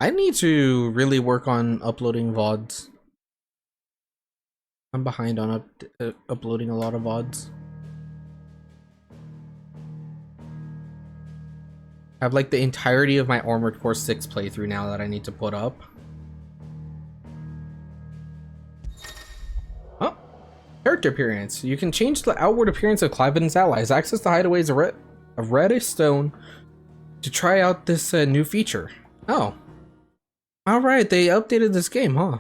I need to really work on uploading VODs. I'm behind on uploading a lot of VODs. I have like the entirety of my Armored Core 6 playthrough now that I need to put up. Oh, character appearance. You can change the outward appearance of Clive and his allies. Access the hideaways of Redstone to try out this new feature. Oh. Alright, they updated this game, huh?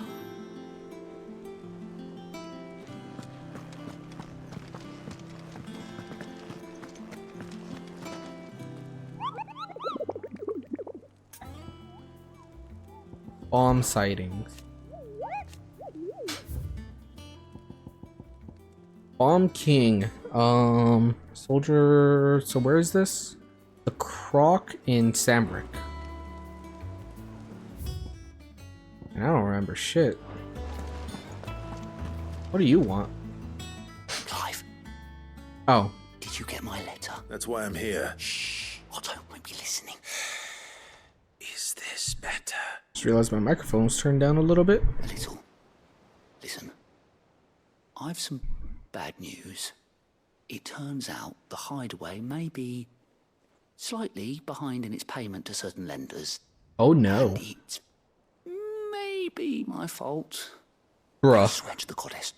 Bomb sightings. Bomb King. Soldier. So where is this? The Croc in Samric. I don't remember shit. What do you want? Clive. Oh. Did you get my letter? That's why I'm here. Shh. Otto won't be listening. Is this better? Just realized my microphone was turned down a little bit. A little. Listen. I've some bad news. It turns out the hideaway may be slightly behind in its payment to certain lenders. Oh no. And it's maybe my fault. Bruh. I swear to the goddess,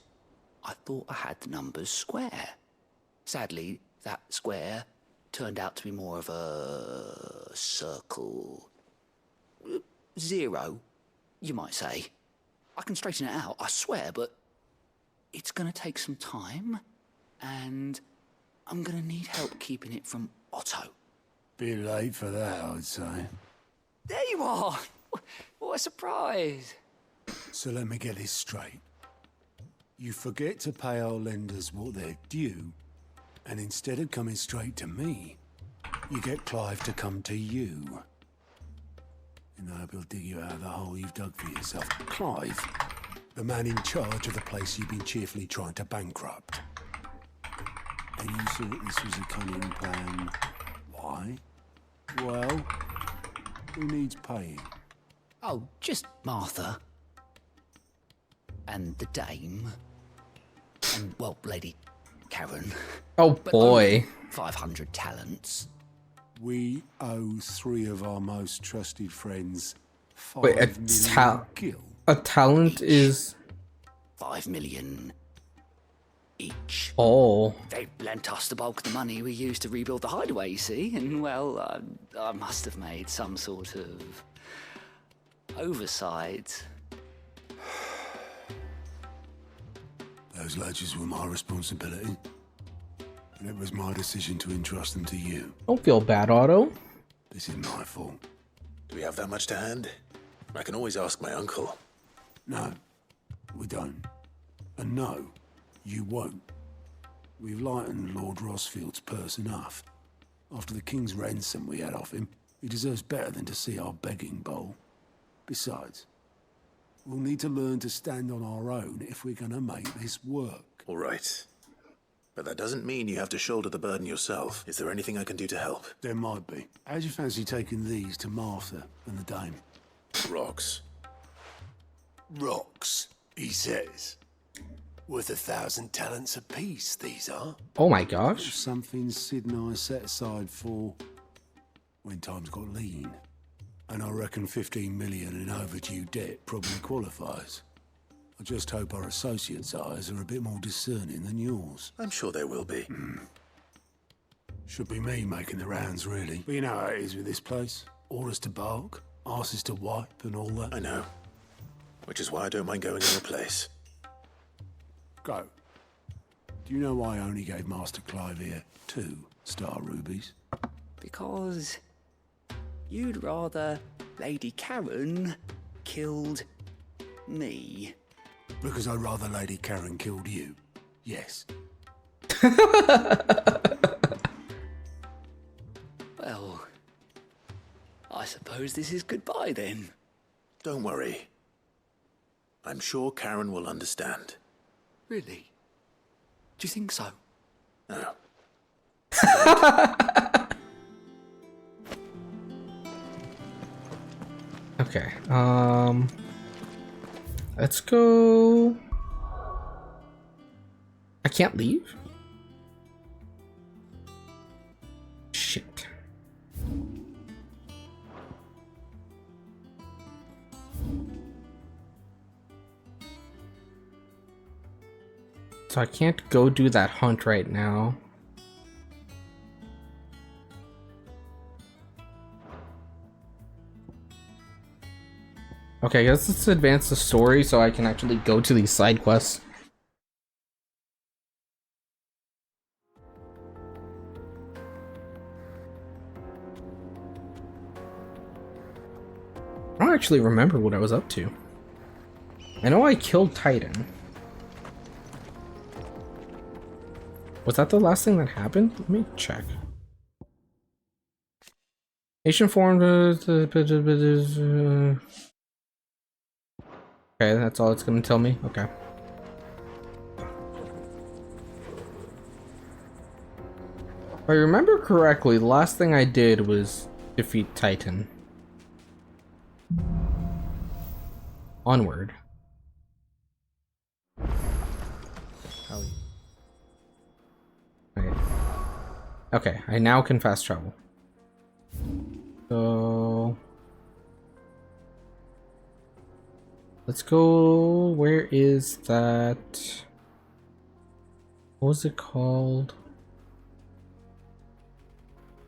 I thought I had the numbers square. Sadly, that square turned out to be more of a circle. 0, you might say. I can straighten it out, I swear, but it's gonna take some time, and I'm gonna need help keeping it from Otto. Bit late for that, I'd say. There you are! What a surprise! So let me get this straight. You forget to pay our lenders what they're due, and instead of coming straight to me, you get Clive to come to you. And I hope he'll dig you out of the hole you've dug for yourself. Clive, the man in charge of the place you've been cheerfully trying to bankrupt. And you thought this was a cunning plan. Why? Well, who needs paying? Oh, just Martha. And the dame. And, well, Lady Karen. Oh But boy. only 500 talents. We owe 3 of our most trusted friends Wait, 5 million gil. a talent is 5 million each. all. They lent us the bulk of the money we used to rebuild the hideaway, you see, and well, I must have made some sort of oversight. Those ledgers were my responsibility. And it was my decision to entrust them to you. Don't feel bad, Otto. This is my fault. Do we have that much to hand? I can always ask my uncle. No, we don't. And no, you won't. We've lightened Lord Rosfield's purse enough. After the king's ransom we had off him, he deserves better than to see our begging bowl. Besides, we'll need to learn to stand on our own if we're gonna make this work. All right. But that doesn't mean you have to shoulder the burden yourself. Is there anything I can do to help? There might be. How'd you fancy taking these to Martha and the dame? Rocks. Rocks, he says. Worth 1,000 talents apiece, these are. Oh my gosh. Something Sid and I set aside for when times got lean. And I reckon 15 million in overdue debt probably qualifies. I just hope our associates' eyes are a bit more discerning than yours. I'm sure there will be. Should be me making the rounds, really. But you know how it is with this place. Orders to bark, asses to wipe, and all that. I know. Which is why I don't mind going in your place. Go. Do you know why I only gave Master Clive here 2 star rubies? Because you'd rather Lady Karen killed me. Because I'd rather Lady Karen killed you. Yes. Well, I suppose this is goodbye then. Don't worry. I'm sure Karen will understand. Really? Do you think so? No. Okay, let's go. I can't leave? Shit. So I can't go do that hunt right now. Okay, I guess let's advance the story so I can actually go to these side quests. I don't actually remember what I was up to. I know I killed Titan. Was that the last thing that happened? Let me check. Nation formed. Okay, that's all it's gonna tell me. Okay. If I remember correctly, the last thing I did was defeat Titan. Onward. Right. Okay, I now can fast travel. So let's go. Where is that? What was it called?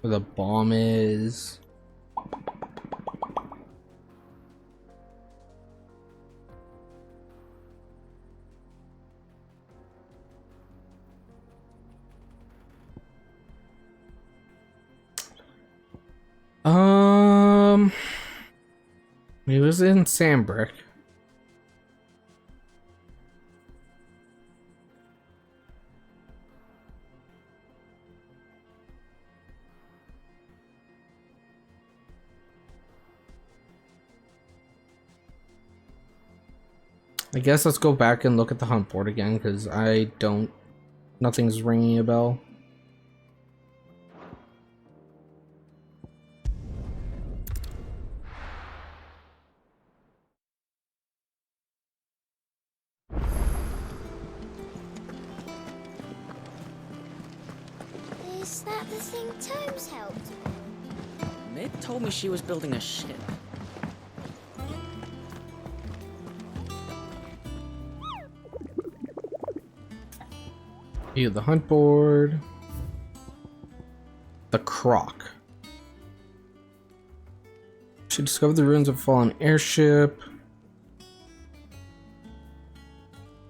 Where the bomb is? It was in Sandbrick. I guess let's go back and look at the hunt board again, because I don't... Nothing's ringing a bell. Is that the thing Tomes helped? Mid told me she was building a ship. View the hunt board. The Croc. Should discover the ruins of a fallen airship.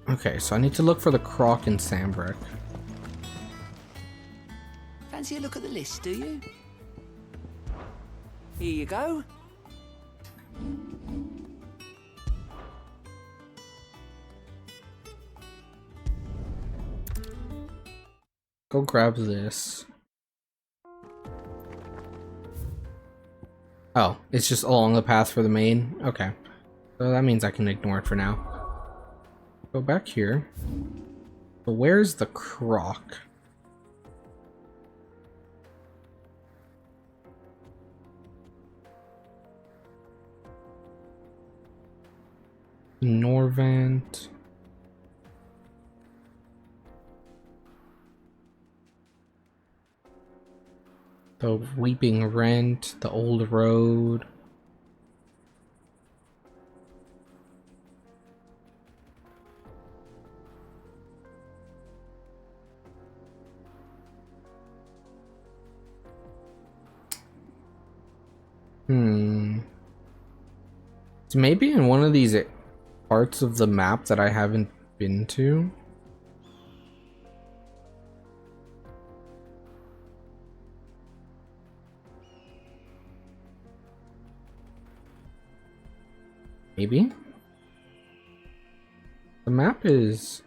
Okay, so I need to look for the Croc in Sandbrick. Fancy a look at the list, do you? Here you go. Go grab this. Oh, it's just along the path for the main? Okay. So that means I can ignore it for now. Go back here. But where's the Croc? Norvent. The Weeping Rent, the Old Road. So maybe in one of these parts of the map that I haven't been to. Maybe? The map is...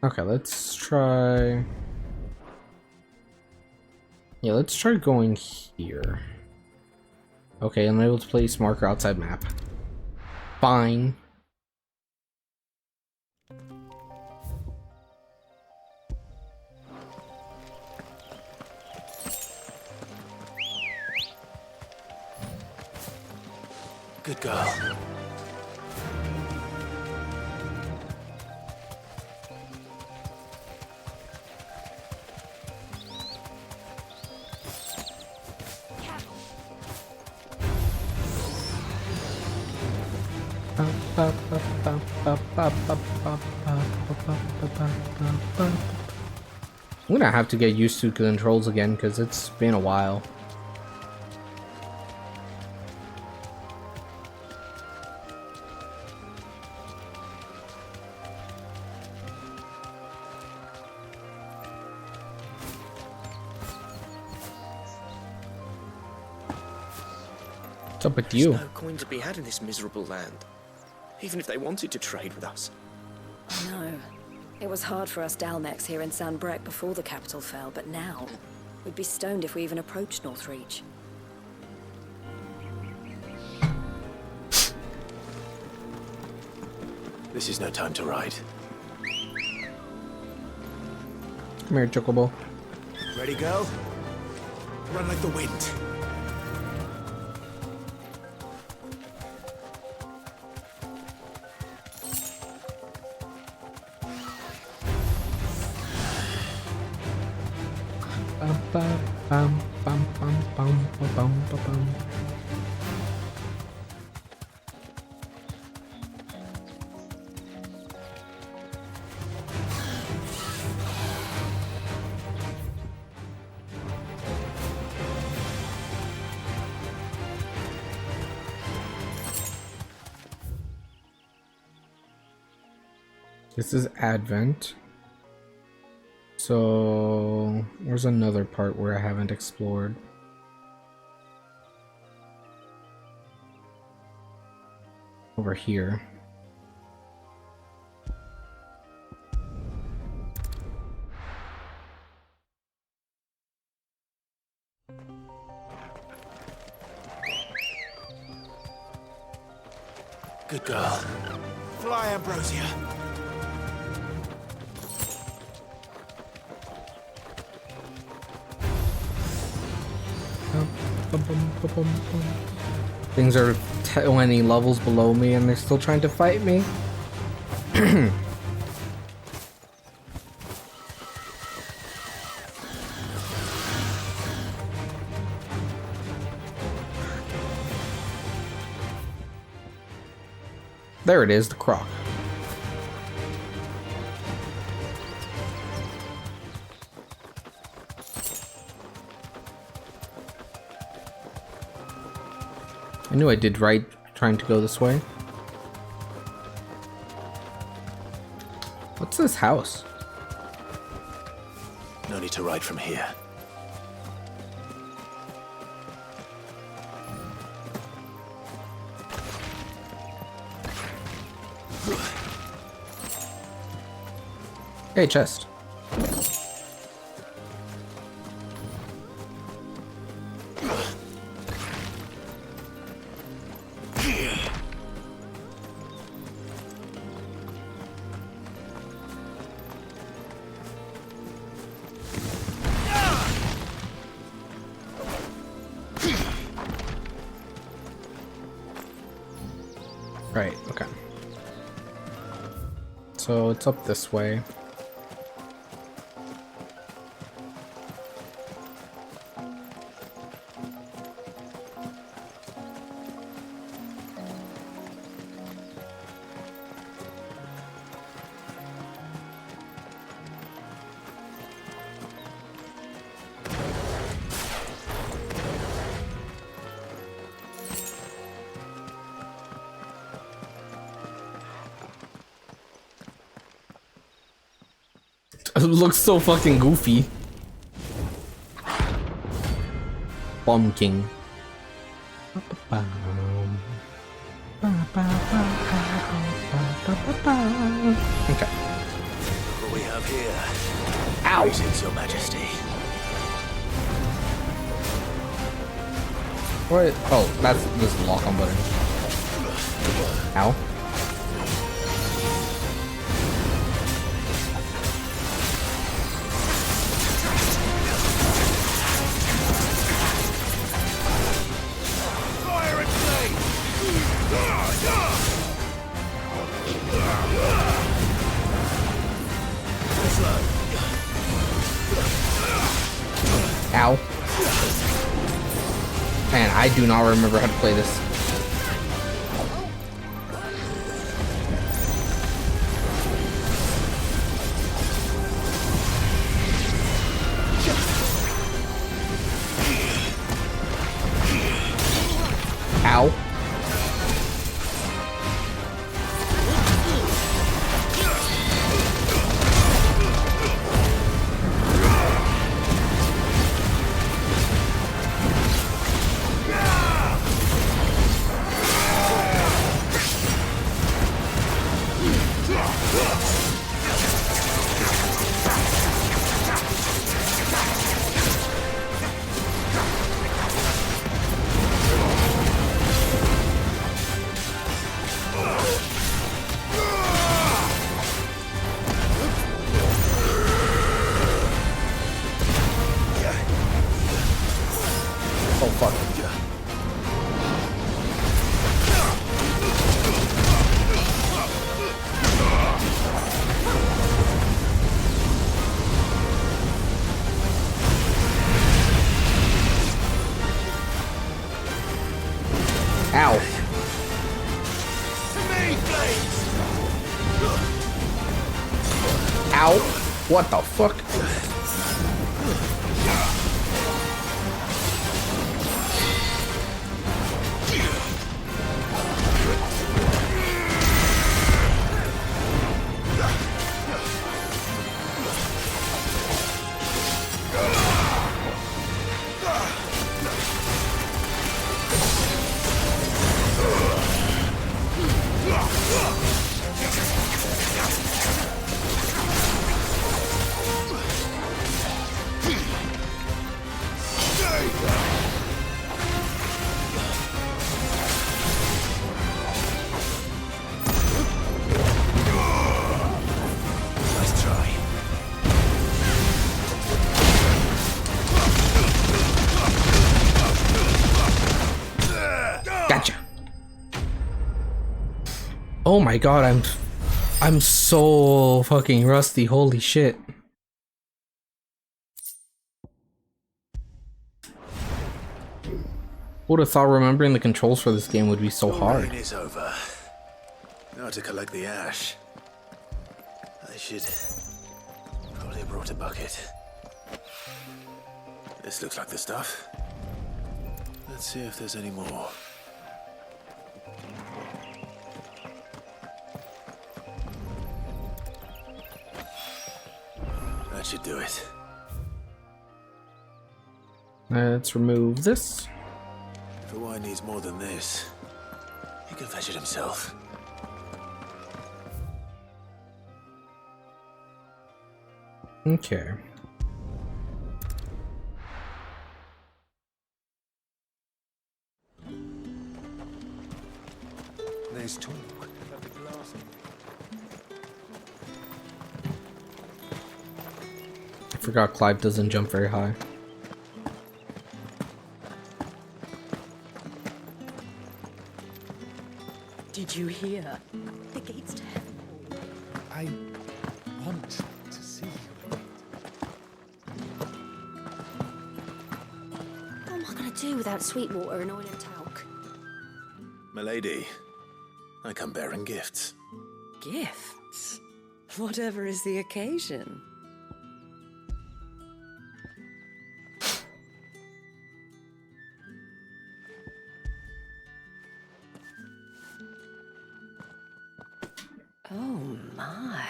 Okay, let's try... Yeah, let's try going here. Okay, I'm able to place marker outside map. Fine. Good girl. I'm gonna have to get used to controls again because it's been a while. What's up with you? There's no coin to be had in this miserable land, even if they wanted to trade with us. No. It was hard for us Dalmex here in Sanbreque before the capital fell, but now we'd be stoned if we even approached Northreach. This is no time to ride. Come here, Chocobo. Ready, go? Run like the wind. This is Advent. So, where's another part where I haven't explored? Over here. Good girl. Fly, Ambrosia. Things are 20 levels below me and they're still trying to fight me. There it is, the croc. I knew I did right trying to go this way. What's this house? No need to ride from here. Hey, chest. Right, okay. So it's up this way. It looks so fucking goofy. Bomb King. Okay. What we have here. Ow! Greetings, Your Majesty. What? Oh, that's this lock on button. Ow. Fire and flame! Man, I do not remember how to play this. Ow. Oh fuck. Ow. Ow. What the fuck? Nice try. Gotcha. Oh my god, I'm so fucking rusty. Holy shit. Would have thought remembering the controls for this game would be so The hard. rain is over. Now to collect the ash. I should probably have brought a bucket. This looks like the stuff. Let's see if there's any more. That should do it. Let's remove this. If a wine needs more than this, he can fetch it himself. Okay. There's talk. I forgot Clive doesn't jump very high. Did you hear? The gates to heaven. I want to see you. What am I gonna do without Sweetwater and oil and talc? Milady, I come bearing gifts. Gifts? Whatever is the occasion. Oh my.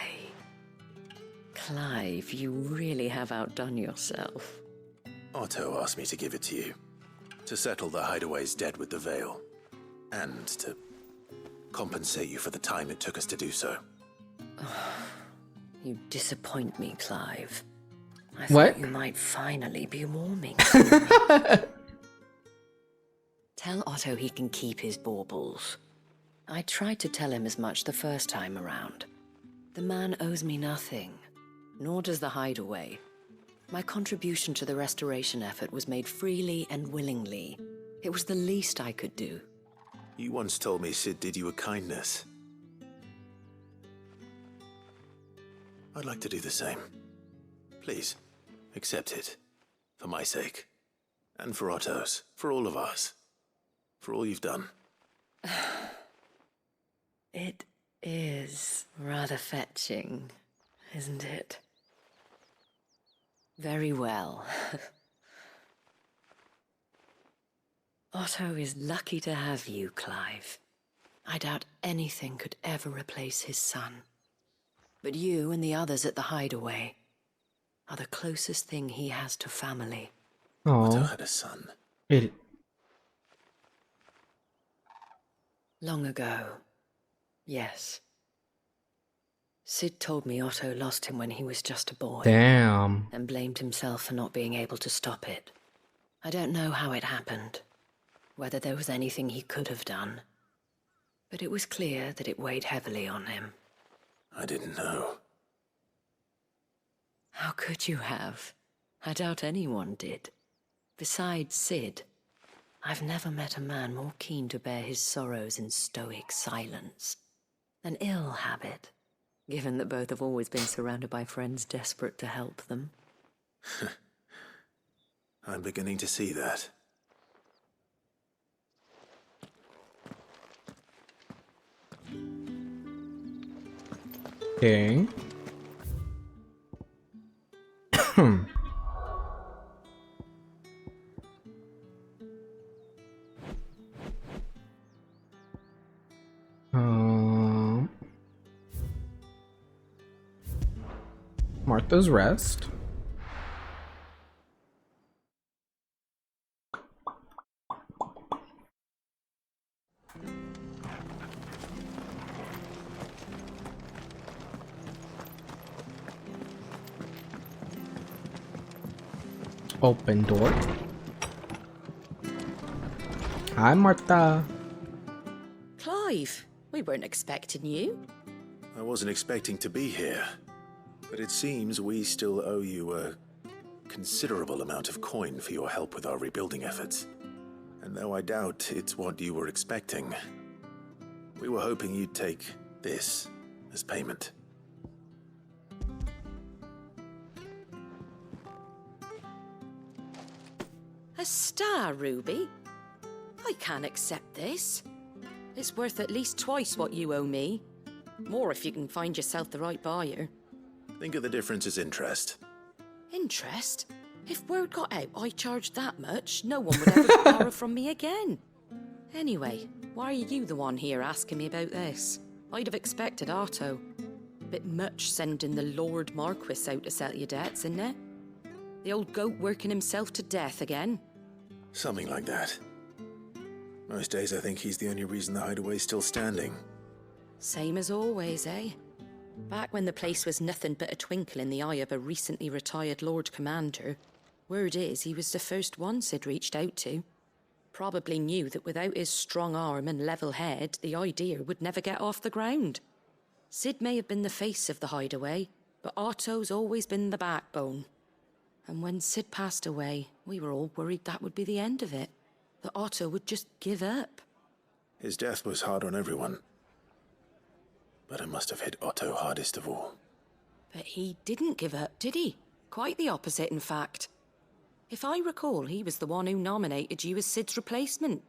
Clive, you really have outdone yourself. Otto asked me to give it to you. To settle the Hideaway's debt with the Veil. And to compensate you for the time it took us to do so. You disappoint me, Clive. I What? thought you might finally be warming to me. Tell Otto he can keep his baubles. I tried to tell him as much the first time around. The man owes me nothing, nor does the Hideaway. My contribution to the restoration effort was made freely and willingly. It was the least I could do. You once told me Sid did you a kindness. I'd like to do the same. Please, accept it. For my sake. And for Otto's. For all of us. for all you've done. It is rather fetching, isn't it? Very well. Otto is lucky to have you, Clive. I doubt anything could ever replace his son. But you and the others at the hideaway are the closest thing he has to family. Otto Oh, had a son. it. Long ago, yes. Sid told me Otto lost him when he was just a boy. Damn. And blamed himself for not being able to stop it. I don't know how it happened, whether there was anything he could have done. But it was clear that it weighed heavily on him. I didn't know. How could you have? I doubt anyone did. Besides Sid, I've never met a man more keen to bear his sorrows in stoic silence. An ill habit, given that both have always been surrounded by friends desperate to help them. I'm beginning to see that. Okay. Martha's Rest. Open door. Hi, Martha. Clive, we weren't expecting you. I wasn't expecting to be here, but it seems we still owe you a considerable amount of coin for your help with our rebuilding efforts. And though I doubt it's what you were expecting, we were hoping you'd take this as payment. A star, Ruby? I can't accept this. It's worth at least twice what you owe me. More if you can find yourself the right buyer. Think of the difference as interest. Interest? If word got out I charged that much, no one would ever borrow from me again. Anyway, why are you the one here asking me about this? I'd have expected Otto. Bit much sending the Lord Marquis out to settle your debts, isn't it? The old goat working himself to death again. Something like that. Most days I think he's the only reason the hideaway's still standing. Same as always, eh? Back when the place was nothing but a twinkle in the eye of a recently retired Lord Commander, word is he was the first one Sid reached out to. Probably knew that without his strong arm and level head, the idea would never get off the ground. Sid may have been the face of the hideaway, but Otto's always been the backbone. And when Sid passed away, we were all worried that would be the end of it. That Otto would just give up. His death was hard on everyone. But it must have hit Otto hardest of all. But he didn't give up, did he? Quite the opposite, in fact. If I recall, he was the one who nominated you as Sid's replacement,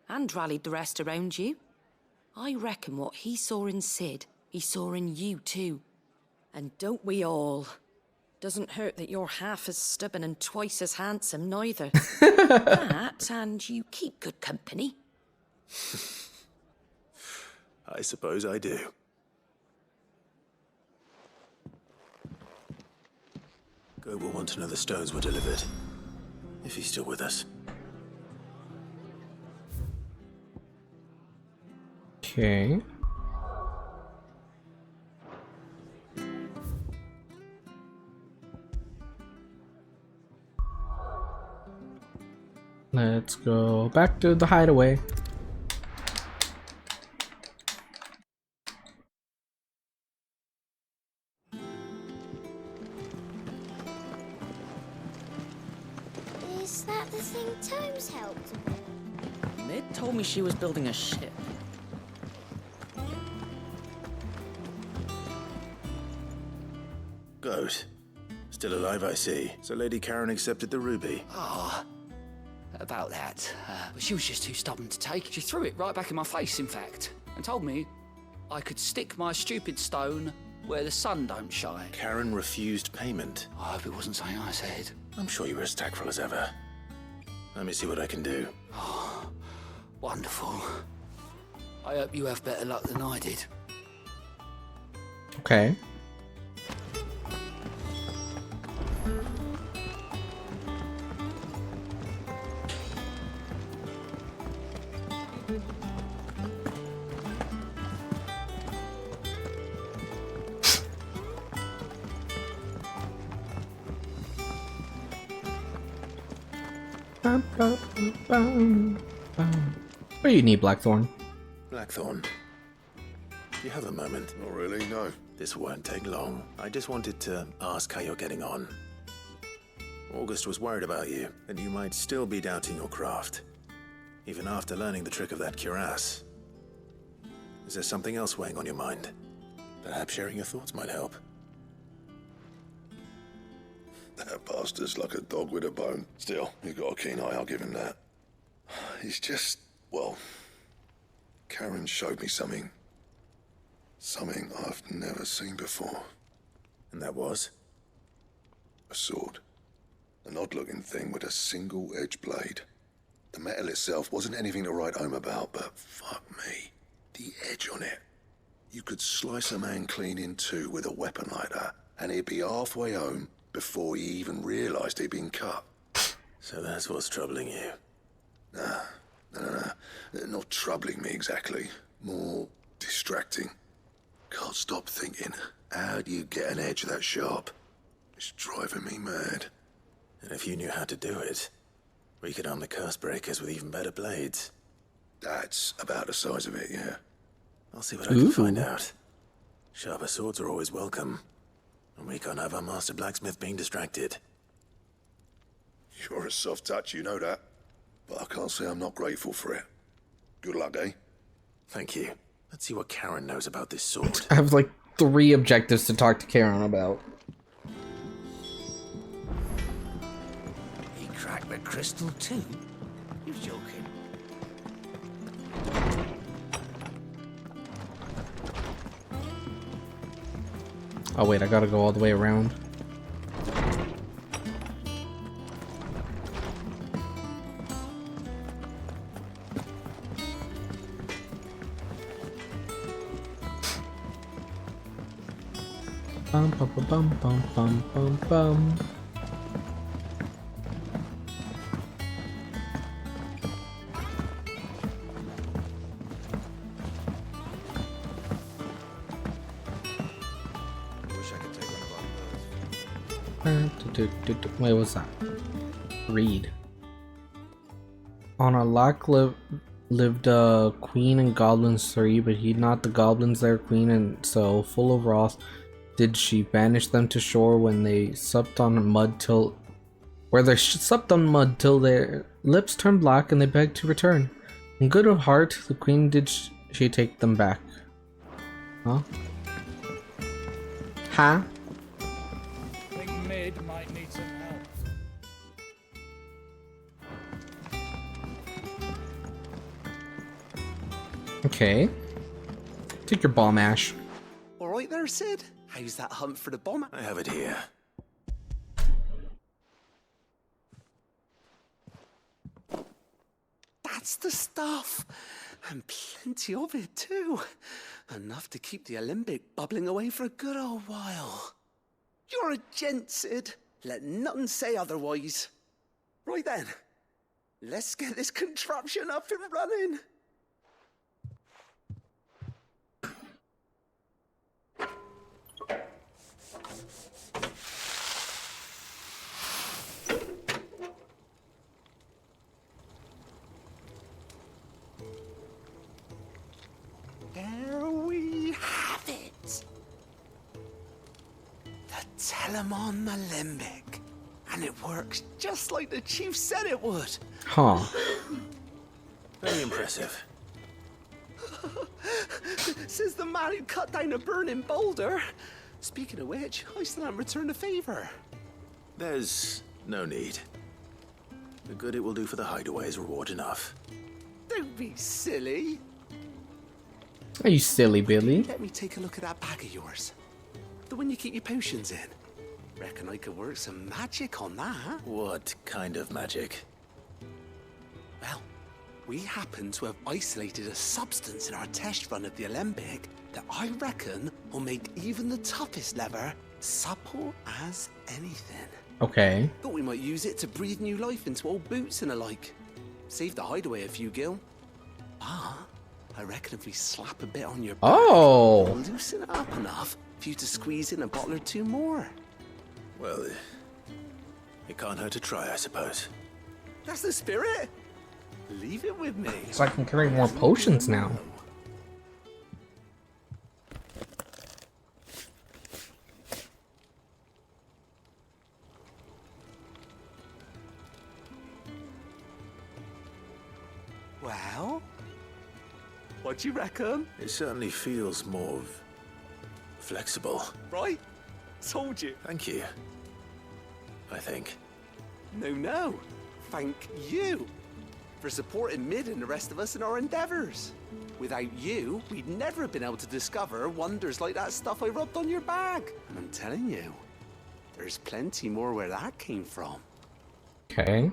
and rallied the rest around you. I reckon what he saw in Sid, he saw in you too. And don't we all? Doesn't hurt that you're half as stubborn and twice as handsome, neither. That, and you keep good company. I suppose I do. Goat will want to know the stones were delivered. If he's still with us. Okay. Let's go back to the hideaway. Is that the thing Tomes helped to build? Mid told me she was building a ship. Goat. Still alive, I see. So Lady Karen accepted the ruby. Ah, about that, but she was just too stubborn to take. She threw it right back in my face, in fact, and told me I could stick my stupid stone where the sun don't shine. Karen refused payment. I hope it wasn't something I said. I'm sure you were as tactful as ever. Let me see what I can do. Oh, wonderful. I hope you have better luck than I did. Okay. What do you need, Blackthorn? Blackthorn, you have a moment? Not really, no. This won't take long. I just wanted to ask how you're getting on. August was worried about you, and you might still be doubting your craft, even after learning the trick of that cuirass. Is there something else weighing on your mind? Perhaps sharing your thoughts might help. That bastard's like a dog with a bone. Still, he's got a keen eye, I'll give him that. He's just, well, Karen showed me something. Something I've never seen before. And that was? A sword. An odd-looking thing with a single-edged blade. The metal itself wasn't anything to write home about, but fuck me. The edge on it. You could slice a man clean in two with a weapon like that, and he'd be halfway home before he even realised he'd been cut. So that's what's troubling you? Nah. Not troubling me exactly. More distracting. Can't stop thinking, how do you get an edge that sharp? It's driving me mad. And if you knew how to do it, we could arm the curse breakers with even better blades. That's about the size of it, yeah. I'll see what I can find out. Sharper swords are always welcome. And we can't have our master blacksmith being distracted. You're a soft touch, you know that. But I can't say I'm not grateful for it. Good luck, eh? Thank you. Let's see what Karen knows about this sword. I have like 3 objectives to talk to Karen about. He cracked the crystal too? You're joking. Oh wait, I gotta go all the way around. Bum bum bum bum bum bum bum. Wait, what's that? Read. On a loch lived a queen and goblins 3, but heed not the goblins their queen, and so, full of wrath, did she banish them to shore when they supped on mud till their lips turned black, and they begged to return. In good of heart, the queen did she take them back. Huh? Huh? I think Mid might need some help. Okay. Take your bomb, Ash. All right there, Sid. How's that hunt for the bomb? I have it here. That's the stuff. And plenty of it, too. Enough to keep the Olympic bubbling away for a good old while. You're a gent, Sid. Let nothing say otherwise. Right then. Let's get this contraption up and running. There we have it. The Telemon Alembic. And it works just like the chief said it would. Huh. Very impressive. Says the man who cut down a burning boulder. Speaking of which, I still haven't returned the favor. There's no need. The good it will do for the hideaway is reward enough. Don't be silly. Are you silly, Billy? Let me take a look at that bag of yours. The one you keep your potions in. Reckon I could work some magic on that. What kind of magic? Well, we happen to have isolated a substance in our test run of the Alembic that I reckon will make even the toughest leather supple as anything. Okay. Thought we might use it to breathe new life into old boots and the like. Save the hideaway a few gil. Ah, I reckon if we slap a bit on your back, it'll loosen it up enough for you to squeeze in a bottle or two more. Well, it can't hurt to try, I suppose. That's the spirit. Leave it with me. So I can carry more potions now. Well, what do you reckon? It certainly feels more flexible. Right? Told you. Thank you. I think. No. Thank you for supporting Mid and the rest of us in our endeavors. Without you, we'd never have been able to discover wonders like that stuff I rubbed on your bag. And I'm telling you, there's plenty more where that came from. Okay.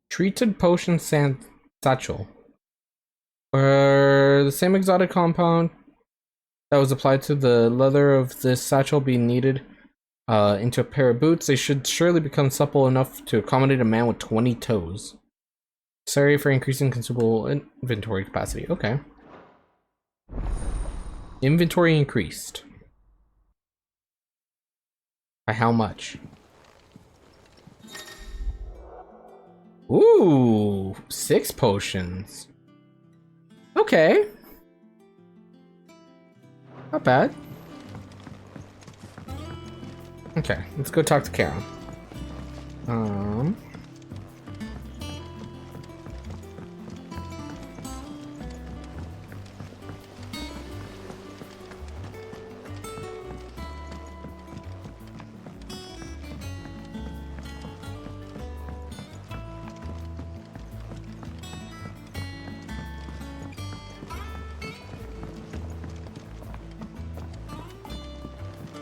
Treated potion sand satchel. Where the same exotic compound that was applied to the leather of this satchel be kneaded into a pair of boots, they should surely become supple enough to accommodate a man with 20 toes. Sorry for increasing consumable inventory capacity. Okay. Inventory increased. By how much? Ooh, 6 potions. Okay. Not bad. Okay, let's go talk to Karen.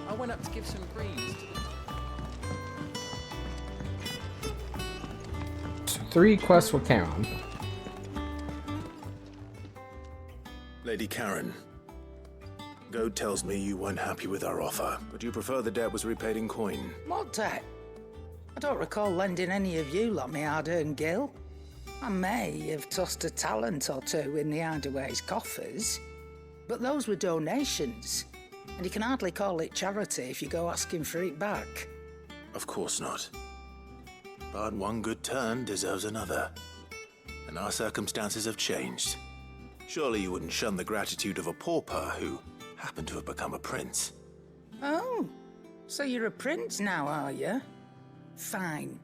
I went up to give some greens. 3 quests for Karen. Lady Karen, Goad tells me you weren't happy with our offer, but you prefer the debt was repaid in coin. What debt? I don't recall lending any of you like me hard-earned gil. I may have tossed a talent or two in the hideaway's coffers, but those were donations, and you can hardly call it charity if you go asking for it back. Of course not. But one good turn deserves another. And our circumstances have changed. Surely you wouldn't shun the gratitude of a pauper who happened to have become a prince. Oh, so you're a prince now, are you? Fine.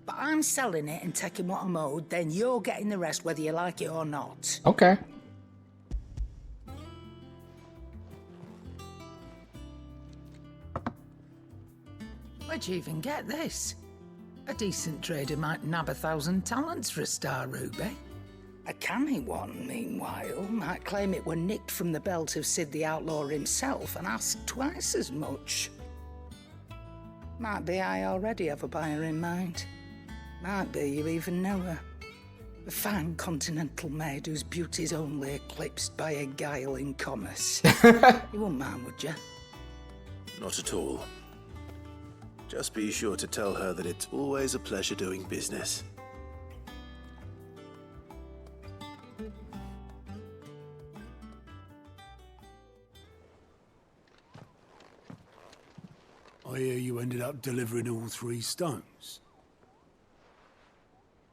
But I'm selling it and taking what I'm owed, then you're getting the rest whether you like it or not. Okay. Where'd you even get this? A decent trader might nab 1,000 talents for a star ruby. A canny one, meanwhile, might claim it were nicked from the belt of Sid the Outlaw himself and ask twice as much. Might be I already have a buyer in mind. Might be you even know her. A fine continental maid whose beauty's only eclipsed by a guile in commerce. You wouldn't mind, would you? Not at all. Just be sure to tell her that it's always a pleasure doing business. I hear you ended up delivering all 3 stones.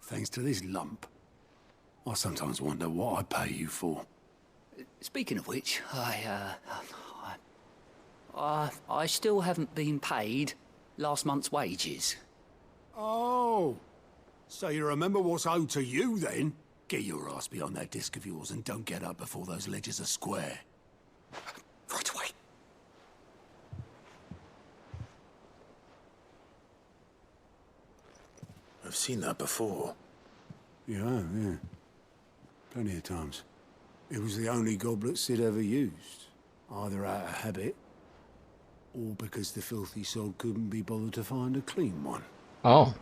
Thanks to this lump. I sometimes wonder what I pay you for. Speaking of which, I still haven't been paid last month's wages. Oh, so you remember what's owed to you then? Get your ass behind that disc of yours and don't get up before those ledgers are square. I've seen that before. Yeah. Plenty of times. It was the only goblet Sid ever used, either out of habit, or because the filthy sod couldn't be bothered to find a clean one. Oh.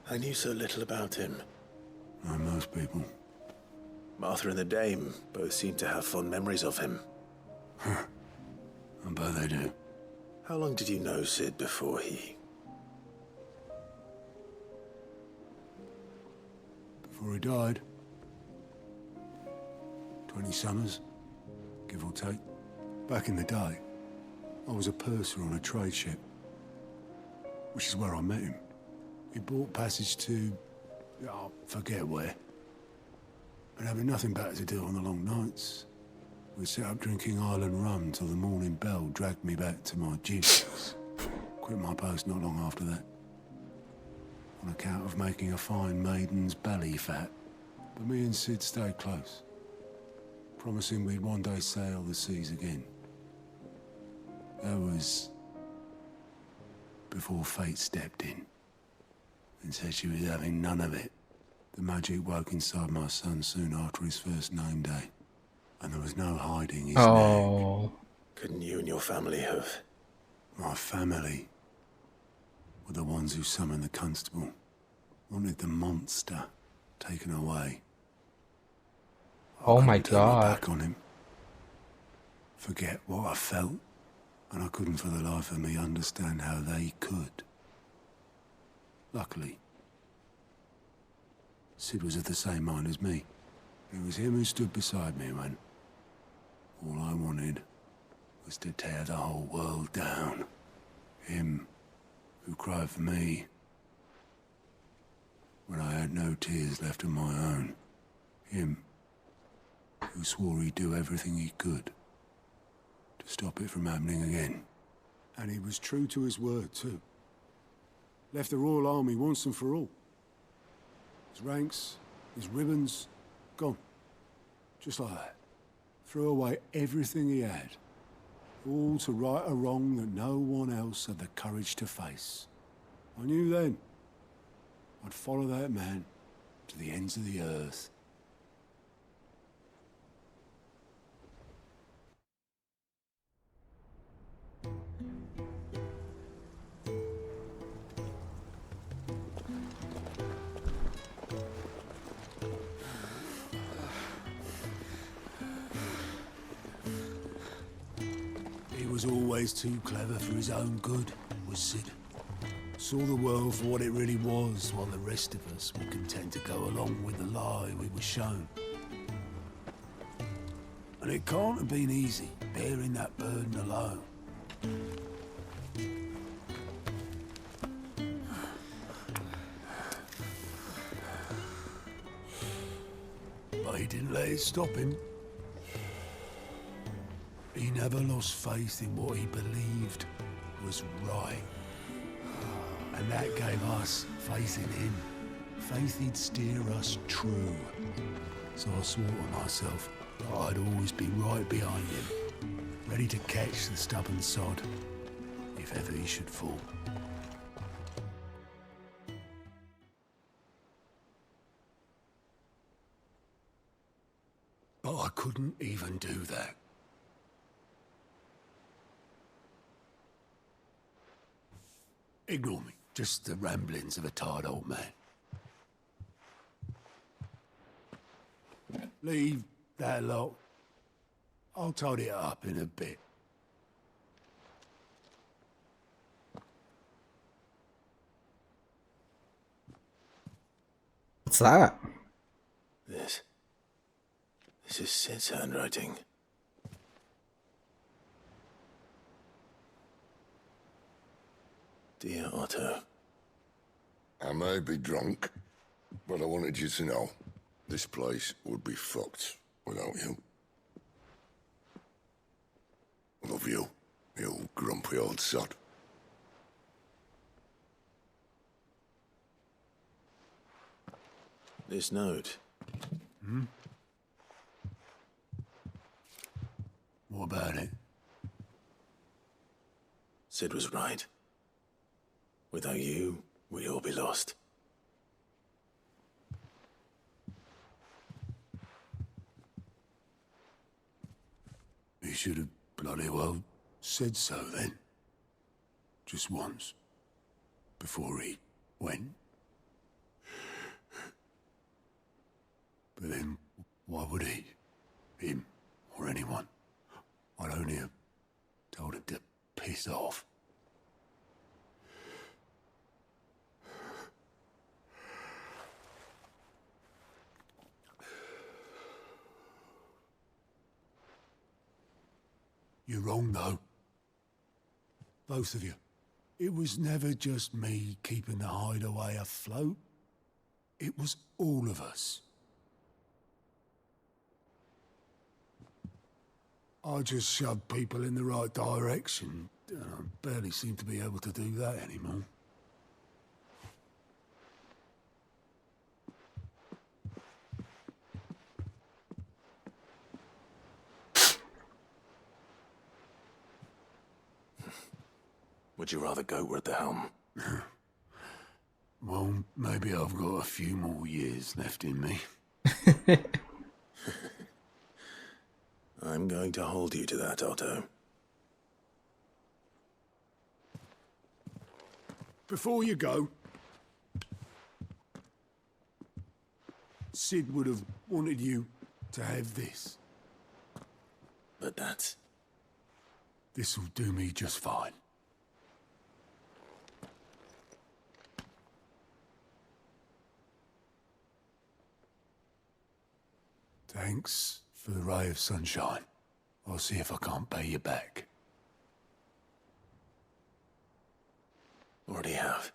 I knew so little about him. Like most people. Martha and the Dame both seem to have fond memories of him. I bet they do. How long did you know Sid before he... Before he died. 20 summers, give or take. Back in the day, I was a purser on a trade ship, which is where I met him. He bought passage to... I forget where. But having nothing better to do on the long nights, we set up drinking island rum till the morning bell dragged me back to my duties. Quit my post not long after that, on account of making a fine maiden's belly fat. But me and Sid stayed close, promising we'd one day sail the seas again. That was before fate stepped in and said she was having none of it. The magic woke inside my son soon after his first name day, and there was no hiding his name. Couldn't you and your family have... My family were the ones who summoned the constable, wanted the monster taken away. Oh my Turn my God. back on him. Forget what I felt, and I couldn't for the life of me understand how they could. Luckily, Sid was of the same mind as me. It was him who stood beside me when all I wanted was to tear the whole world down. Him who cried for me when I had no tears left of my own. Him who swore he'd do everything he could to stop it from happening again. And he was true to his word, too. Left the Royal Army once and for all. His ranks, his ribbons, gone. Just like that. Threw away everything he had. All to right a wrong that no one else had the courage to face. I knew then I'd follow that man to the ends of the earth. He was always too clever for his own good, was Sid. Saw the world for what it really was, while the rest of us were content to go along with the lie we were shown. And it can't have been easy, bearing that burden alone. But he didn't let it stop him. He never lost faith in what he believed was right. And that gave us faith in him. Faith he'd steer us true. So I swore to myself that I'd always be right behind him, ready to catch the stubborn sod, if ever he should fall. But I couldn't even do that. Ignore me. Just the ramblings of a tired old man. Leave that lot. I'll tidy it up in a bit. What's that? This is Sid's handwriting. Dear Otto. I may be drunk, but I wanted you to know this place would be fucked without you. Love you, you grumpy old sod. This note. What about it? Sid was right. Without you, we'd all be lost. should have bloody well said so then. Just once. Before he went. But then, why would he? Him, or anyone? I'd only have told him to piss off. You're wrong, though. Both of you. It was never just me keeping the hideaway afloat. It was all of us. I just shoved people in the right direction, and I barely seem to be able to do that anymore. Would you rather goat were at the helm? Well, maybe I've got a few more years left in me. I'm going to hold you to that, Otto. Before you go, Sid would have wanted you to have this. But that's... This'll do me just fine. Thanks for the ray of sunshine. I'll see if I can't pay you back. Already have.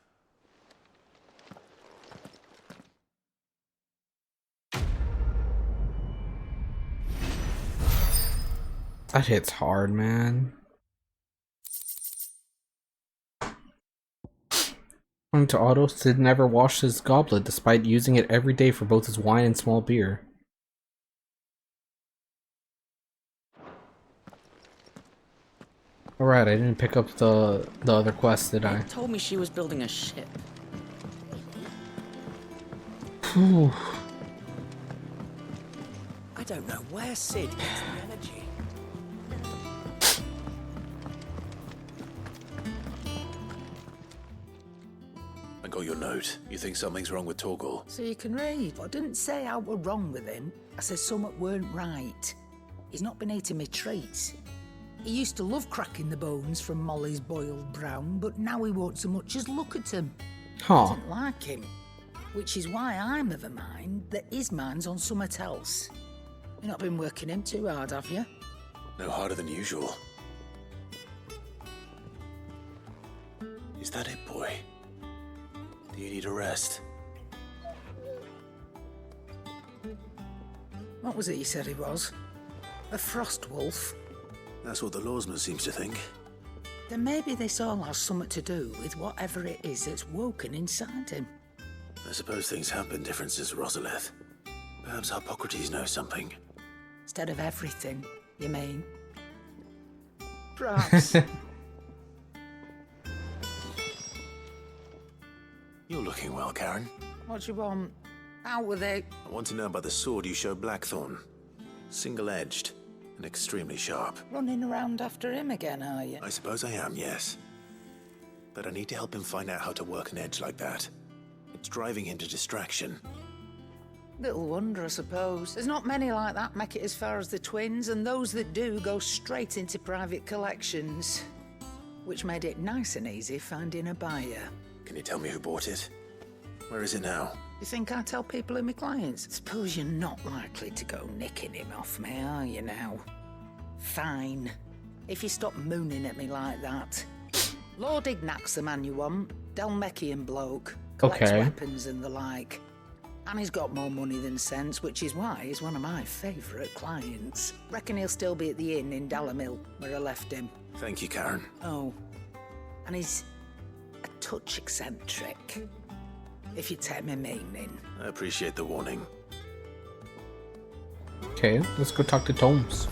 That hits hard, man. According to Otto, Sid never washed his goblet despite using it every day for both his wine and small beer. Alright, I didn't pick up the other quest, did I? They told me she was building a ship. Whew. I don't know where Sid gets the energy. I got your note. You think something's wrong with Torgal? So you can read. I didn't say I were wrong with him. I said something weren't right. He's not been eating me treats. He used to love cracking the bones from Molly's boiled brown, but now he won't so much as look at him. Huh. Doesn't like him. Which is why I'm of a mind that his mind's on something else. You've not been working him too hard, have you? No harder than usual. Is that it, boy? Do you need a rest? What was it you said he was? A frost wolf? That's what the lawsman seems to think. Then maybe this all has something to do with whatever it is that's woken inside him. I suppose things have been different since Rosalith. Perhaps Hippocrates knows something. Instead of everything, you mean? Perhaps. You're looking well, Karen. What do you want? Out with it. I want to know about the sword you showed Blackthorn. Single-edged and extremely sharp. Running around after him again, are you? I suppose I am, yes. But I need to help him find out how to work an edge like that. It's driving him to distraction. Little wonder, I suppose. There's not many like that make it as far as the twins, and those that do go straight into private collections. Which made it nice and easy finding a buyer. Can you tell me who bought it? Where is it now? You think I tell people who my clients? Suppose you're not likely to go nicking him off me, are you now? Fine. If you stop mooning at me like that. Lord Ignac's the man you want. Dalmekian bloke. Collects weapons and the like. And he's got more money than sense, which is why he's one of my favourite clients. Reckon he'll still be at the inn in Dalamil, where I left him. Thank you, Karen. Oh. And he's a touch eccentric. If you take my meaning. I appreciate the warning. Okay, let's go talk to Tomes.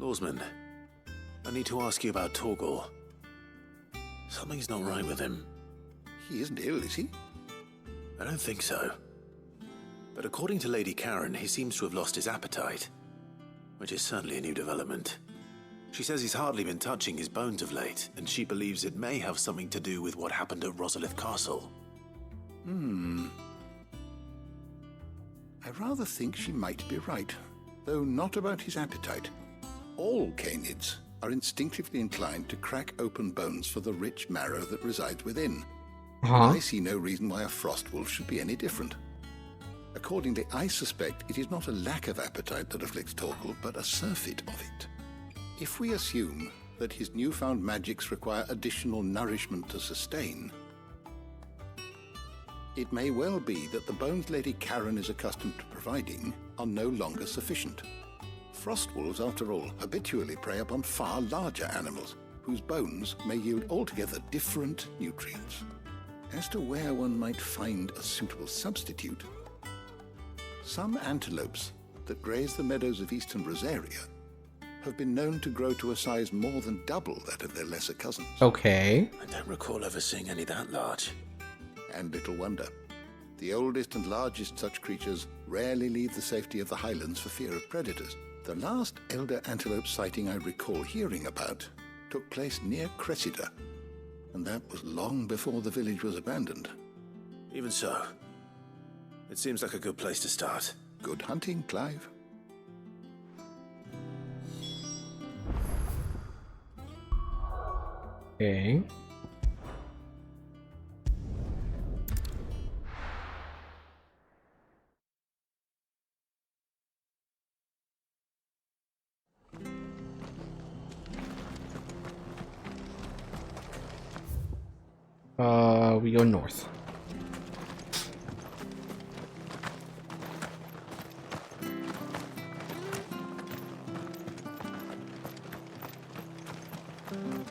Lawsman, I need to ask you about Torgal. Something's not right with him. He isn't ill, is he? I don't think so. But according to Lady Karen, he seems to have lost his appetite, which is certainly a new development. She says he's hardly been touching his bones of late, and she believes it may have something to do with what happened at Rosalith Castle. I rather think she might be right, though not about his appetite. All canids are instinctively inclined to crack open bones for the rich marrow that resides within. I see no reason why a frost wolf should be any different. Accordingly, I suspect it is not a lack of appetite that afflicts Torgal, but a surfeit of it. If we assume that his newfound magics require additional nourishment to sustain, it may well be that the bones Lady Karen is accustomed to providing are no longer sufficient. Frost wolves, after all, habitually prey upon far larger animals, whose bones may yield altogether different nutrients. As to where one might find a suitable substitute, some antelopes that graze the meadows of eastern Rosaria have been known to grow to a size more than double that of their lesser cousins. Okay. I don't recall ever seeing any that large. And little wonder. The oldest and largest such creatures rarely leave the safety of the highlands for fear of predators. The last elder antelope sighting I recall hearing about took place near Cressida, and that was long before the village was abandoned. Even so, it seems like a good place to start. Good hunting, Clive. Okay. We go north.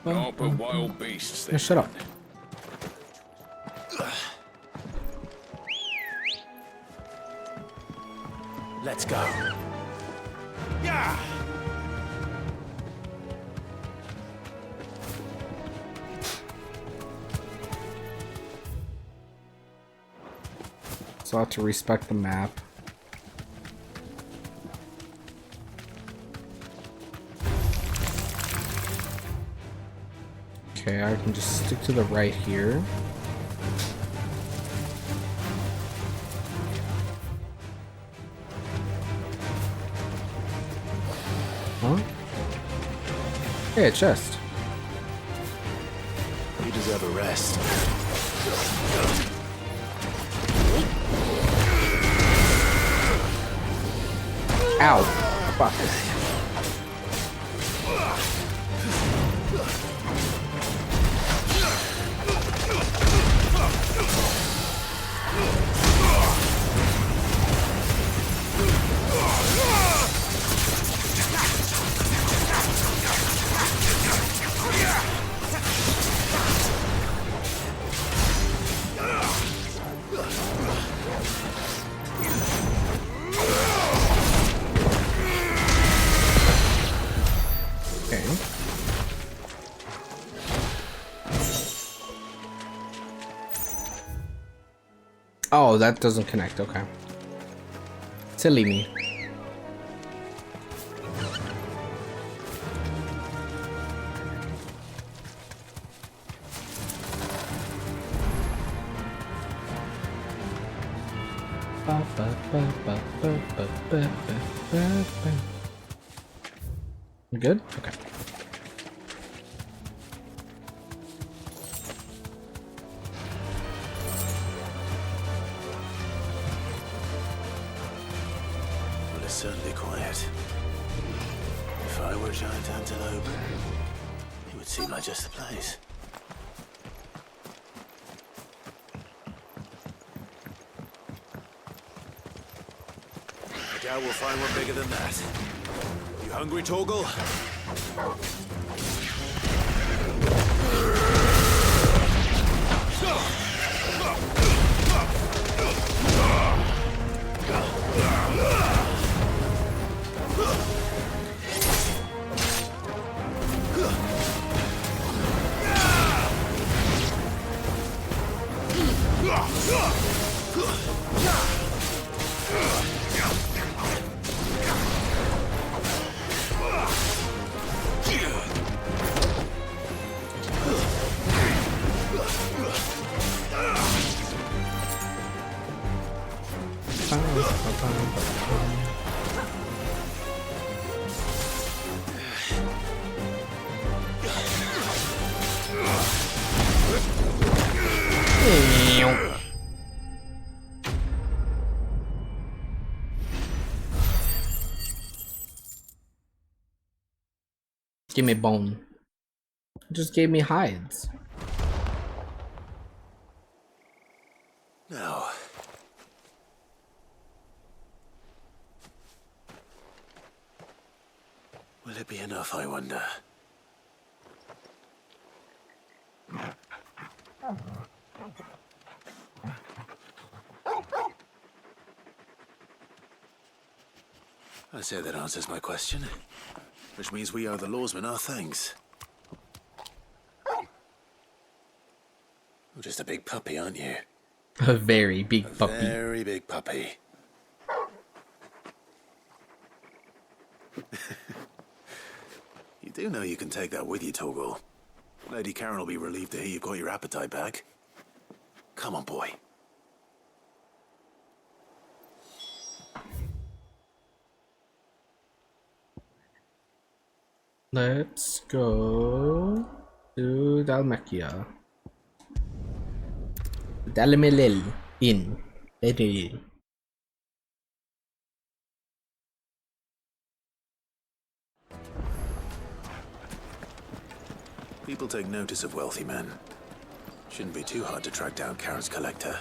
Can't put wild beasts there. Yeah, shut up. Let's go. Yeah! So I have to respect the map. Okay, I can just stick to the right here. Huh? Hey, a chest. You deserve a rest. Ow. Fuck. Oh, that doesn't connect. Okay. Silly me. You good? Okay. Well, it's certainly quiet. If I were a giant antelope, it would seem like just the place. I doubt we'll find one bigger than that. You hungry, Torgal? Give me bone. It just gave me hides. Now, will it be enough, I wonder? I say that answers my question. Which means we owe the lawsman our thanks. You're just a big puppy, aren't you? A very big puppy. Very big puppy. You do know you can take that with you, Torgal. Lady Karen will be relieved to hear you've got your appetite back. Come on, boy. Let's go to Dalmacia. Dalmelil Inn. Edil. People take notice of wealthy men. Shouldn't be too hard to track down Karen's collector.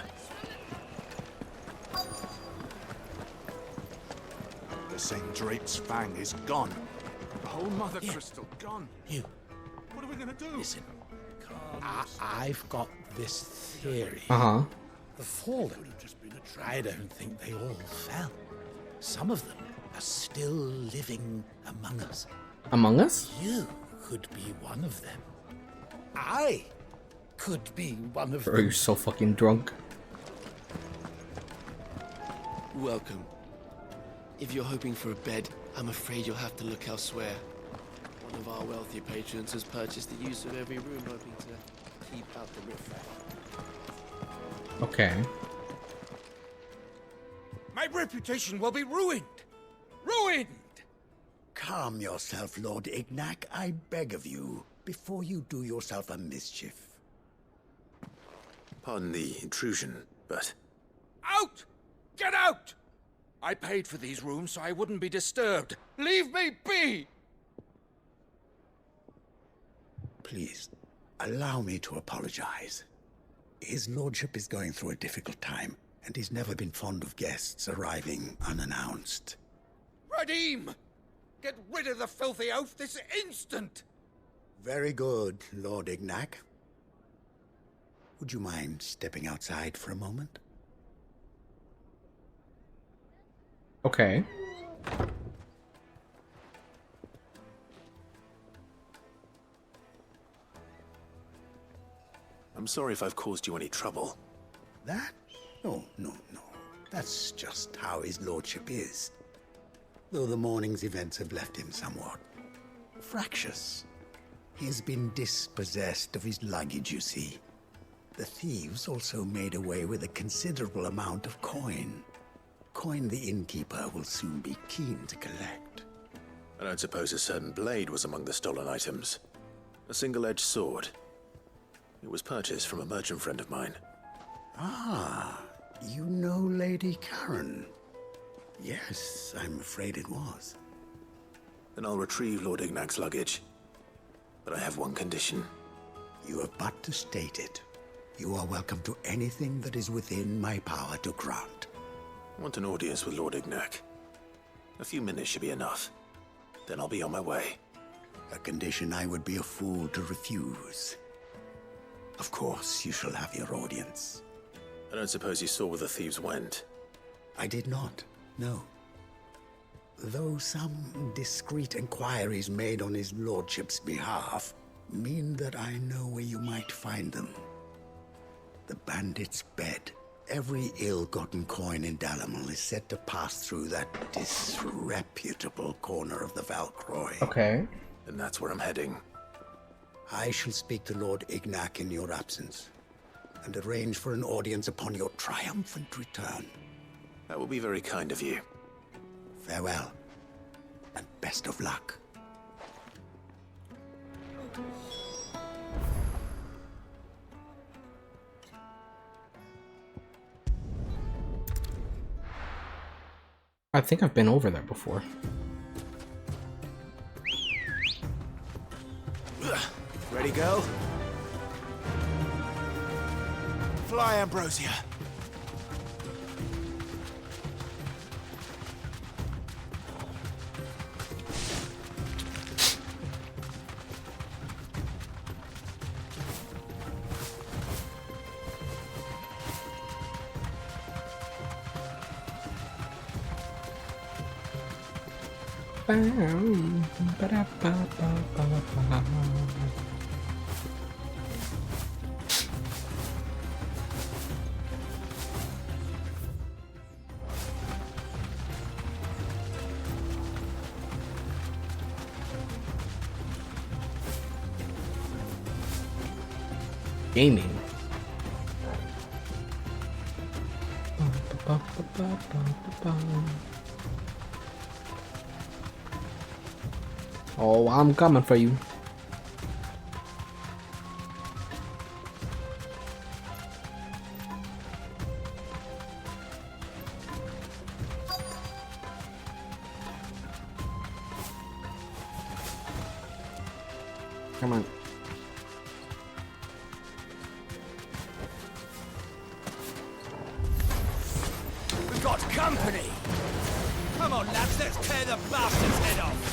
The St. Drake's Fang is gone. The whole Mother Crystal gone. You. What are we gonna do? Listen. I've got this theory. Uh-huh. The Fallen. I don't think they all fell. Some of them are still living among us. Among us? You could be one of them. I could be one of Bro, them. you're so fucking drunk. Welcome. If you're hoping for a bed, I'm afraid you'll have to look elsewhere. One of our wealthy patrons has purchased the use of every room, hoping to keep out the riffraff. Okay. My reputation will be ruined! Ruined! Calm yourself, Lord Ignac, I beg of you, before you do yourself a mischief. Pardon the intrusion, but... Out! Get out! I paid for these rooms so I wouldn't be disturbed. Leave me be! Please, allow me to apologize. His lordship is going through a difficult time, and he's never been fond of guests arriving unannounced. Radim! Get rid of the filthy oaf this instant! Very good, Lord Ignac. Would you mind stepping outside for a moment? Okay. I'm sorry if I've caused you any trouble. That? No. That's just how his lordship is. Though the morning's events have left him somewhat fractious. He has been dispossessed of his luggage, you see. The thieves also made away with a considerable amount of coin. Coin the innkeeper will soon be keen to collect. I don't suppose a certain blade was among the stolen items. A single-edged sword. It was purchased from a merchant friend of mine. Ah, you know Lady Karen. Yes, I'm afraid it was. Then I'll retrieve Lord Ignac's luggage. But I have one condition. You have but to state it. You are welcome to anything that is within my power to grant. I want an audience with Lord Ignac. A few minutes should be enough. Then I'll be on my way. A condition I would be a fool to refuse. Of course, you shall have your audience. I don't suppose you saw where the thieves went. I did not, no. Though some discreet inquiries made on his lordship's behalf mean that I know where you might find them. The bandit's bed. Every ill-gotten coin in Dalamil is said to pass through that disreputable corner of the Valcroy. Okay. And that's where I'm heading. I shall speak to Lord Ignac in your absence, and arrange for an audience upon your triumphant return. That will be very kind of you. Farewell, and best of luck. I think I've been over there before. Ready, go? Fly, Ambrosia. Gaming. Oh, I'm coming for you. Come on. We've got company! Come on, lads, let's tear the bastard's head off!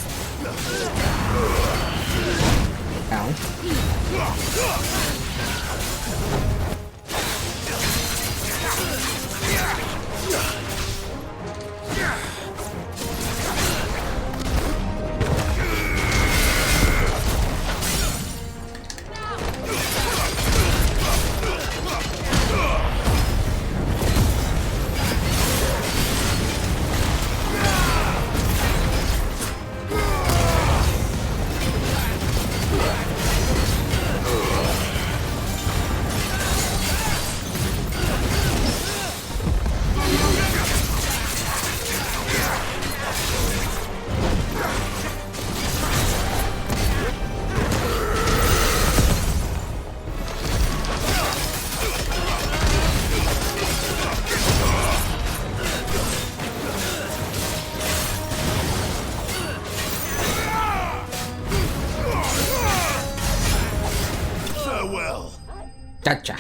Gotcha.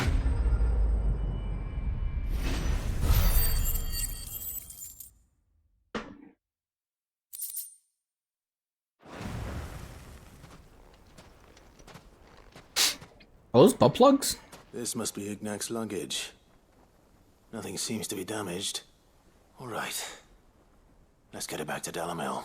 Are those butt plugs? This must be Ignac's luggage. Nothing seems to be damaged. All right. Let's get it back to Dalamil.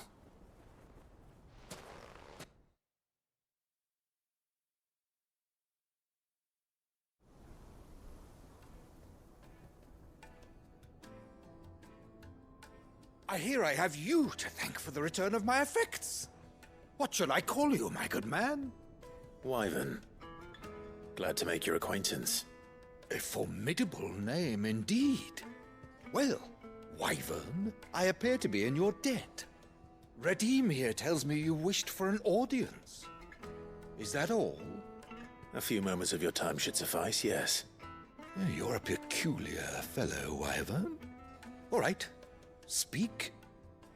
I hear I have you to thank for the return of my effects. What shall I call you, my good man? Wyvern. Glad to make your acquaintance. A formidable name indeed. Well, Wyvern, I appear to be in your debt. Redeem here tells me you wished for an audience. Is that all? A few moments of your time should suffice, yes. You're a peculiar fellow, Wyvern. All right. Speak.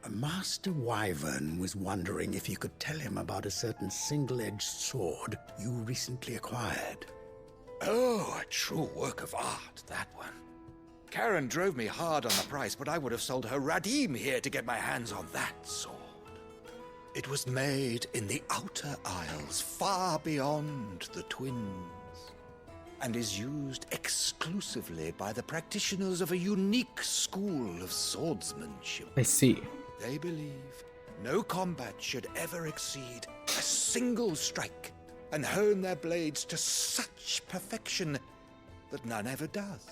Master Wyvern was wondering if you could tell him about a certain single-edged sword you recently acquired. Oh, a true work of art, that one. Karen drove me hard on the price, but I would have sold her Radim here to get my hands on that sword. It was made in the Outer Isles, far beyond the Twins, and is used exclusively by the practitioners of a unique school of swordsmanship. I see. They believe no combat should ever exceed a single strike, and hone their blades to such perfection that none ever does.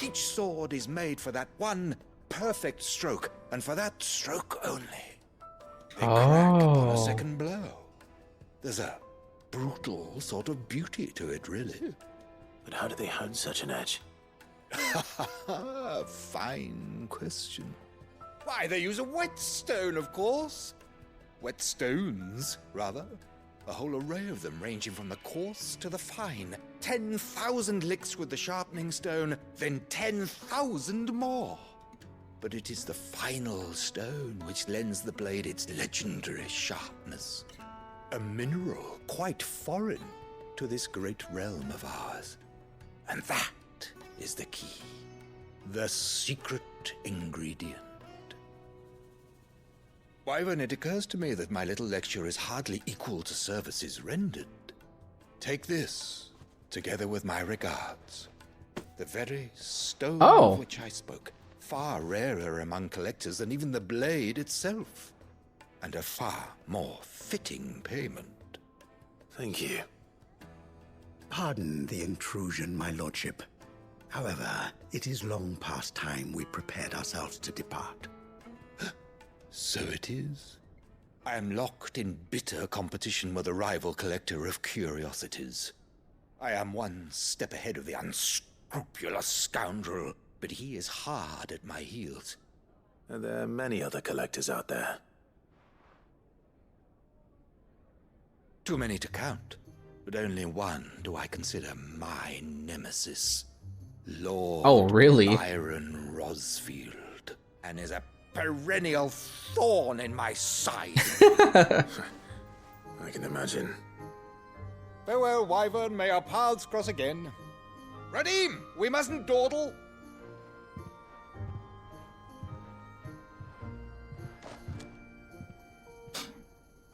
Each sword is made for that one perfect stroke, and for that stroke only. They crack upon a second blow. There's a brutal sort of beauty to it, really. But how do they hone such an edge? Fine question. Why, they use a whetstone, of course. Whetstones, rather. A whole array of them, ranging from the coarse to the fine. 10,000 licks with the sharpening stone, then 10,000 more. But it is the final stone which lends the blade its legendary sharpness. A mineral quite foreign to this great realm of ours. And that is the key. The secret ingredient. Wyvern, it occurs to me that my little lecture is hardly equal to services rendered. Take this, together with my regards. The very stone of which I spoke, far rarer among collectors than even the blade itself, and a far more fitting payment. Thank you. Pardon the intrusion, my lordship. However, it is long past time we prepared ourselves to depart. So it is. I am locked in bitter competition with a rival collector of curiosities. I am one step ahead of the unscrupulous scoundrel, but he is hard at my heels. Are there many other collectors out there? Too many to count, but only one do I consider my nemesis. Lord Byron Rosfield, and is a perennial thorn in my side. I can imagine. Farewell, Wyvern. May our paths cross again. Radim, we mustn't dawdle.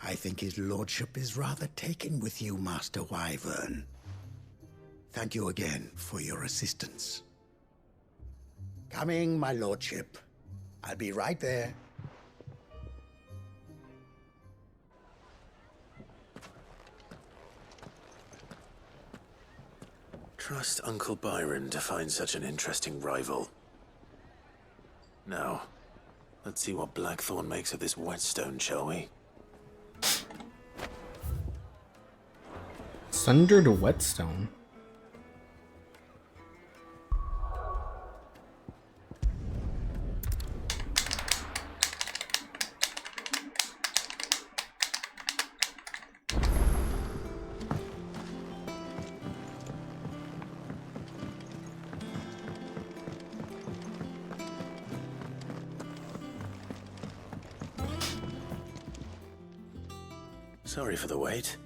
I think his lordship is rather taken with you, Master Wyvern. Thank you again for your assistance. Coming, my lordship. I'll be right there. Trust Uncle Byron to find such an interesting rival. Now, let's see what Blackthorn makes of this whetstone, shall we? Sundered whetstone. Sorry for the wait,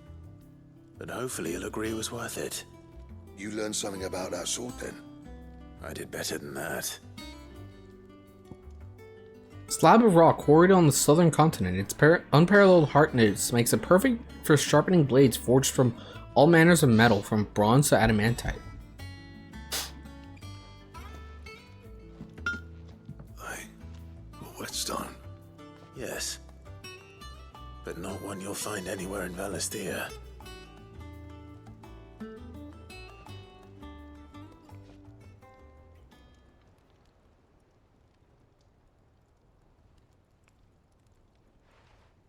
but hopefully he'll agree it was worth it. You learned something about that sword, then? I did better than that. Slab of rock quarried on the southern continent. Its unparalleled hardness makes it perfect for sharpening blades forged from all manners of metal, from bronze to adamantite. A whetstone? Yes. But not one you'll find anywhere in Valisthea.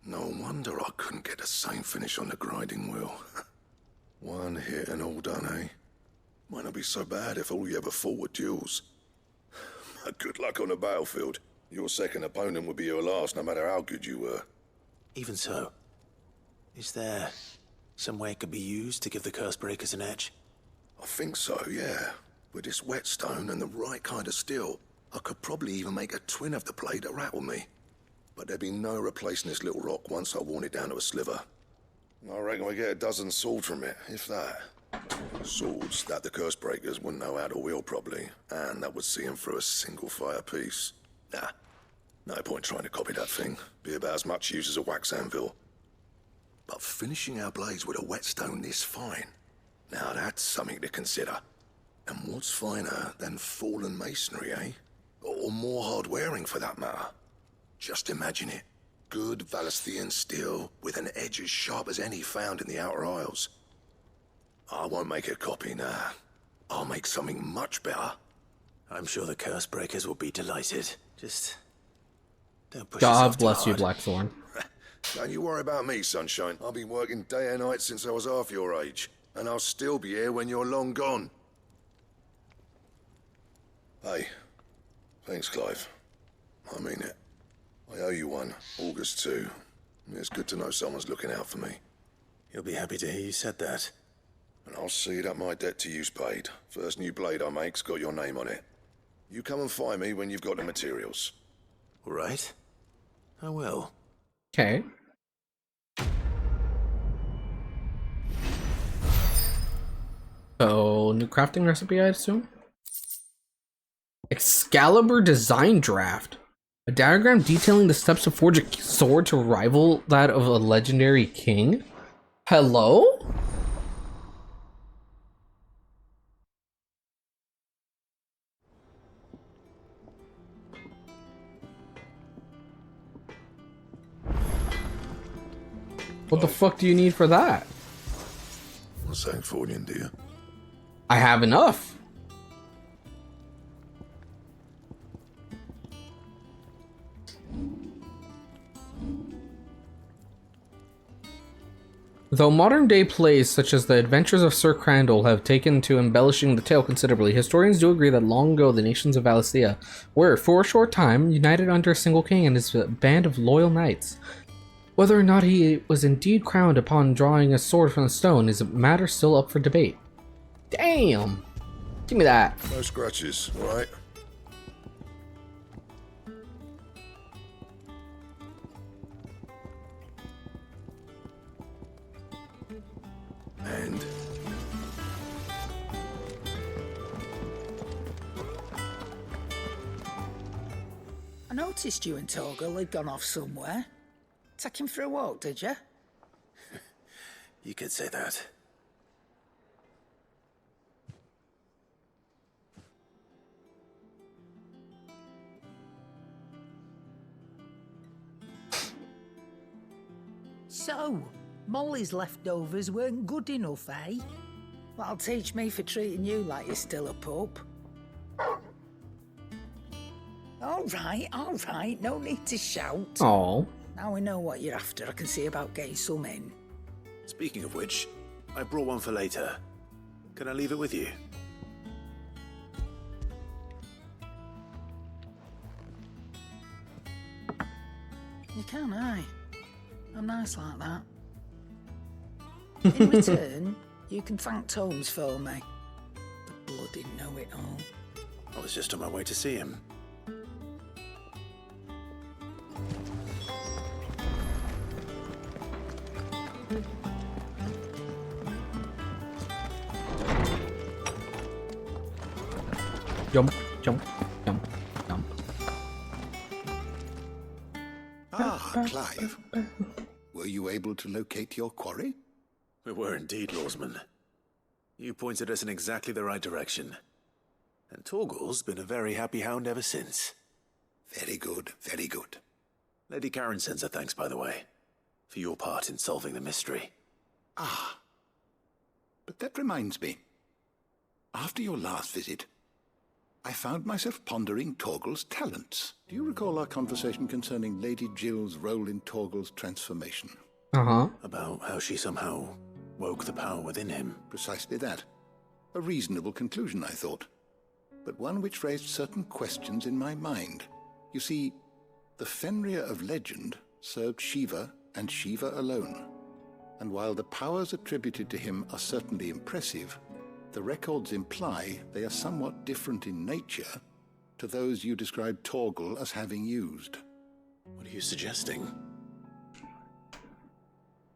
No wonder I couldn't get the same finish on the grinding wheel. One hit and all done, eh? Might not be so bad if all you ever fought were duels. Good luck on the battlefield. Your second opponent would be your last, no matter how good you were. Even so, is there some way it could be used to give the curse breakers an edge? I think so, yeah. With this whetstone and the right kind of steel, I could probably even make a twin of the blade that rattled me. But there'd be no replacing this little rock once I worn it down to a sliver. I reckon we get a dozen swords from it, if that. Swords that the curse breakers wouldn't know how to wield properly, and that would see them through a single fire piece. Nah, no point trying to copy that thing. Be about as much use as a wax anvil. But finishing our blades with a whetstone this fine, now that's something to consider. And what's finer than fallen masonry, eh? Or more hard-wearing, for that matter. Just imagine it. Good Valisthean steel with an edge as sharp as any found in the Outer Isles. I won't make a copy, nah. I'll make something much better. I'm sure the curse breakers will be delighted. Just don't push God yourself too bless you, hard. Blackthorn. Don't you worry about me, Sunshine. I've been working day and night since I was half your age, and I'll still be here when you're long gone. Hey, thanks, Clive. I mean it. I owe you one. August too. It's good to know someone's looking out for me. He'll be happy to hear you said that. And I'll see that my debt to you's paid. First new blade I make's got your name on it. You come and find me when you've got the materials. All right. I will. Okay. So, new crafting recipe, I assume? Excalibur design draft. A diagram detailing the steps to forge a sword to rival that of a legendary king? Hello? What the fuck do you need for that? What's saying for you, dear? I have enough. Though modern-day plays such as The Adventures of Sir Crandall have taken to embellishing the tale considerably, historians do agree that long ago the nations of Valisthea were, for a short time, united under a single king and his band of loyal knights. Whether or not he was indeed crowned upon drawing a sword from the stone is a matter still up for debate. Damn! Give me that. No scratches, right? And I noticed you and Torgal had gone off somewhere. Take him for a walk, did you? You could say that. So, Molly's leftovers weren't good enough, eh? That'll teach me for treating you like you're still a pup. All right, no need to shout. Oh. Now we know what you're after. I can see about getting some in. Speaking of which, I brought one for later. Can I leave it with you? You can, aye. I'm nice like that. In return, you can thank Tomes for me. The bloody know-it-all. I was just on my way to see him. Jump, jump, jump, jump. Ah, Clive. Were you able to locate your quarry? We were indeed, Lawsman. You pointed us in exactly the right direction. And Torgal's been a very happy hound ever since. Very good, very good. Lady Karen sends her thanks, by the way, for your part in solving the mystery. Ah. But that reminds me. After your last visit, I found myself pondering Torgal's talents. Do you recall our conversation concerning Lady Jill's role in Torgal's transformation? Uh-huh. About how she somehow woke the power within him. Precisely that. A reasonable conclusion, I thought. But one which raised certain questions in my mind. You see, the Fenrir of legend served Shiva and Shiva alone. And while the powers attributed to him are certainly impressive, the records imply they are somewhat different in nature to those you described Torgal as having used. What are you suggesting?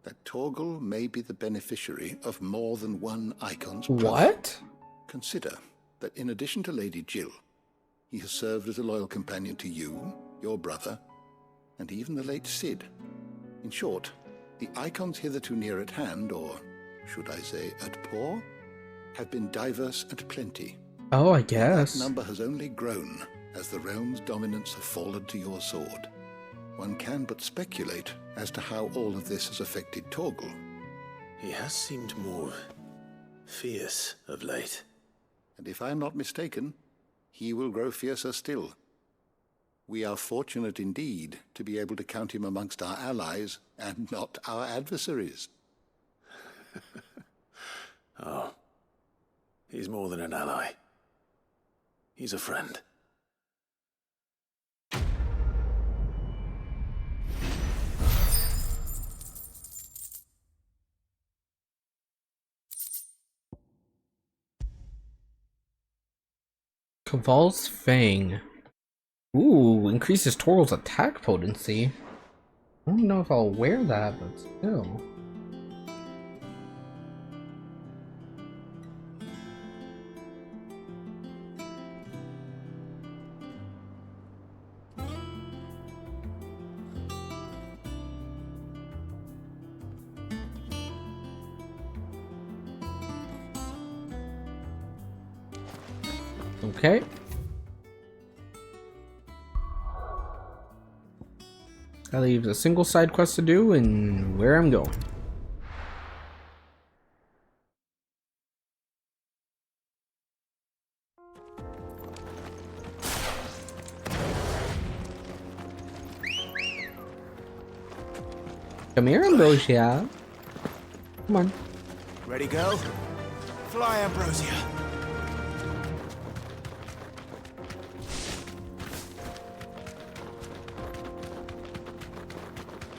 That Torgal may be the beneficiary of more than one icon's What? Consider that in addition to Lady Jill, he has served as a loyal companion to you, your brother, and even the late Cid. In short, the icons hitherto near at hand, or should I say at paw, have been diverse and plenty. Oh, I guess. That number has only grown as the realm's dominance have fallen to your sword. One can but speculate as to how all of this has affected Torgal. He has seemed more fierce of late. And if I am not mistaken, he will grow fiercer still. We are fortunate indeed to be able to count him amongst our allies and not our adversaries. Oh, he's more than an ally. He's a friend. Caval's Fang. Ooh, increases Toro's attack potency. I don't know if I'll wear that, but still. Okay. That leaves a single side quest to do and where I'm going. Come here, Ambrosia. Come on. Ready, go? Fly, Ambrosia.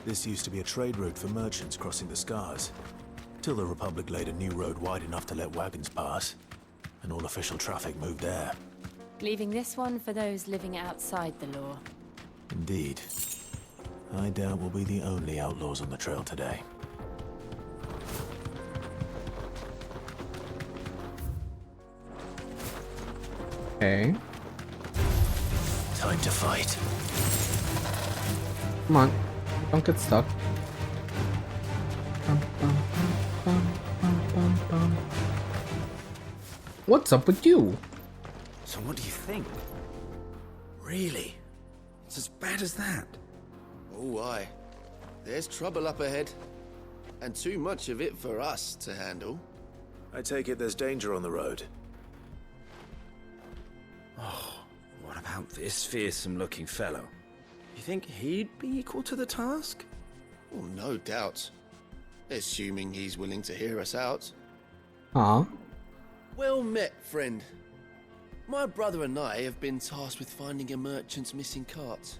This used to be a trade route for merchants crossing the Scars, till the Republic laid a new road wide enough to let wagons pass, and all official traffic moved there. Leaving this one for those living outside the law. Indeed. I doubt we'll be the only outlaws on the trail today. Okay. Time to fight. Come on. Don't get stuck. What's up with you? So what do you think? Really? It's as bad as that? Oh, aye. There's trouble up ahead. And too much of it for us to handle. I take it there's danger on the road. Oh, what about this fearsome-looking fellow? You think he'd be equal to the task? Oh, no doubt. Assuming he's willing to hear us out. Aw. Well met, friend. My brother and I have been tasked with finding a merchant's missing cart.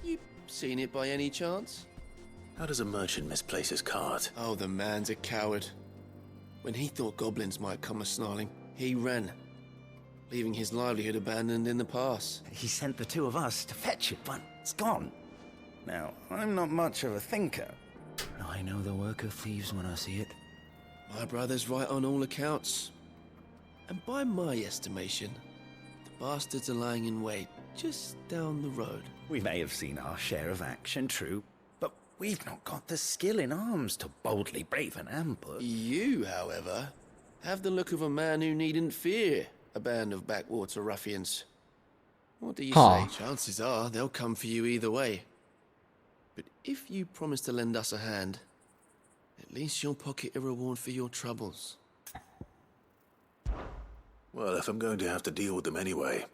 You seen it by any chance? How does a merchant misplace his cart? Oh, the man's a coward. When he thought goblins might come a-snarling, he ran, leaving his livelihood abandoned in the pass. He sent the two of us to fetch it, but it's gone. Now, I'm not much of a thinker. I know the work of thieves when I see it. My brother's right on all accounts. And by my estimation, the bastards are lying in wait just down the road. We may have seen our share of action, true, but we've not got the skill in arms to boldly brave an ambush. You, however, have the look of a man who needn't fear a band of backwater ruffians. What do you say? Chances are they'll come for you either way. But if you promise to lend us a hand, at least you'll pocket a reward for your troubles. Well, if I'm going to have to deal with them anyway.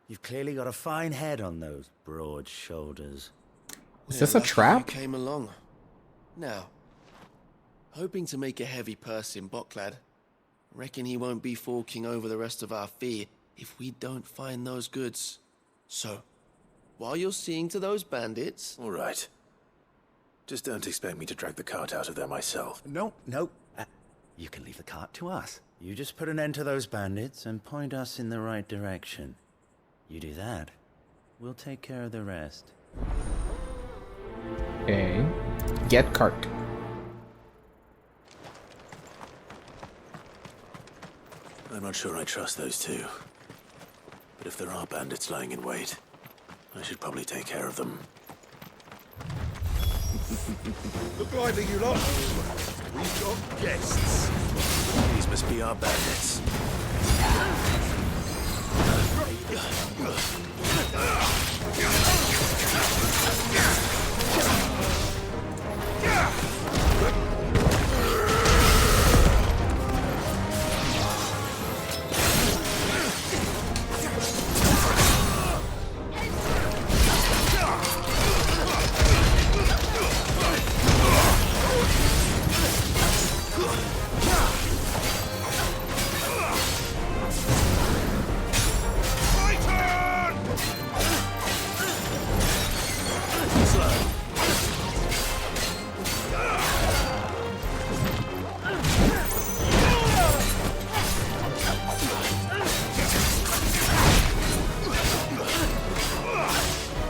You've clearly got a fine head on those broad shoulders. Is this a trap? You came along. Now, hoping to make a heavy purse in Bocklad, reckon he won't be forking over the rest of our fee if we don't find those goods. So, while you're seeing to those bandits... All right. Just don't expect me to drag the cart out of there myself. No. You can leave the cart to us. You just put an end to those bandits and point us in the right direction. You do that, we'll take care of the rest. Okay. Get cart. I'm not sure I trust those two. But if there are bandits lying in wait, I should probably take care of them. Look lively, you lot. We've got guests. These must be our bandits.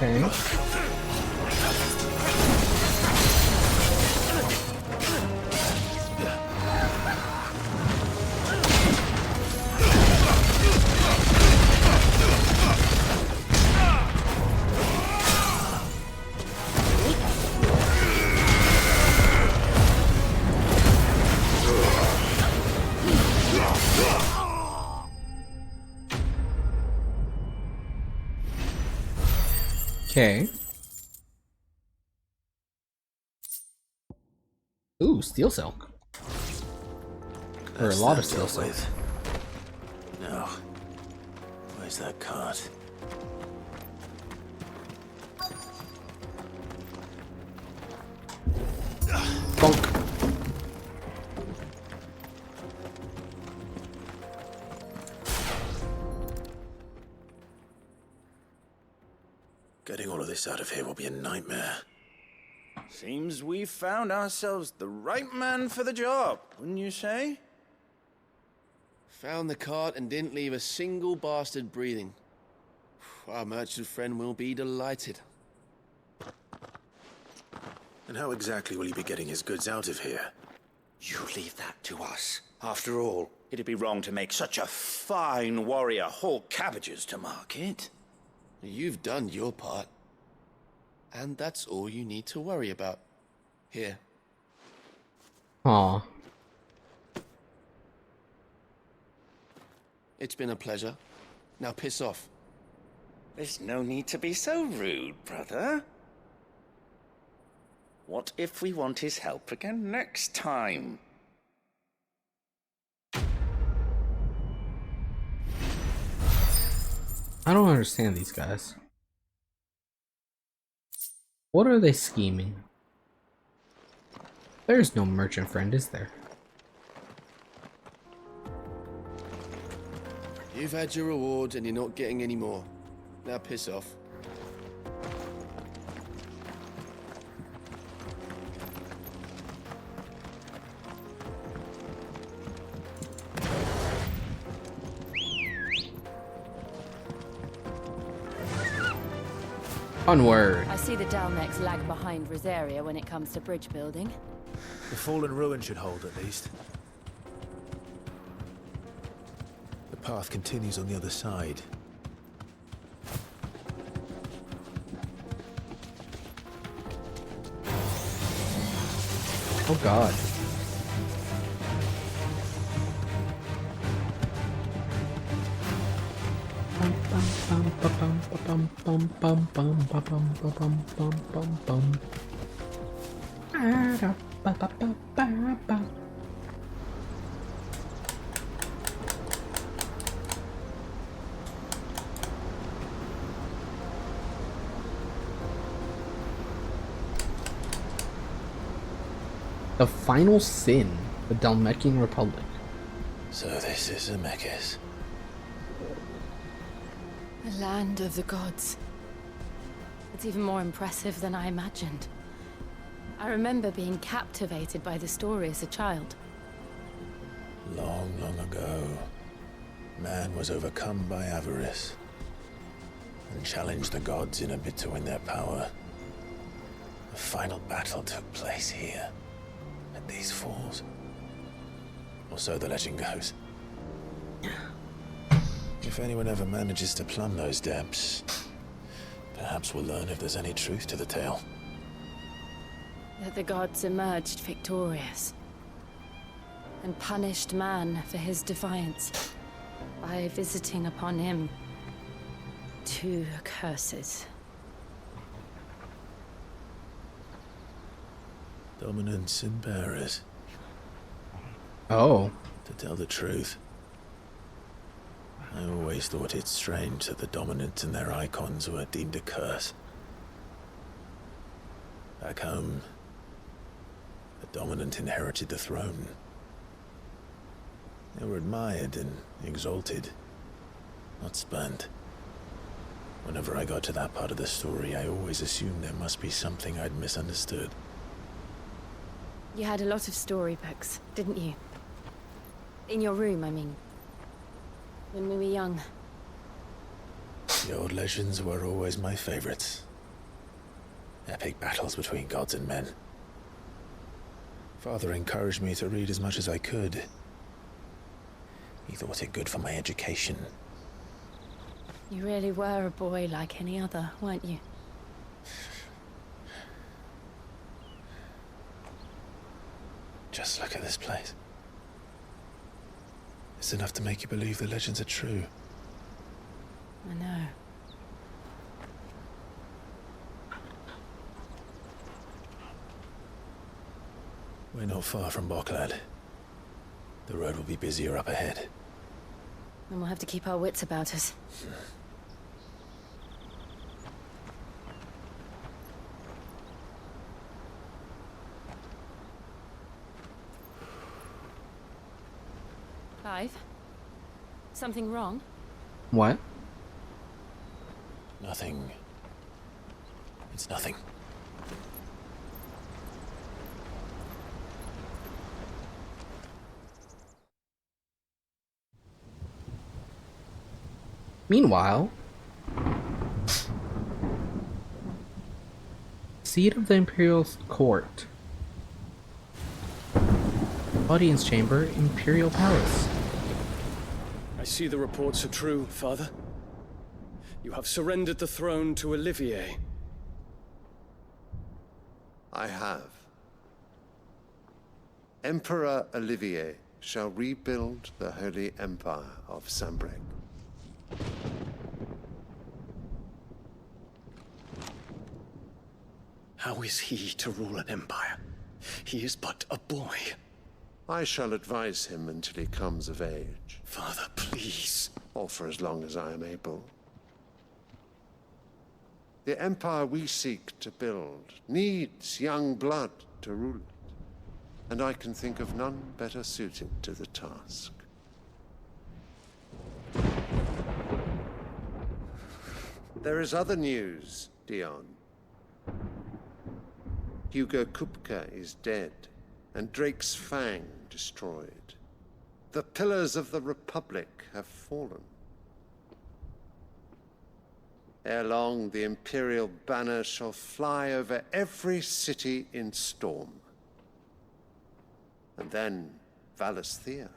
Okay. Okay. Ooh, steel silk. Or a That's lot that of steel dealt silk. with. Now, where's that cart? Bonk. Getting all of this out of here will be a nightmare. Seems we've found ourselves the right man for the job, wouldn't you say? Found the cart and didn't leave a single bastard breathing. Our merchant friend will be delighted. And how exactly will he be getting his goods out of here? You leave that to us. After all, it'd be wrong to make such a fine warrior haul cabbages to market. You've done your part. And that's all you need to worry about. Here. Aw. It's been a pleasure. Now piss off. There's no need to be so rude, brother. What if we want his help again next time? I don't understand these guys. What are they scheming? There's no merchant friend, is there? You've had your reward and you're not getting any more. Now piss off. Onward. I see the Dalmex lag behind Rosaria when it comes to bridge building. The fallen ruin should hold, at least. The path continues on the other side. Oh god. The final sin, the Dalmekian Republic. So this is Zemeckis. The land of the gods. It's even more impressive than I imagined. I remember being captivated by the story as a child. Long, long ago, man was overcome by avarice and challenged the gods in a bid to win their power. The final battle took place here, at these falls. Or so the legend goes. If anyone ever manages to plumb those depths, perhaps we'll learn if there's any truth to the tale. That the gods emerged victorious and punished man for his defiance by visiting upon him 2 curses. Dominance and bearers. Oh. To tell the truth, I always thought it strange that the dominant and their icons were deemed a curse. Back home, the dominant inherited the throne. They were admired and exalted, not spurned. Whenever I got to that part of the story, I always assumed there must be something I'd misunderstood. You had a lot of storybooks, didn't you? In your room, I mean. When we were young. The old legends were always my favorites. Epic battles between gods and men. Father encouraged me to read as much as I could. He thought it good for my education. You really were a boy like any other, weren't you? Just look at this place. It's enough to make you believe the legends are true. I know. We're not far from Boklad. The road will be busier up ahead. Then we'll have to keep our wits about us. Clive? Something wrong? What? Nothing. It's nothing. Meanwhile, seat of the Imperial Court. Audience chamber, Imperial Palace. I see the reports are true, Father. You have surrendered the throne to Olivier. I have. Emperor Olivier shall rebuild the Holy Empire of Sanbreque. How is he to rule an empire? He is but a boy. I shall advise him until he comes of age. Father, please. Or for as long as I am able. The empire we seek to build needs young blood to rule it, and I can think of none better suited to the task. There is other news, Dion. Hugo Kupka is dead, and Drake's Fang destroyed. The pillars of the Republic have fallen. Ere long, the Imperial banner shall fly over every city in Storm. And then Valisthea.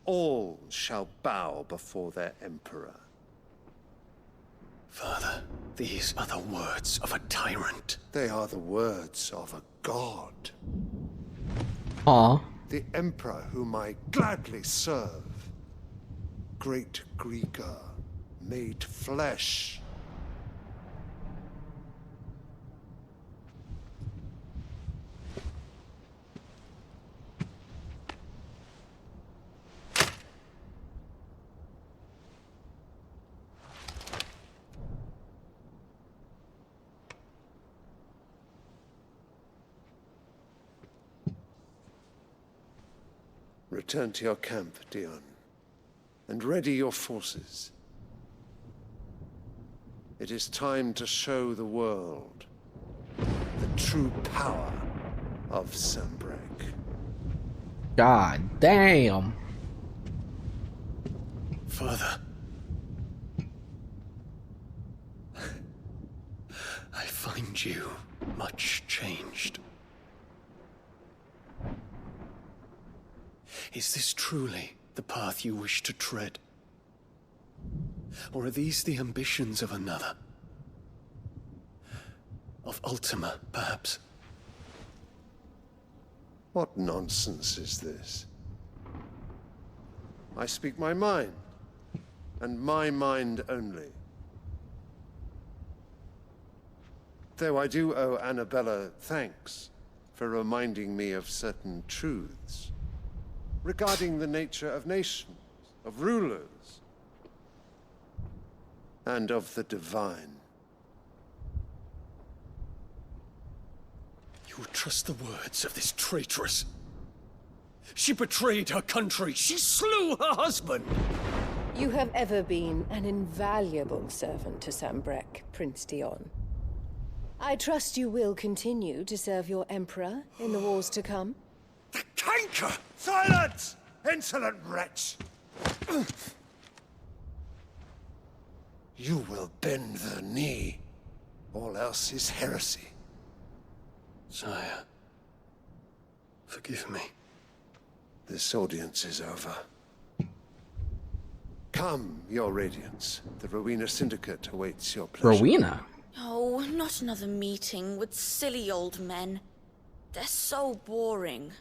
All shall bow before their Emperor. Father, these are the words of a tyrant. They are the words of a god. Aw. The Emperor whom I gladly serve. Great Greeker, made flesh. Return to your camp, Dion, and ready your forces. It is time to show the world the true power of Sanbreque. God damn. Father. I find you much changed. Is this truly the path you wish to tread? Or are these the ambitions of another? Of Ultima, perhaps? What nonsense is this? I speak my mind, and my mind only. Though I do owe Annabella thanks for reminding me of certain truths regarding the nature of nations, of rulers, and of the divine. You would trust the words of this traitress? She betrayed her country. She slew her husband. You have ever been an invaluable servant to Sanbreque, Prince Dion. I trust you will continue to serve your Emperor in the wars to come. The canker! Silence! Insolent wretch! You will bend the knee, All else is heresy. Sire, forgive me. This audience is over. Come, Your Radiance. The Rowena Syndicate awaits your pleasure. Rowena? Oh, not another meeting with silly old men. They're so boring.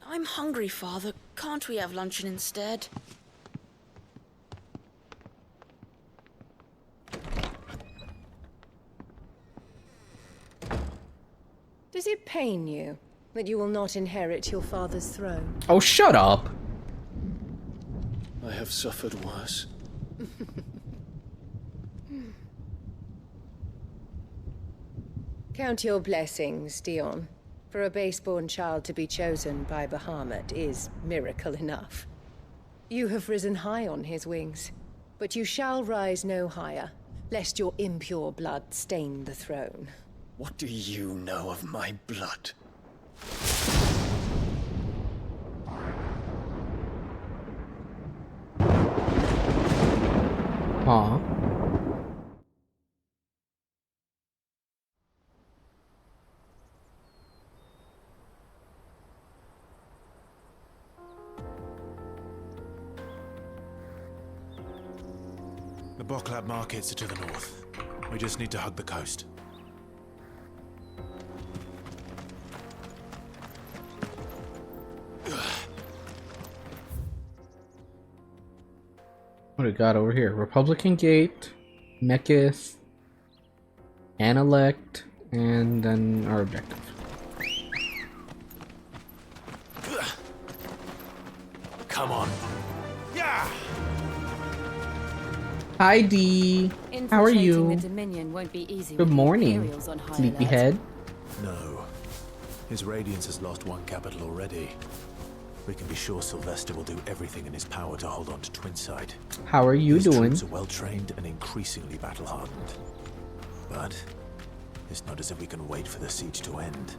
I'm hungry, Father. Can't we have luncheon instead? Does it pain you that you will not inherit your father's throne? Oh, shut up. I have suffered worse. Count your blessings, Dion. For a base-born child to be chosen by Bahamut is miracle enough. You have risen high on his wings, but you shall rise no higher, lest your impure blood stain the throne. What do you know of my blood? Aw. The Boklab markets are to the north. We just need to hug the coast. What do we got over here? Republican Gate, Mekith, Analect, and then our objective. Come on. Yeah. Hi Dee. How are you? The Dominion won't be easy Good with the morning, Imperials on high sleepyhead. No. His Radiance has lost one capital already. We can be sure Sylvester will do everything in his power to hold on to Twinside. How are you His doing? troops are well trained and increasingly battle-hardened. But it's not as if we can wait for the siege to end.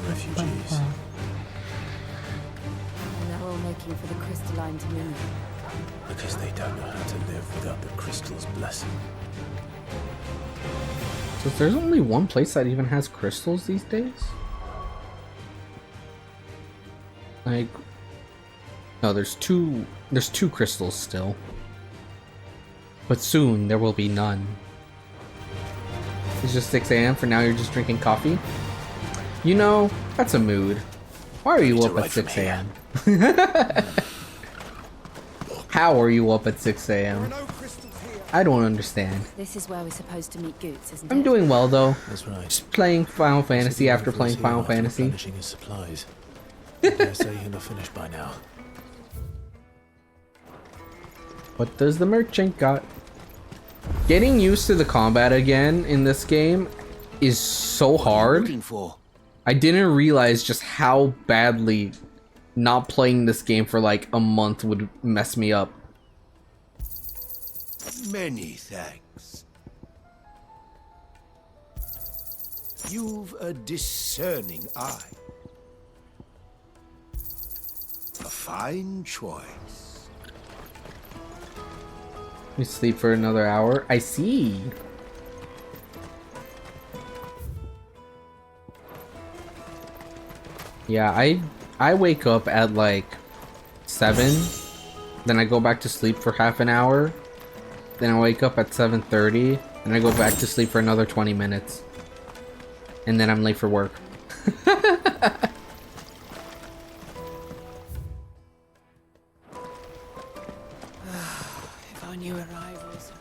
Refugees. And they're all making for the crystalline Dominion. Because they don't know how to live without the crystal's blessing. So there's only one place that even has crystals these days? Like, no, there's two crystals still. But soon there will be none. It's just 6 a.m. For now you're just drinking coffee? You know, that's a mood. Why are you up at 6 a.m.? How are you up at 6 a.m.? I don't understand. This is where we're supposed to meet Goots, isn't it? I'm doing well though. That's right. Just playing Final Fantasy after playing Final Fantasy. Replenishing his supplies. I dare say he'll have finished by now. What does the merchant got? Getting used to the combat again in this game is so hard. I didn't realize just how badly not playing this game for like a month would mess me up. Many thanks. You've a discerning eye. A fine choice. We sleep for another hour. I see. Yeah, I wake up at like 7, then I go back to sleep for half an hour, then I wake up at 7:30, and I go back to sleep for another 20 minutes, and then I'm late for work. If I knew arrivals.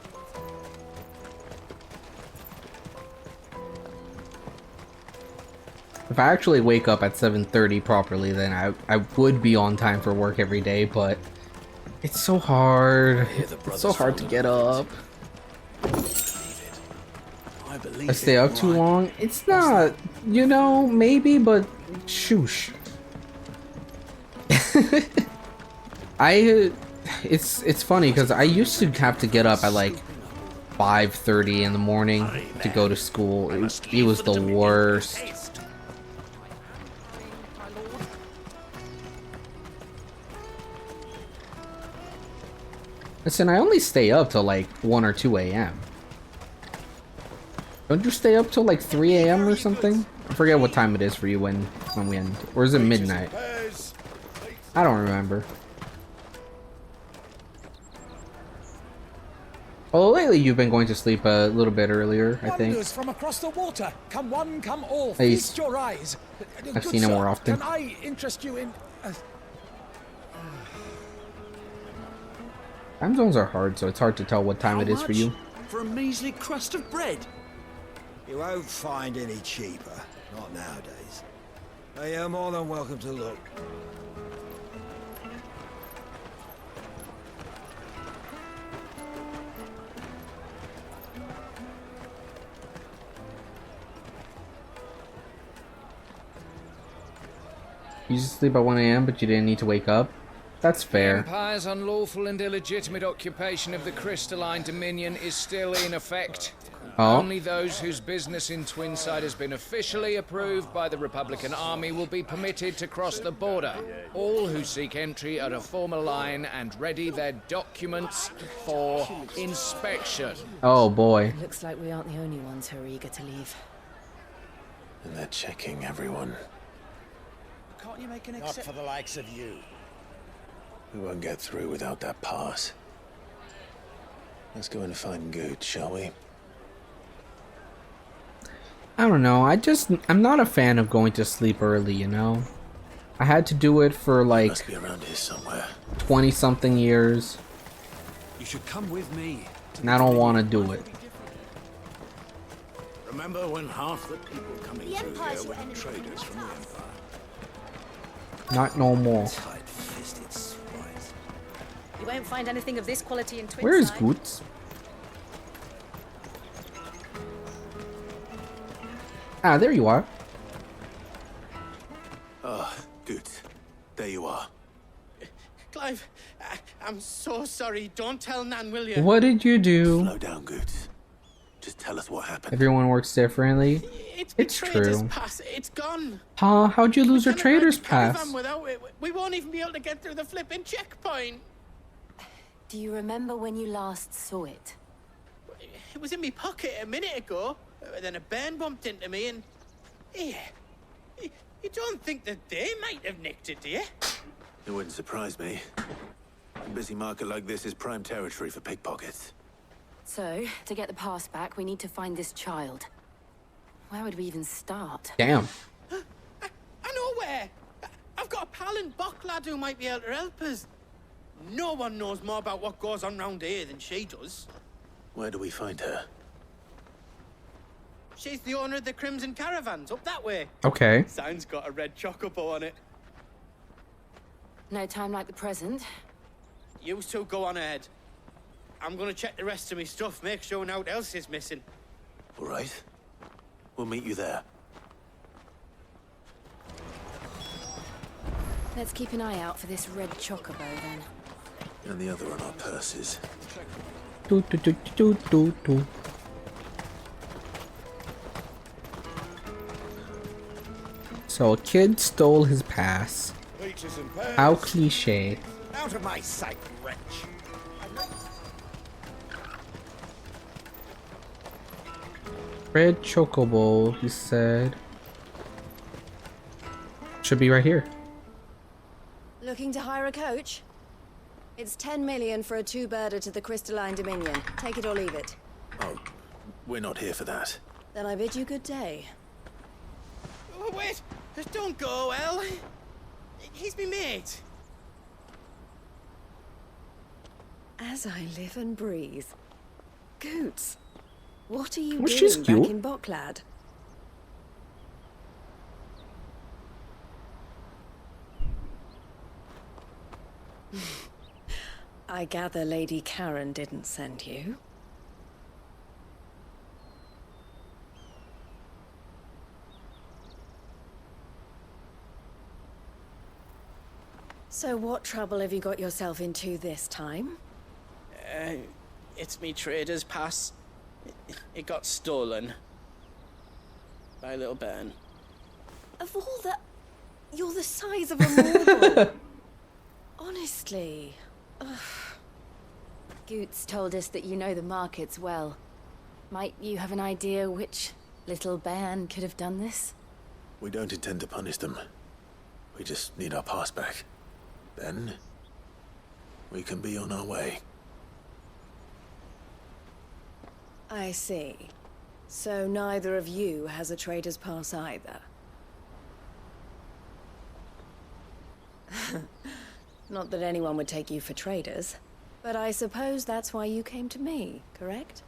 If I actually wake up at 7:30 properly, then I would be on time for work every day, but it's so hard. It's so hard to get up. I stay up too long. It's not, you know, maybe, but shoosh. It's funny because I used to have to get up at like 5:30 in the morning to go to school. It was the worst. Listen, I only stay up till like 1 or 2 a.m. Don't you stay up till like 3 a.m. or something? I forget what time it is for you when we end. Or is it midnight? I don't remember. Well, lately you've been going to sleep a little bit earlier, I think. Wonders from across the water. Come one, come all. Hey, Feast your eyes. I've Good seen it sir, more often. Can I interest you in... Time zones are hard, so it's hard to tell what time it is for you. For a measly crust of bread? You won't find any cheaper. Not nowadays. But you're more than welcome to look. You used to sleep at 1 a.m., but you didn't need to wake up? That's fair. Empire's unlawful and illegitimate occupation of the Crystalline Dominion is still in effect. Oh. Only those whose business in Twinside has been officially approved by the Republican Army will be permitted to cross the border. All who seek entry are to form a line and ready their documents for inspection. Oh boy. Looks like we aren't the only ones who are eager to leave. And they're checking everyone. Can't you make an exception? Not for the likes of you. We won't get through without that pass. Let's go and find Good, shall we? I don't know, I'm not a fan of going to sleep early, you know? I had to do it for like Must be around here somewhere. 20 something years. You should come with me. And I don't want to do it. Remember when half the people coming through here were traders from the Empire? Not no more. Tight-fisted swines. You won't find anything of this quality in Twinside. Where is Goots? Ah, there you are. Ah, Good. There you are. Clive, I'm so sorry. Don't tell Nan, will you? What did you do? Slow down, Good. Just tell us what happened. Everyone works differently. It's true. Pass. It's gone. Huh? How'd you lose your trader's pass? Caravan without it. We won't even be able to get through the flipping checkpoint. Do you remember when you last saw it? It was in my pocket a minute ago. Then a bairn bumped into me and... Yeah. You don't think that they might have nicked it, do you? It wouldn't surprise me. A busy market like this is prime territory for pickpockets. So, to get the pass back, we need to find this child. Where would we even start? Damn. I know where. I've got a pal in Bock lad who might be able to help us. No one knows more about what goes on round here than she does. Where do we find her? She's the owner of the Crimson Caravans, up that way. Okay. Sign's got a red chocobo on it. No time like the present. You two go on ahead. I'm gonna check the rest of my stuff, make sure nothing else is missing. All right. We'll meet you there. Let's keep an eye out for this red chocobo then. And the other on our purses. Do, do, do, do, do, do. So a kid stole his pass. How cliche. Out of my sight, wretch. Red chocobo, he said. Should be right here. Looking to hire a coach? It's 10 million for a two-birder to the Crystalline Dominion. Take it or leave it. Oh, we're not here for that. Then I bid you good day. Oh, wait! Don't go, El. He's me mate. As I live and breathe. Goots, what are you Well, she's doing cute. back in Bocklad? I gather Lady Karen didn't send you. So what trouble have you got yourself into this time? It's me trader's pass. It got stolen. By a little bairn. Of all the... You're the size of a marble. Honestly. Ugh. Goots told us that you know the markets well. Might you have an idea which little band could have done this? We don't intend to punish them. We just need our pass back. Then, we can be on our way. I see. So neither of you has a trader's pass either. Not that anyone would take you for traders, but I suppose that's why you came to me, correct?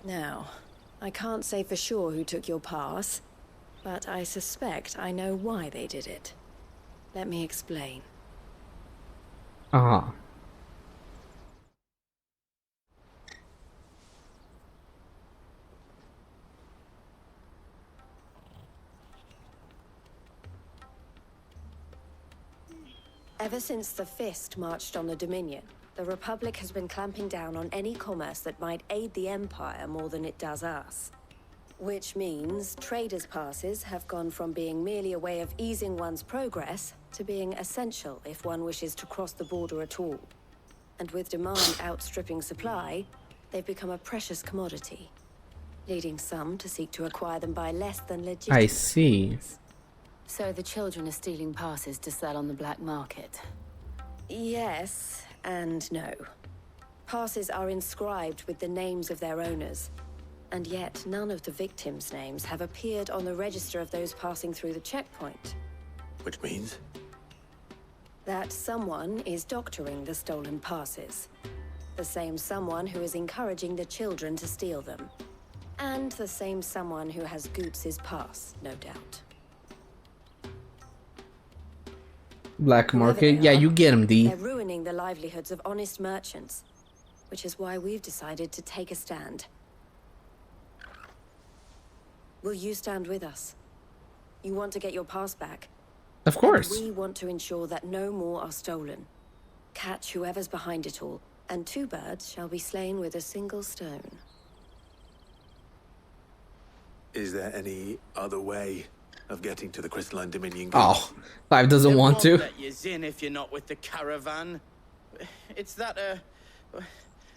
Now, I can't say for sure who took your pass, but I suspect I know why they did it. Let me explain. Uh-huh. Ever since the Fist marched on the Dominion, the Republic has been clamping down on any commerce that might aid the Empire more than it does us. Which means traders' passes have gone from being merely a way of easing one's progress to being essential if one wishes to cross the border at all. And with demand outstripping supply, they've become a precious commodity, leading some to seek to acquire them by less than legitimate. I see. So the children are stealing passes to sell on the black market? Yes and no. Passes are inscribed with the names of their owners, and yet none of the victims' names have appeared on the register of those passing through the checkpoint. Which means? That someone is doctoring the stolen passes. The same someone who is encouraging the children to steal them. And the same someone who has Goots' pass, no doubt. Black market? Yeah, you get him, D. They're ruining the livelihoods of honest merchants, which is why we've decided to take a stand. Will you stand with us? You want to get your pass back? Of course. And we want to ensure that no more are stolen. Catch whoever's behind it all, and 2 birds shall be slain with a single stone. Is there any other way of getting to the Crystalline Dominion? Oh, Clive doesn't want to. Let you in if you're not with the caravan. It's that,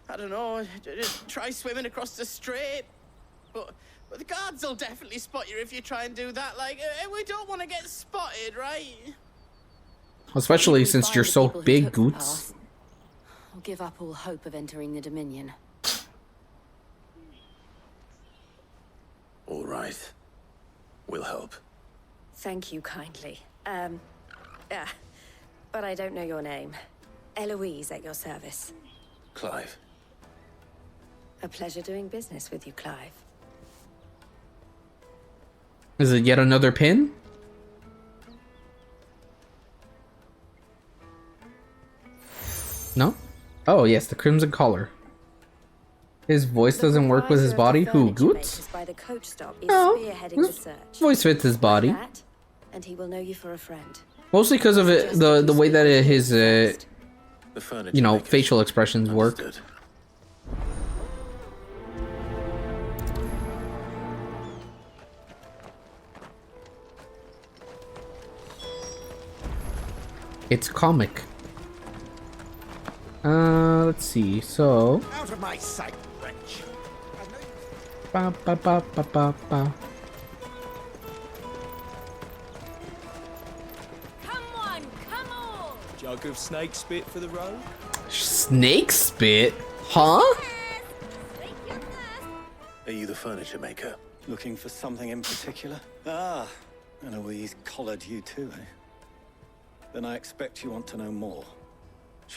I don't know, just try swimming across the strait. But the guards will definitely spot you if you try and do that. Like, we don't want to get spotted, right? Especially since you're so big, Goots. I'll give up all hope of entering the Dominion. All right. We'll help. Thank you kindly. But I don't know your name. Eloise at your service. Clive. A pleasure doing business with you, Clive. Is it yet another pin? No? Oh, yes, the crimson collar. His voice doesn't work with his body? Who, Goots? No, his voice fits his body. And he will know you for a friend. Mostly because of it, the way that his, you know, facial expressions work. It's comic. Let's see. So. Out of my sight, wretch. Ba ba ba ba ba ba. Come on! Jug of snake spit for the road? Snake spit? Huh? Are you the furniture maker? Looking for something in particular? Ah, Eloise collared you too, eh? Then I expect you want to know more.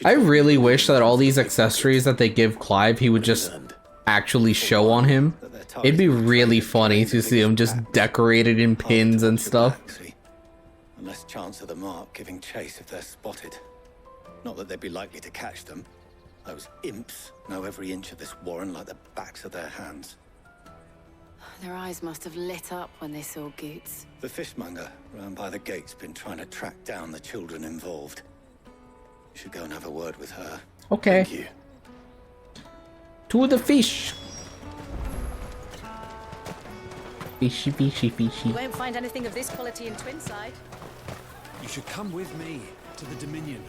I really wish that all these accessories that they give Clive, he would just actually show on him. It'd be really funny to see him just decorated in pins and stuff. And less chance of the mark giving chase if they're spotted. Not that they'd be likely to catch them. Those imps know every inch of this warren like the backs of their hands. Their eyes must have lit up when they saw Goots. The fishmonger round by the gate's been trying to track down the children involved. You should go and have a word with her. Okay. Thank you. To the fish. Fishy, fishy, fishy. You won't find anything of this quality in Twinside. You should come with me to the Dominion.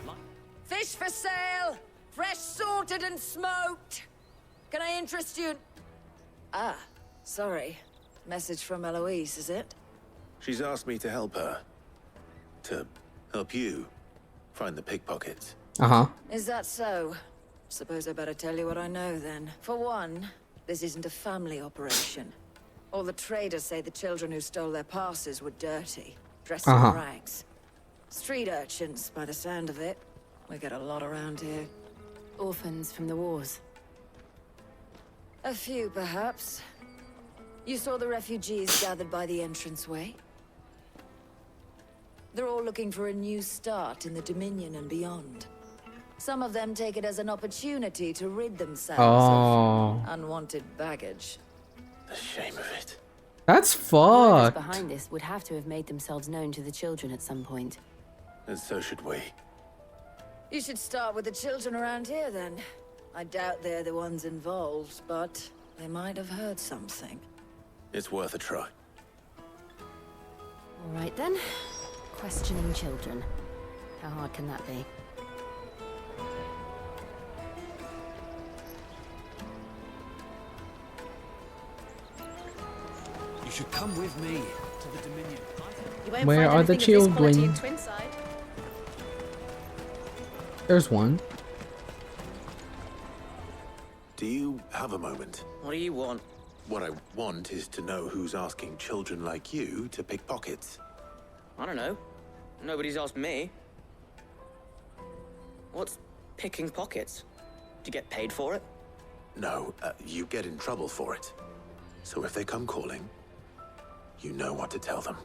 Fish for sale! Fresh sorted and smoked! Can I interest you in... Ah, sorry. Message from Eloise, is it? She's asked me to help her. To help you find the pickpockets. Uh-huh. Is that so? Suppose I better tell you what I know then. For one, this isn't a family operation. All the traders say the children who stole their passes were dirty, dressed in rags. Street urchins, by the sound of it. We get a lot around here. Orphans from the wars. A few, perhaps. You saw the refugees gathered by the entranceway? They're all looking for a new start in the Dominion and beyond. Some of them take it as an opportunity to rid themselves of unwanted baggage. The shame of it. That's Whoever's fucked. behind this would have to have made themselves known to the children at some point. And so should we. You should start with the children around here, then. I doubt they're the ones involved, but they might have heard something. It's worth a try. All right then. Questioning children. How hard can that be? You should come with me to the Dominion. You won't Where find are the anything of this quality children? in Twinside. There's one. Do you have a moment? What do you want? What I want is to know who's asking children like you to pick pockets. I don't know. Nobody's asked me. What's picking pockets? Do you get paid for it? No, you get in trouble for it. So if they come calling, you know what to tell them.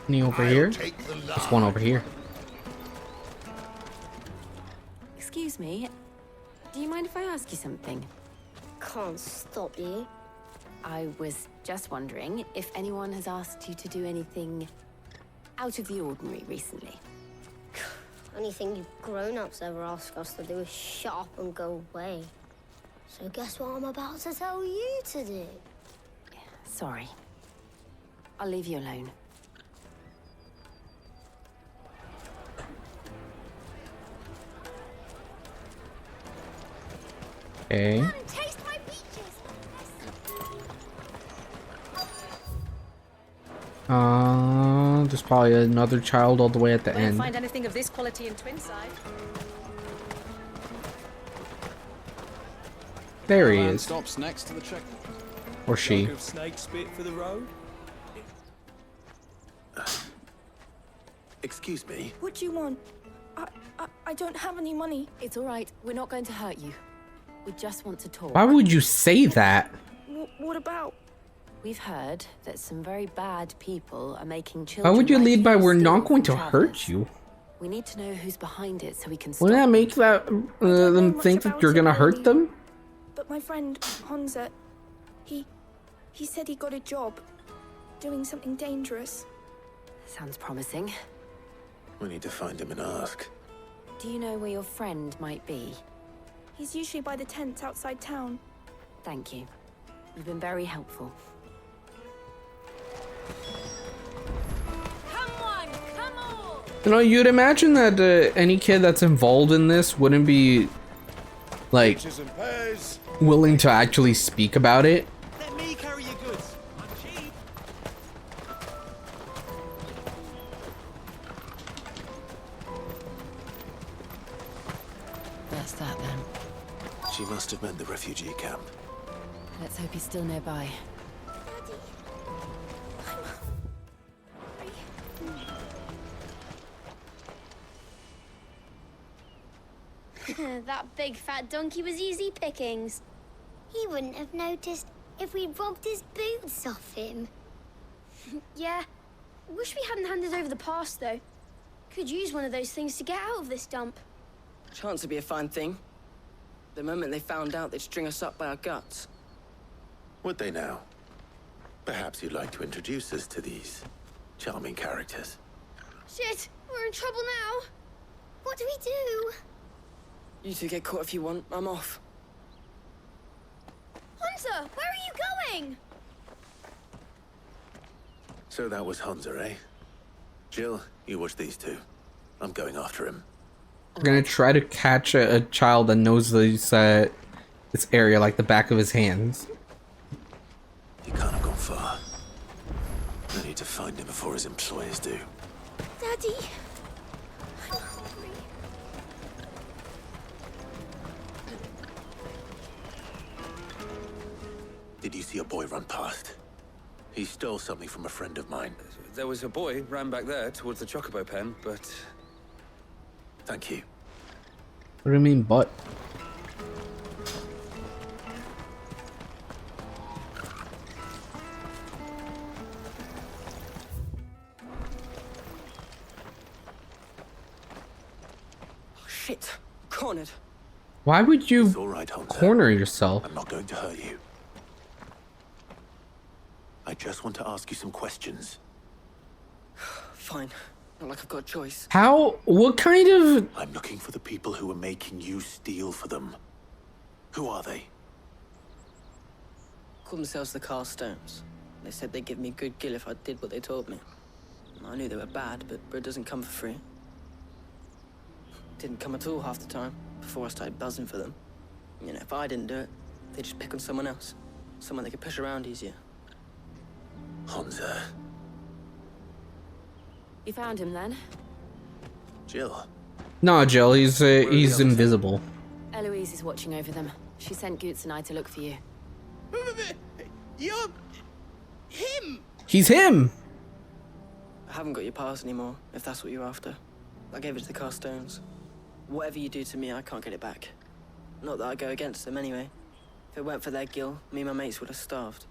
Any over here? There's one over here. Excuse me. Do you mind if I ask you something? Can't stop you. I was just wondering if anyone has asked you to do anything out of the ordinary recently. Anything you grown-ups ever ask us to do is shut up and go away. So guess what I'm about to tell you to do? Sorry. I'll leave you alone. Okay. Taste my peaches! There's probably another child all the way at the Won't end. find anything of this quality in Twinside. There he Caravan is. stops next to the checkpoint. Or she. Jug of snake spit for the road? Excuse me. What do you want? I don't have any money. It's all right. We're not going to hurt you. We just want to talk. Why would you say that? What about? We've heard that some very bad people are making Why children. would you like lead by we're steal not going from to travelers. hurt you? We need to know who's behind it so we can stop. Wouldn't that make that them think that you're gonna hurt them? But my friend Honza, he said he got a job doing something dangerous. Sounds promising. We need to find him and ask. Do you know where your friend might be? He's usually by the tents outside town. Thank you. You've been very helpful. You know, you'd imagine that any kid that's involved in this wouldn't be, like, willing to actually speak about it. Let me carry your goods. I'm cheap. That's that then. She must have meant the refugee camp. Let's hope he's still nearby. That big fat donkey was easy pickings. He wouldn't have noticed if we'd robbed his boots off him. Yeah. Wish we hadn't handed over the pass, though. Could use one of those things to get out of this dump. Chance would be a fine thing. The moment they found out, they'd string us up by our guts. Would they now? Perhaps you'd like to introduce us to these charming characters. Shit, we're in trouble now. What do we do? You two get caught if you want. I'm off. Hunter, where are you going? So that was Hansa, eh? Jill, you watch these two. I'm going after him. I'm gonna try to catch a child that knows this area like the back of his hands. He can't have gone far. I need to find him before his employers do. Daddy! I'm hungry. Did you see a boy run past? He stole something from a friend of mine. There was a boy ran back there towards the Chocobo pen, but... Thank you. What do you mean, but? Oh, shit. Cornered. Why would you It's all right, Hansa. corner yourself? I'm not going to hurt you. I just want to ask you some questions. Fine. Not like I've got a choice. How? What kind of... I'm looking for the people who are making you steal for them. Who are they? Called themselves the Carstones. They said they'd give me good gill if I did what they told me. I knew they were bad, but bread doesn't come for free. Didn't come at all half the time, before I started buzzing for them. You know, if I didn't do it, they'd just pick on someone else. Someone they could push around easier. Hansa. You found him then? Jill. No, Jill, he's invisible. Eloise is watching over them. She sent Goots and I to look for you. You're... him! He's him! I haven't got your pass anymore, if that's what you're after. I gave it to the Carstones. Whatever you do to me, I can't get it back. Not that I go against them anyway. If it weren't for their gill, me and my mates would have starved.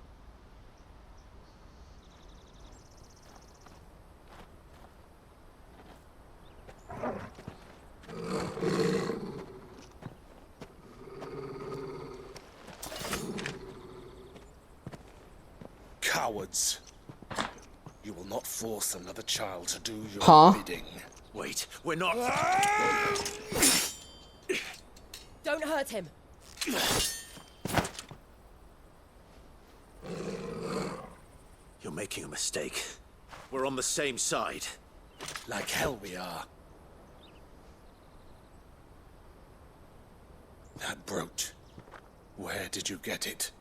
Cowards. You will not force another child to do your bidding. Wait, we're not... Don't hurt him. You're making a mistake. We're on the same side. Like hell we are. That brooch. Where did you get it?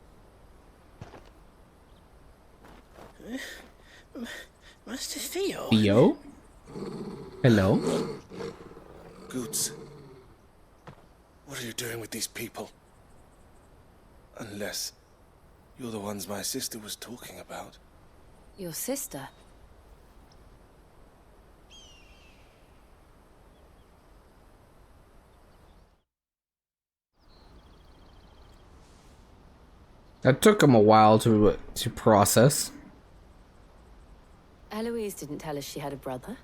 Master Theo? Theo? Hello? Goots. What are you doing with these people? Unless you're the ones my sister was talking about. Your sister? That took him a while to process. Eloise didn't tell us she had a brother.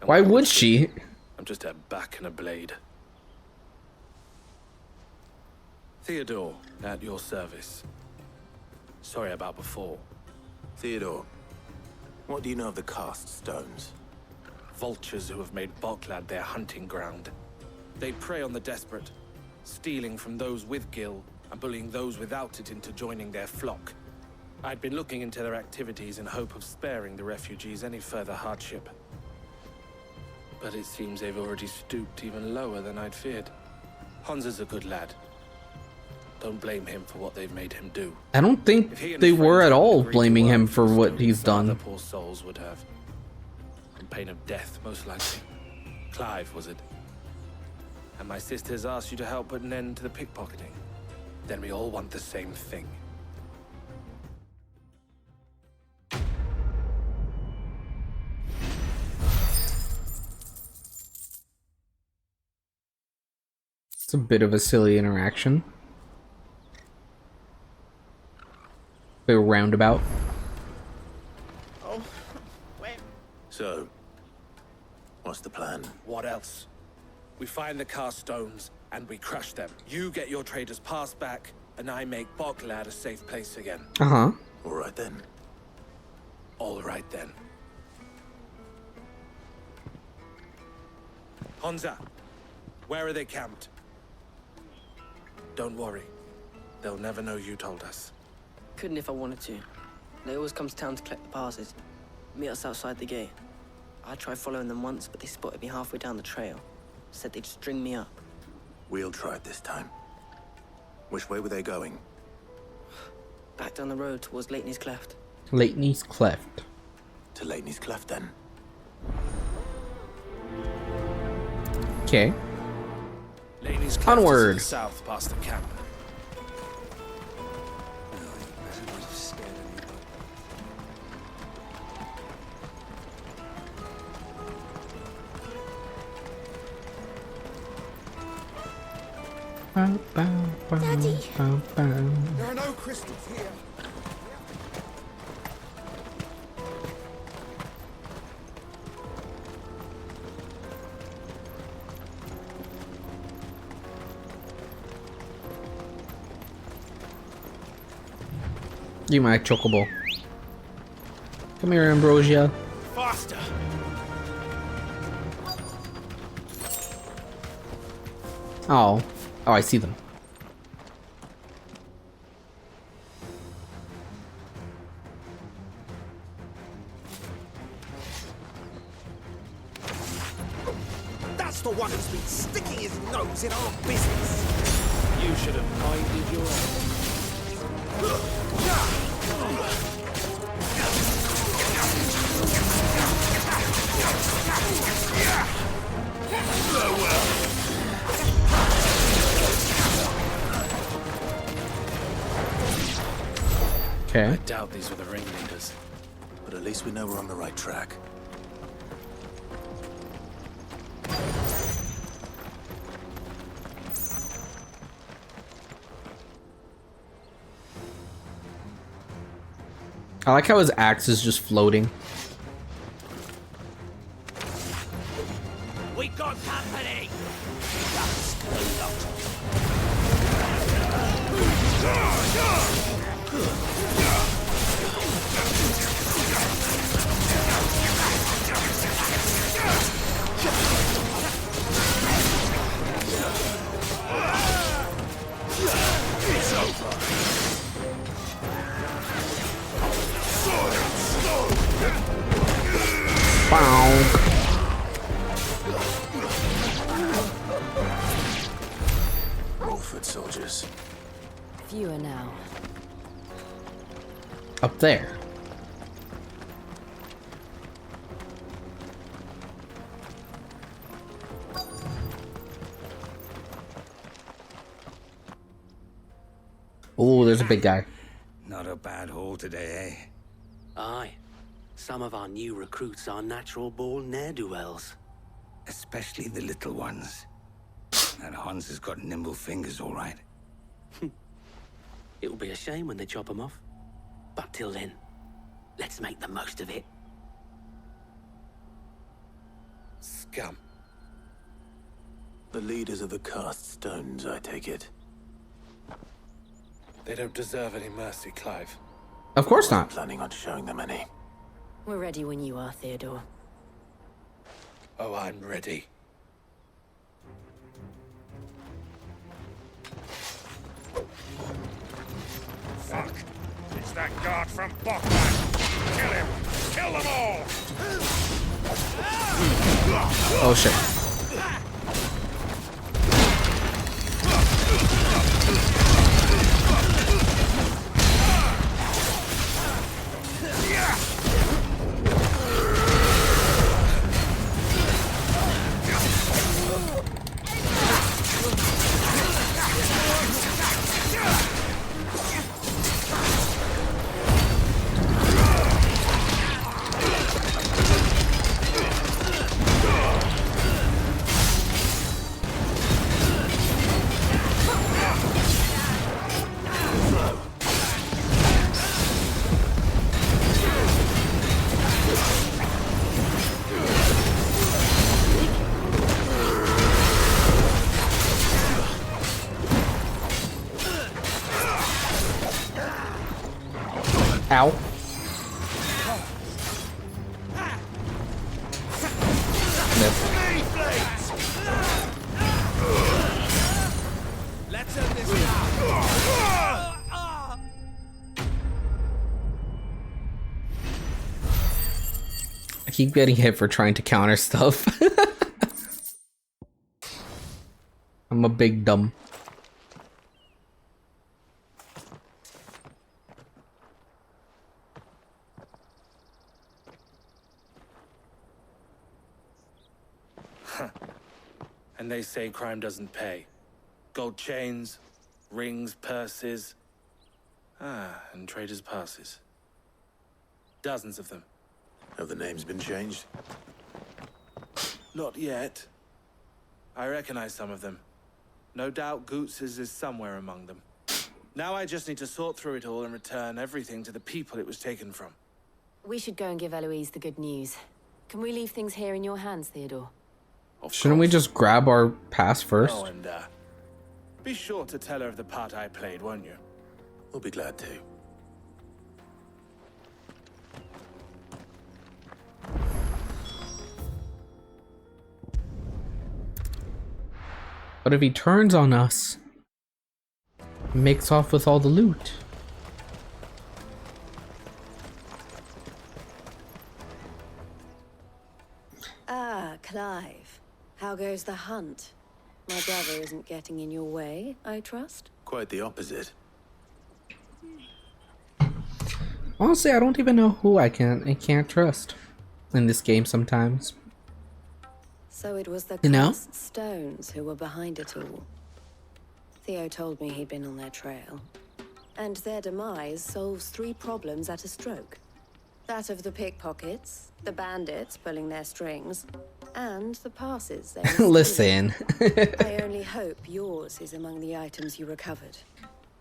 Why would she? I'm just a back and a blade. Theodore, at your service. Sorry about before. Theodore, what do you know of the Cast Stones? Vultures who have made Boklad their hunting ground. They prey on the desperate, stealing from those with gill and bullying those without it into joining their flock. I'd been looking into their activities in hope of sparing the refugees any further hardship. But it seems they've already stooped even lower than I'd feared. Hansa's a good lad. Don't blame him for what they've made him do. I don't think they were at all blaming him for what he's done. Other poor souls would have. On pain of death, most likely. Clive, was it? And my sisters asked you to help put an end to the pickpocketing. Then we all want the same thing. It's a bit of a silly interaction. Bit roundabout. Oh, wait. So, what's the plan? What else? We find the Carstones and we crush them. You get your traders' pass back, and I make Boklad a safe place again. Uh-huh. All right then. All right then. Hansa, where are they camped? Don't worry. They'll never know you told us. Couldn't if I wanted to. They always come to town to collect the passes. Meet us outside the gate. I tried following them once, but they spotted me halfway down the trail. Said they'd string me up. We'll try it this time. Which way were they going? Back down the road towards Lateney's Cleft. Lateney's Cleft. To Lateney's Cleft, then. Okay. Lateney's Cleft Onward. is to the south past the camp. Daddy. There are no crystals here. You my chocobo. Come here, Ambrosia. Faster! Oh. Oh, I see them. That's the one who's been sticking his nose in our business. You should have minded your own. Okay. I doubt these were the ringleaders. But at least we know we're on the right track. I like how his axe is just floating. We got company. It's over. Wolford soldiers. Fewer now. Up there. Oh, there's a big guy. Not a bad haul today, eh? Aye. Some of our new recruits are natural-born ne'er-do-wells. Especially the little ones. That Hans has got nimble fingers, all right. It'll be a shame when they chop them off. But till then, let's make the most of it. Scum. The leaders of the cast stones, I take it. They don't deserve any mercy, Clive. Of course not. Planning on showing them any. We're ready when you are, Theodore. Oh, I'm ready. Fuck. It's that guard from Bockland. Kill him. Kill them all. Oh shit. Ow. Let's end this now. keep getting hit for trying to counter stuff. I'm a big dumb. And they say crime doesn't pay. Gold chains, rings, purses. And traders' passes. Dozens of them. Have the names been changed? Not yet. I recognize some of them. No doubt Goots's is somewhere among them. Now I just need to sort through it all and return everything to the people it was taken from. We should go and give Eloise the good news. Can we leave things here in your hands, Theodore? Shouldn't we just grab our pass first? Oh, and be sure to tell her of the part I played, won't you? We'll be glad to. But if he turns on us, makes off with all the loot. Ah, Clive. How goes the hunt? My brother isn't getting in your way, I trust? Quite the opposite. Honestly, I don't even know who I can and can't trust in this game sometimes. So it was the You know? cursed stones who were behind it all. Theo told me he'd been on their trail. And their demise solves 3 problems at a stroke. That of the pickpockets, the bandits pulling their strings, and the passes they were Listen. I only hope yours is among the items you recovered.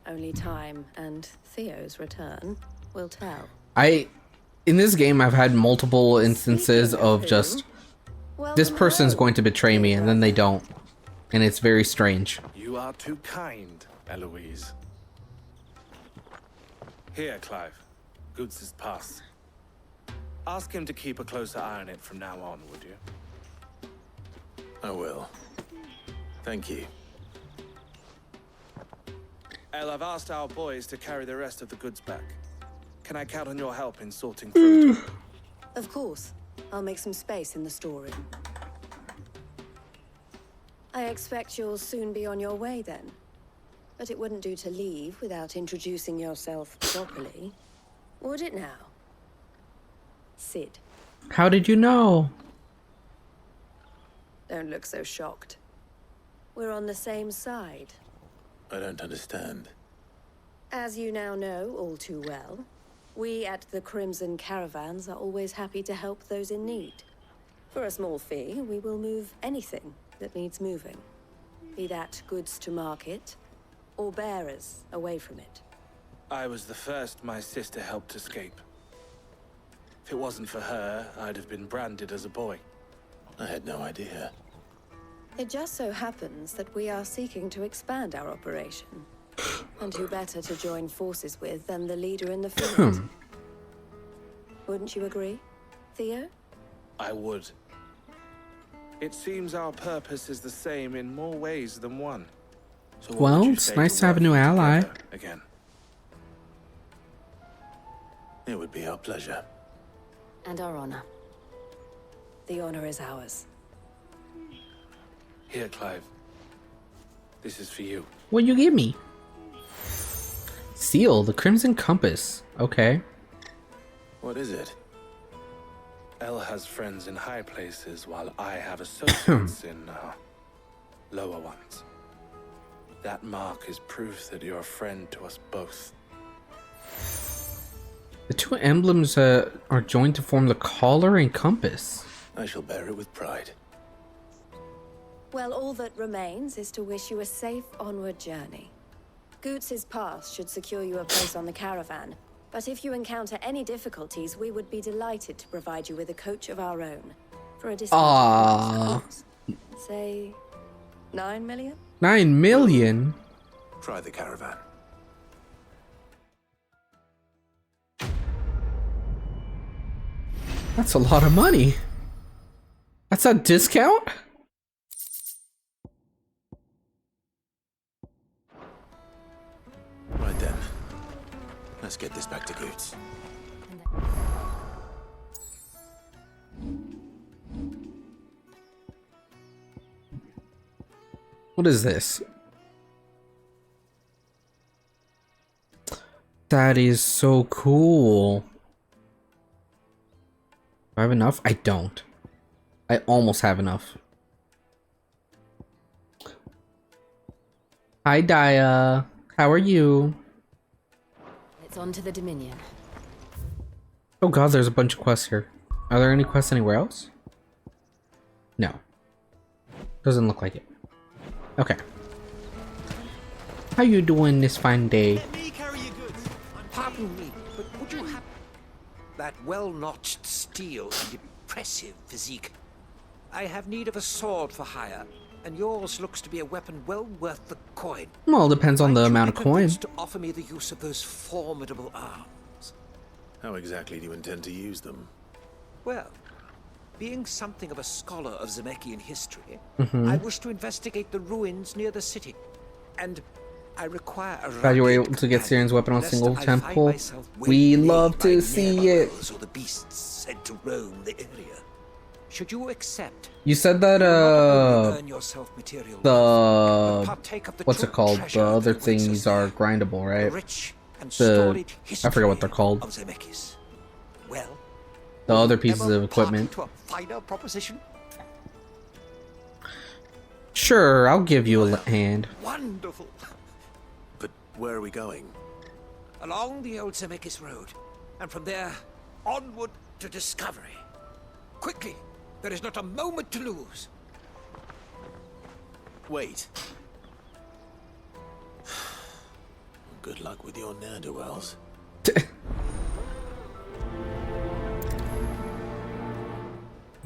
Only time and Theo's return will tell. In this game, I've had multiple instances of just, this person's going to betray me, and then they don't. And it's very strange. You are too kind, Eloise. Here, Clive. Goots's pass. Ask him to keep a closer eye on it from now on, would you? I will. Thank you. El, I've asked our boys to carry the rest of the goods back. Can I count on your help in sorting through it all? Of course. I'll make some space in the storeroom. I expect you'll soon be on your way then. But it wouldn't do to leave without introducing yourself properly. Would it now? Sid. How did you know? Don't look so shocked. We're on the same side. I don't understand. As you now know all too well, we at the Crimson Caravans are always happy to help those in need. For a small fee, we will move anything that needs moving. Be that goods to market, or bearers away from it. I was the first my sister helped escape. If it wasn't for her, I'd have been branded as a boy. I had no idea. It just so happens that we are seeking to expand our operation. And who better to join forces with than the leader in the field? Wouldn't you agree, Theo? I would. It seems our purpose is the same in more ways than one. So what would Well, you it's say nice to have a working new ally. together again? It would be our pleasure. And our honor. The honor is ours. Here, Clive. This is for you. What'd you give me? Seal, the Crimson Compass. Okay. What is it? El has friends in high places, while I have associates in lower ones. That mark is proof that you're a friend to us both. The 2 emblems are joined to form the collar and compass. I shall bear it with pride. Well, all that remains is to wish you a safe onward journey. Goots's pass should secure you a place on the caravan, but if you encounter any difficulties, we would be delighted to provide you with a coach of our own. For a discount, Ah. say 9 million? 9 million? Try the caravan. That's a lot of money. That's a discount? Right then. Let's get this back to Goots. What is this? That is so cool. Do I have enough? I don't. I almost have enough. Hi, Daya. How are you? It's on to the Dominion. Oh god, there's a bunch of quests here. Are there any quests anywhere else? No. Doesn't look like it. Okay. How you doing this fine day? Pardon me, but would you have that well-notched steel and impressive physique? I have need of a sword for hire, and yours looks to be a weapon well worth the coin. Well, it depends on the amount of coin. To offer me the use of those formidable arms. How exactly do you intend to use them? Well, being something of a scholar of Zemeckis history, Mhm. I wish to investigate the ruins near the city, and I require a Glad you were able to get Syrian's weapon on single temple. We love to see it. or the beasts said to roam the area. Should you accept? You said that earn yourself material the partake of the what's it called? The other things are grindable, right? The I forget what they're called. Of Zemeckis. Well, The other pieces of equipment. to a final proposition? Sure, I'll give you a hand. Wonderful. But where are we going? Along the old Zemeckis Road, and from there onward to discovery. Quickly, there is not a moment to lose. Wait. Good luck with your ne'er-do-wells.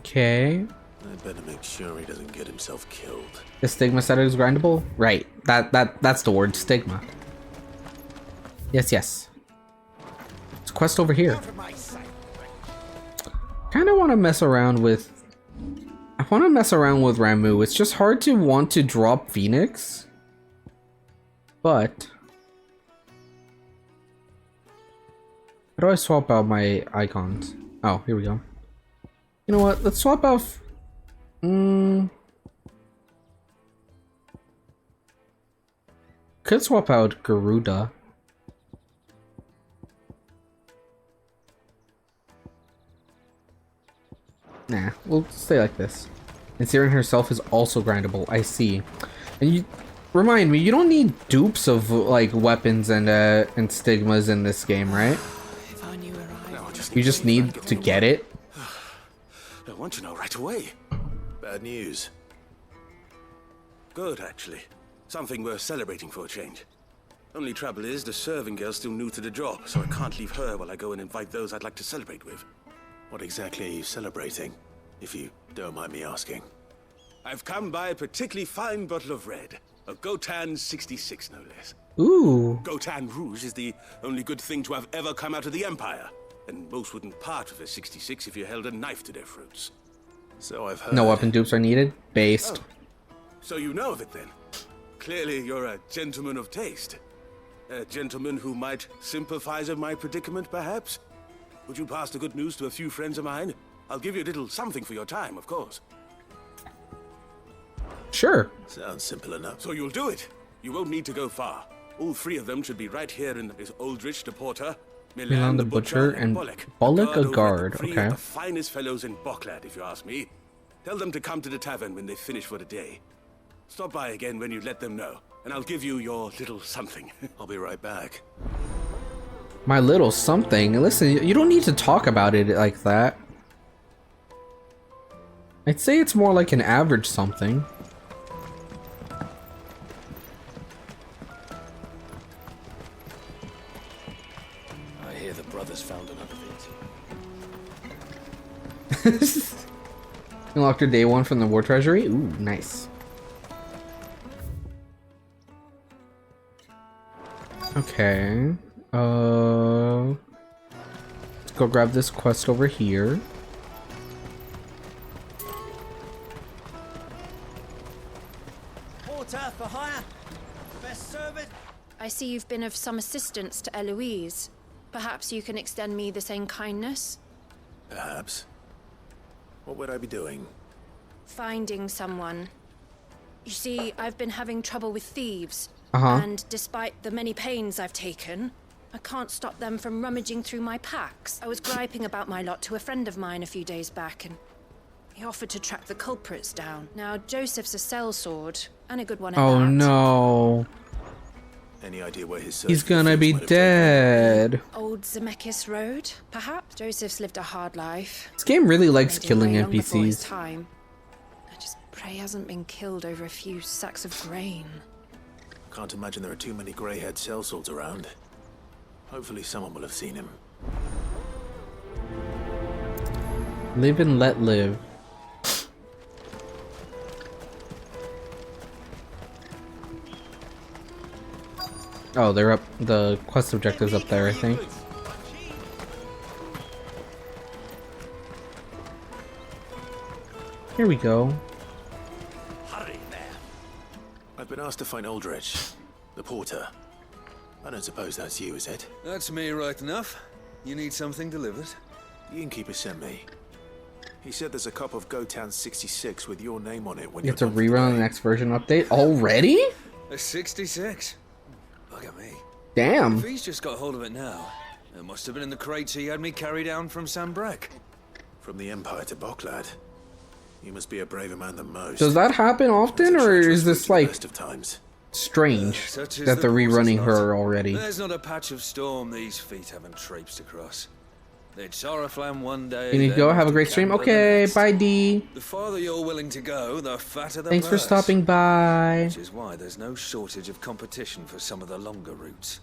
Okay. I'd better make sure he doesn't get himself killed. The stigma set is grindable? Right. That's the word, stigma. Yes, yes. It's a quest over here. Kinda wanna mess around with Ramu. It's just hard to want to drop Phoenix. But how do I swap out my icons? Oh, here we go. You know what? Let's swap out. Could swap out Garuda. Nah, we'll stay like this. And Siren herself is also grindable. I see. And you remind me, you don't need dupes of like weapons and stigmas in this game, right? You just need to get it. I want to know right away. Bad news. Good, actually. Something worth celebrating for a change. Only trouble is, the serving girl's still new to the job, so I can't leave her while I go and invite those I'd like to celebrate with. What exactly are you celebrating, if you don't mind me asking? I've come by a particularly fine bottle of red. A Gotan 66, no less. Ooh. Gotan Rouge is the only good thing to have ever come out of the Empire. And most wouldn't part with a 66 if you held a knife to their throats. So I've heard. No weapon dupes are needed. Based. Oh. So you know of it then? Clearly you're a gentleman of taste. A gentleman who might sympathize with my predicament, perhaps? Would you pass the good news to a few friends of mine? I'll give you a little something for your time, of course. Sure. Sounds simple enough. So you'll do it. You won't need to go far. All three of them should be right here in Aldrich, the porter, Milan the butcher, and Bullock a guard. Three Okay. of the finest fellows in Boklad, if you ask me. Tell them to come to the tavern when they finish for the day. Stop by again when you let them know, and I'll give you your little something. I'll be right back. My little something. Listen, you don't need to talk about it like that. I'd say it's more like an average something. I hear the brothers found another Vinci. Unlocked your day one from the war treasury. Ooh, nice. Okay. Let's go grab this quest over here. Porter for hire. Best servant. I see you've been of some assistance to Eloise. Perhaps you can extend me the same kindness? Perhaps. What would I be doing? Finding someone. You see, I've been having trouble with thieves. Uh-huh. And despite the many pains I've taken, I can't stop them from rummaging through my packs. I was griping about my lot to a friend of mine a few days back, and he offered to track the culprits down. Now, Joseph's a sellsword, and a good one at Oh that. no. Any idea where his He's gonna be dead. Old Zemeckis Road, perhaps? Joseph's lived a hard life. This game really likes Made him killing way long before his NPCs. time. I just pray he hasn't been killed over a few sacks of grain. Can't imagine there are too many grey-haired sellswords around. Hopefully someone will have seen him. Live and let live. Oh, they're up. The quest objective's up there, I think. Here we go. Hurry there. I've been asked to find Aldrich, the porter. I don't suppose that's you, is it? That's me, right enough. You need something delivered? The innkeeper sent me. He said there's a cup of Gotan 66 with your name on it when You you're have to done for the rerun day. the next version update already? A 66? Look at me. Damn. If he's just got hold of it now, it must have been in the crates he had me carry down from Sanbrek. From the Empire to Boklad. You must be a braver man than most. Does that happen often, or is this like Best of times. strange Such is that the they're course, rerunning it's her not. already? There's not a patch of storm these feet haven't traipsed across. It's Oriflamme one day. You need to go. then Have a off great to stream. Camber the Okay, next. bye D. The farther you're willing to go, the fatter the Thanks for purse. stopping by. Which is why there's no shortage of competition for some of the longer routes.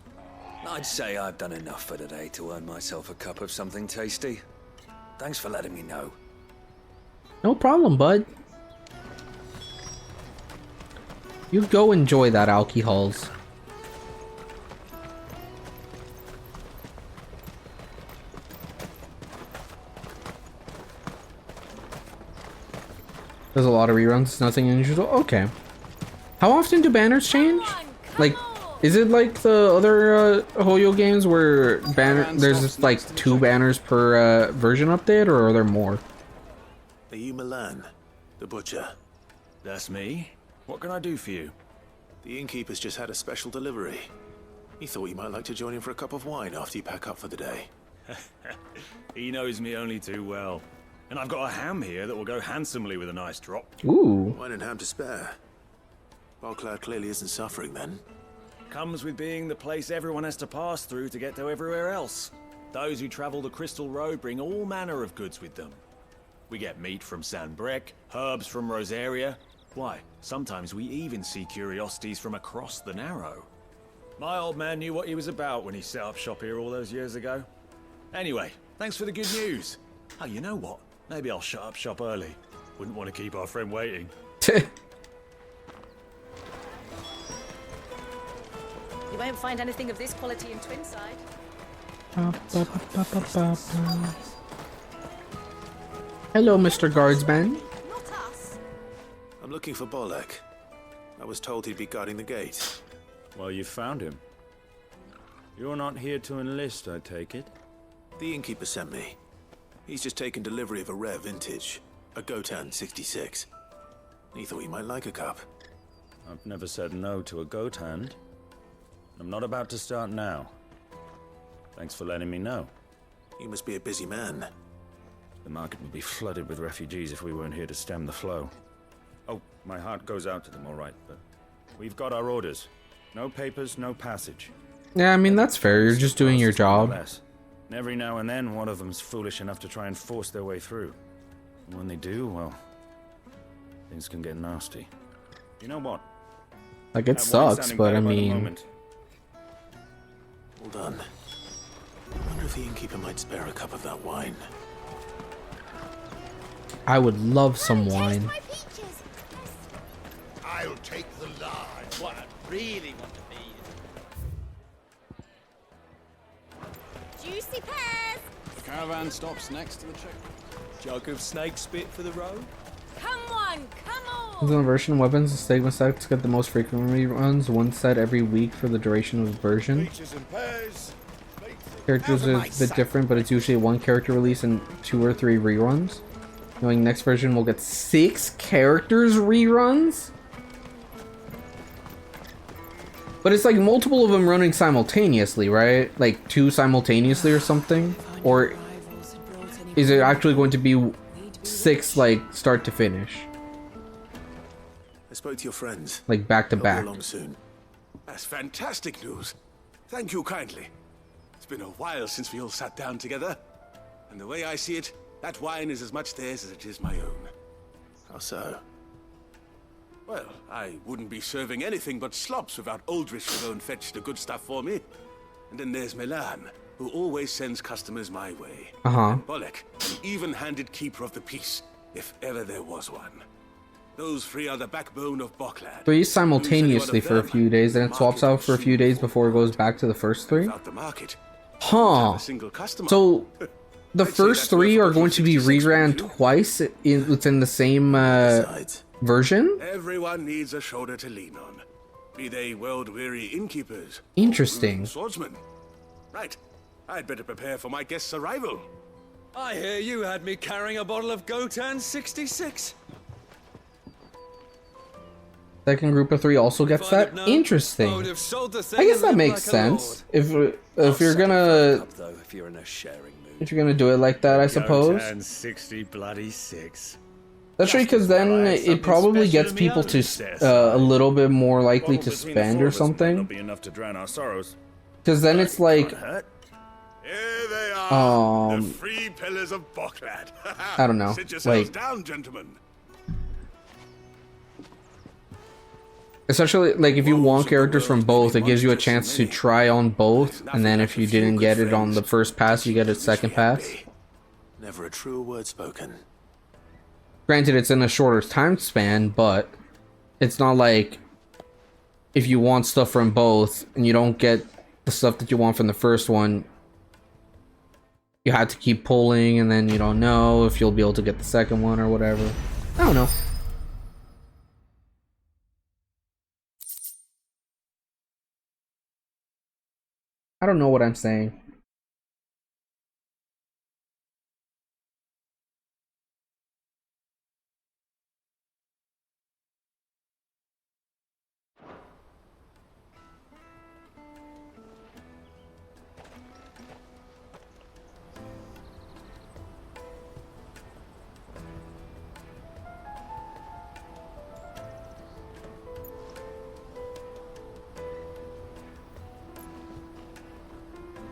I'd say I've done enough for today to earn myself a cup of something tasty. Thanks for letting me know. No problem, bud. You go enjoy that alcohols. There's a lot of reruns, nothing unusual. Okay. How often do banners change? Like, is it like the other Hoyo games where there's just like 2 banners per version update, or are there more? Are you Milan, the butcher? That's me. What can I do for you? The innkeeper's just had a special delivery. He thought you might like to join him for a cup of wine after you pack up for the day. He knows me only too well. And I've got a ham here that will go handsomely with a nice drop. Ooh. Wine and ham to spare. Boklad clearly isn't suffering then. Comes with being the place everyone has to pass through to get to everywhere else. Those who travel the Crystal Road bring all manner of goods with them. We get meat from Sanbrek, herbs from Rosaria. Why, sometimes we even see curiosities from across the Narrow. My old man knew what he was about when he set up shop here all those years ago. Anyway, thanks for the good news. Oh, you know what? Maybe I'll shut up shop early. Wouldn't want to keep our friend waiting. You won't find anything of this quality in Twinside. Hello, Mr. Guardsman. I'm looking for Bolek. I was told he'd be guarding the gate. Well, you found him. You're not here to enlist, I take it? The innkeeper sent me. He's just taken delivery of a rare vintage, a Gotan 66. He thought you might like a cup. I've never said no to a goat hand. I'm not about to start now. Thanks for letting me know. You must be a busy man. The market would be flooded with refugees if we weren't here to stem the flow. Oh, my heart goes out to them, all right, but we've got our orders. No papers, no passage. Yeah, I mean, that's fair. You're just doing your job. Nonetheless. And every now and then, one of them's foolish enough to try and force their way through. And when they do, well, things can get nasty. You know what? Like, it sucks, but I mean... Hold on. I wonder if the innkeeper might spare a cup of that wine. I would love some wine. I'll take the large. What I really want to be. Juicy pears! The caravan stops next to the check. Jug of snake spit for the road. Come on, come on! There's an version of weapons. The Stigma sets get the most frequent reruns, one set every week for the duration of the version. Characters is a bit different, but it's usually one character release and 2 or 3 reruns. Knowing next version will get 6 characters reruns? But it's like multiple of them running simultaneously, right? Like 2 simultaneously or something? Or is it actually going to be 6 like start to finish? I spoke to your friends. Like back to They'll be back. along soon. That's fantastic news. Thank you kindly. It's been a while since we all sat down together. And the way I see it, that wine is as much theirs as it is my own. How so? Well, I wouldn't be serving anything but slops without Aldrich to go and fetch the good stuff for me. And then there's Milan, who always sends customers my way. And Bolek, an even-handed keeper of the peace, if ever there was one. Those 3 are the backbone of Boklad. 3 simultaneously for a few days, then it swaps out for a few days before it goes back to the first 3? Without the market, Huh. So the first 3 are going to be reran twice within the same version? Everyone needs a shoulder to lean on. Be they world-weary innkeepers. Interesting. Swordsmen. Right. I'd better prepare for my guest's arrival. I hear you had me carrying a bottle of Gotan 66. Second group of 3 also gets that? Interesting. I guess that makes sense. If you're gonna do it like that, I suppose. Gotan 60 bloody 6. Especially because then it probably gets people to a little bit more likely to spend or something. Be enough to drown our sorrows. Because then it's like, Here they are, the 3 pillars of Boklad. I don't know, Sit yourselves like, down, gentlemen. especially like if you want characters from both, it gives you a chance to try on both, and then if you didn't get it on the first pass, you get a second pass. Never a truer word spoken. Granted, it's in a shorter time span, but it's not like if you want stuff from both and you don't get the stuff that you want from the first one, you had to keep pulling and then you don't know if you'll be able to get the second one or whatever. I don't know. I don't know what I'm saying.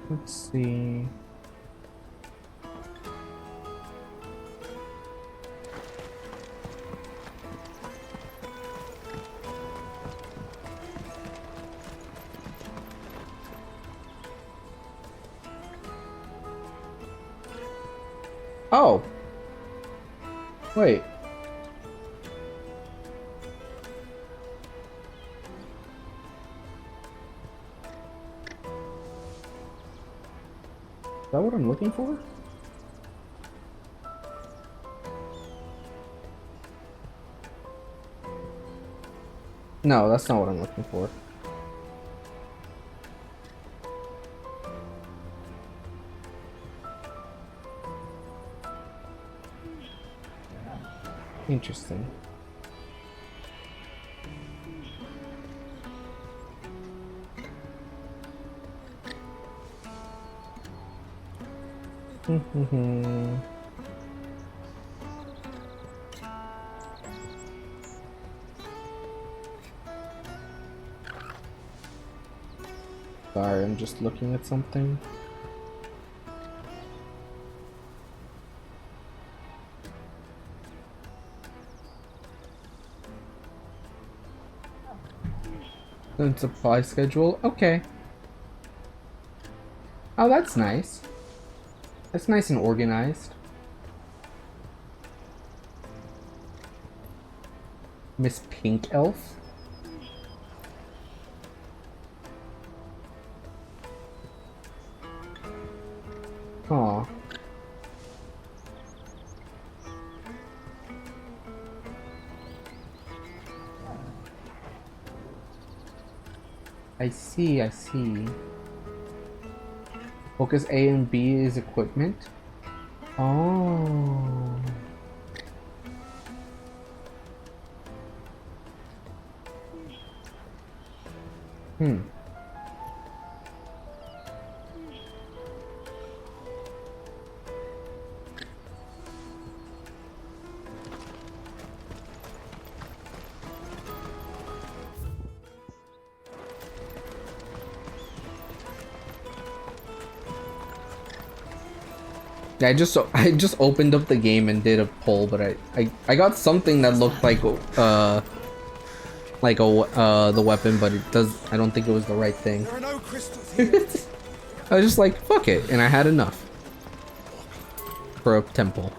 Let's see. Oh. Wait. Is that what I'm looking for? No, that's not what I'm looking for. Interesting. Sorry, I'm just looking at something. And supply schedule, okay. Oh, that's nice. That's nice and organized. Miss Pink Elf? Aw. I see, I see. Focus A and B is equipment. Oh. I just opened up the game and did a poll, but I got something that looked like the weapon, but I don't think it was the right thing. There are no crystals here. I was just like, fuck it, and I had enough for a temple.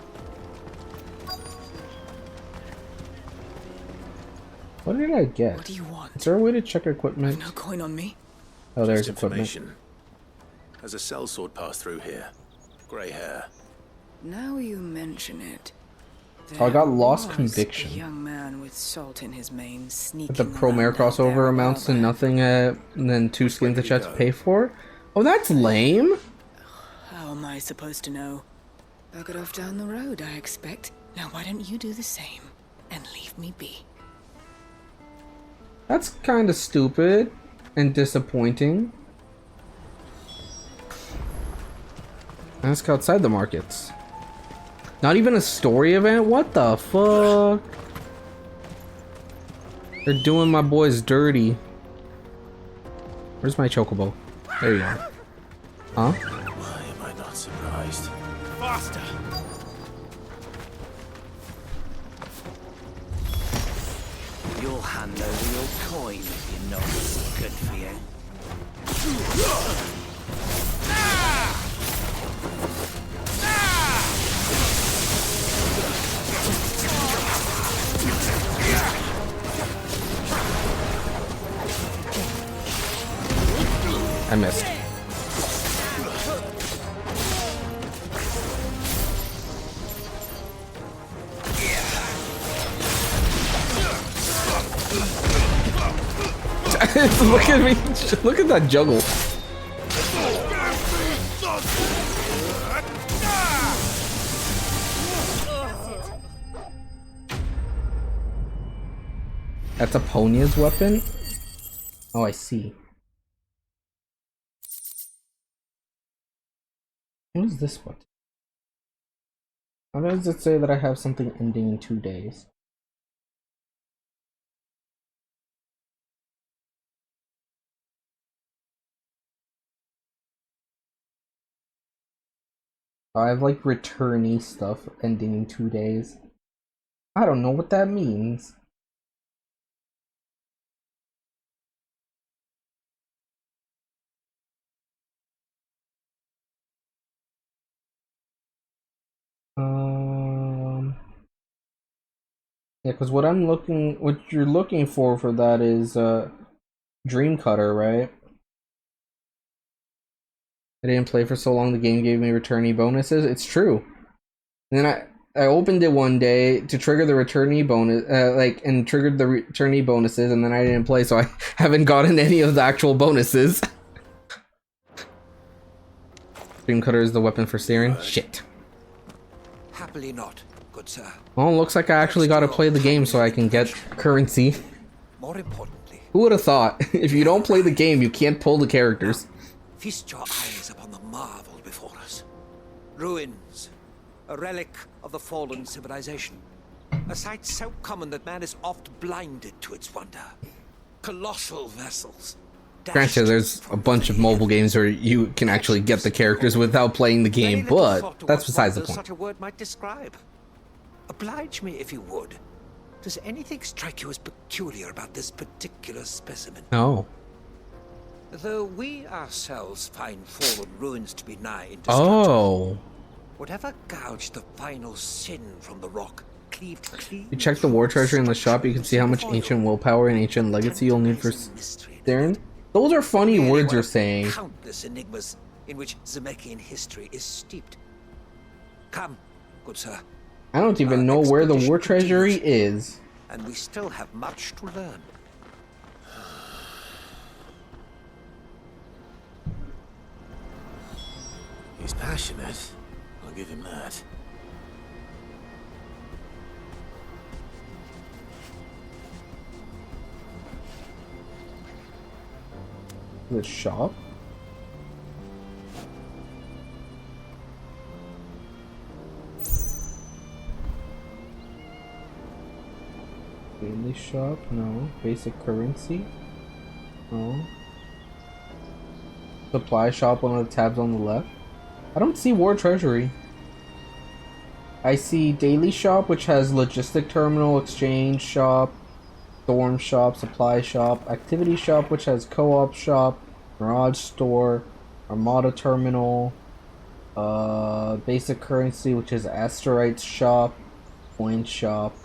What did I get? What do you want? Is there a way to check equipment? No coin on me. Oh, there's Just equipment. information. Has a sellsword passed through here? Grey hair. Now you mention it. Oh, I got There lost was conviction. A young man with salt in his mane But sneaking the Promare around out there crossover a amounts to while back. nothing, and then 2 skins that you have to pay for? Oh, that's lame! How am I supposed to know? Bug it off down the road, I expect. Now why don't you do the same and leave me be? That's kind of stupid and disappointing. Ask outside the markets. Not even a story event? What the fuck? They're doing my boys dirty. Where's my chocobo? There you go. Huh? Why am I not surprised? Faster! You'll hand over your coin if you're not good for you. I missed. Look at me. Look at that juggle. That's Aponia's weapon? Oh, I see. What is this button? How does it say that I have something ending in 2 days? I have like returnee stuff ending in 2 days. I don't know what that means. Yeah, because what you're looking for that is Dream Cutter, right? I didn't play for so long. The game gave me returnee bonuses. It's true. And then I opened it one day to trigger the returnee bonus, and triggered the returnee bonuses, and then I didn't play, so I haven't gotten any of the actual bonuses. Dream Cutter is the weapon for steering. Shit. Happily not, good sir. Well, it looks like I actually got to play the game so I can get currency. More importantly, Who would have thought? If you don't play the game, you can't pull the characters. feast your eyes upon the marvel before us. Ruins, a relic of the fallen civilization. A sight so common that man is oft blinded to its wonder. Colossal vessels. Granted, there's a bunch of mobile games where you can actually get the characters without playing the game, but that's besides the point. Such a word might describe. Oblige me if you would. Does anything strike you as peculiar about this particular specimen? No. Though we ourselves find fallen ruins to be nigh indestructible. Oh. Whatever gouged the final sin from the rock, cleaved clean. You check the war treasure in the shop, you can see how much ancient willpower and ancient legacy you'll need for Darren. Those are funny words you're saying. Countless enigmas in which Zemeckis history is steeped. Come, good sir. I don't even know where the war treasury is. And we still have much to learn. He's passionate. I'll give him that. The shop? Daily shop? No. Basic currency? No. Supply shop, one of the tabs on the left. I don't see War Treasury. I see Daily Shop, which has Logistic Terminal, Exchange Shop, Storm Shop, Supply Shop, Activity Shop, which has Co-op Shop, Mirage Store, Armada Terminal, Basic Currency, which is Asteroids Shop, Coin Shop,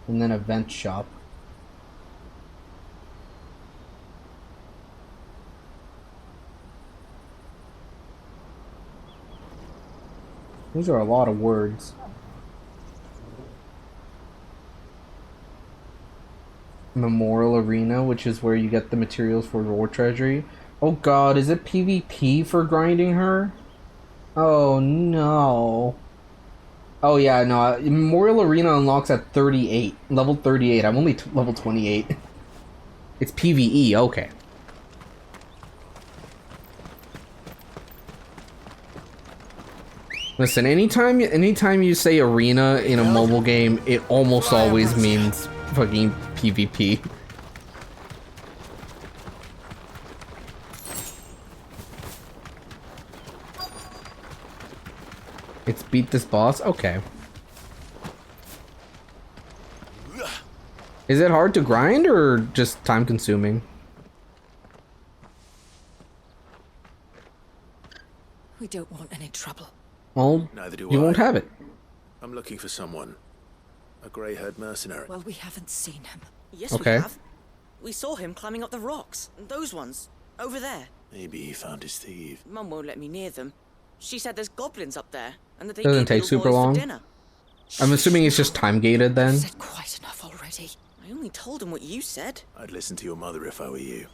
and then Event Shop. These are a lot of words. Memorial Arena, which is where you get the materials for War Treasury. Oh god, is it PvP for grinding her? Oh no. Oh yeah, no, Memorial Arena unlocks at 38. Level 38. I'm only level 28. It's PvE, okay. Listen, anytime you say arena in a mobile game, it almost always means fucking PvP. It's beat this boss? Okay. Is it hard to grind or just time consuming? We don't want any trouble. Well, Neither do you I. won't have it. I'm looking for someone. A grey-haired mercenary. Well, we haven't seen him. Yes, Okay. we have. We saw him climbing up the rocks. Those ones. Over there. Maybe he found his thief. Mum won't let me near them. She said there's goblins up there, and that they Doesn't eat take little super boys long. for dinner. I'm assuming it's just time gated then. Said quite enough already. I only told him what you said. I'd listen to your mother if I were you.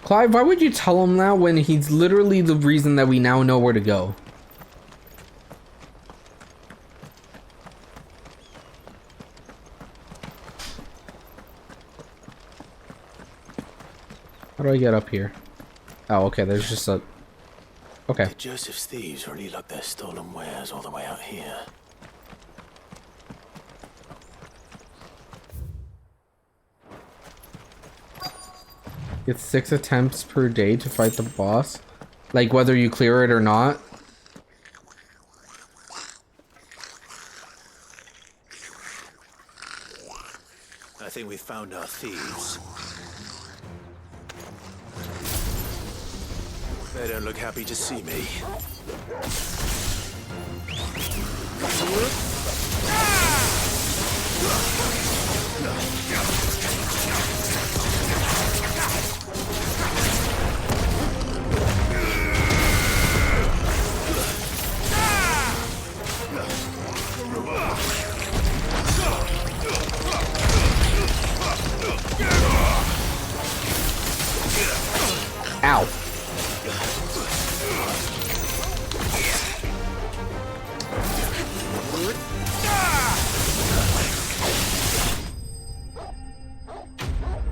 Clive, why would you tell him that when he's literally the reason that we now know where to go? How do I get up here? Oh, okay, there's just a... Okay. Did Joseph's thieves really lug their stolen wares all the way out here? It's 6 attempts per day to fight the boss. Like, whether you clear it or not. I think we found our thieves. They don't look happy to see me. Ow.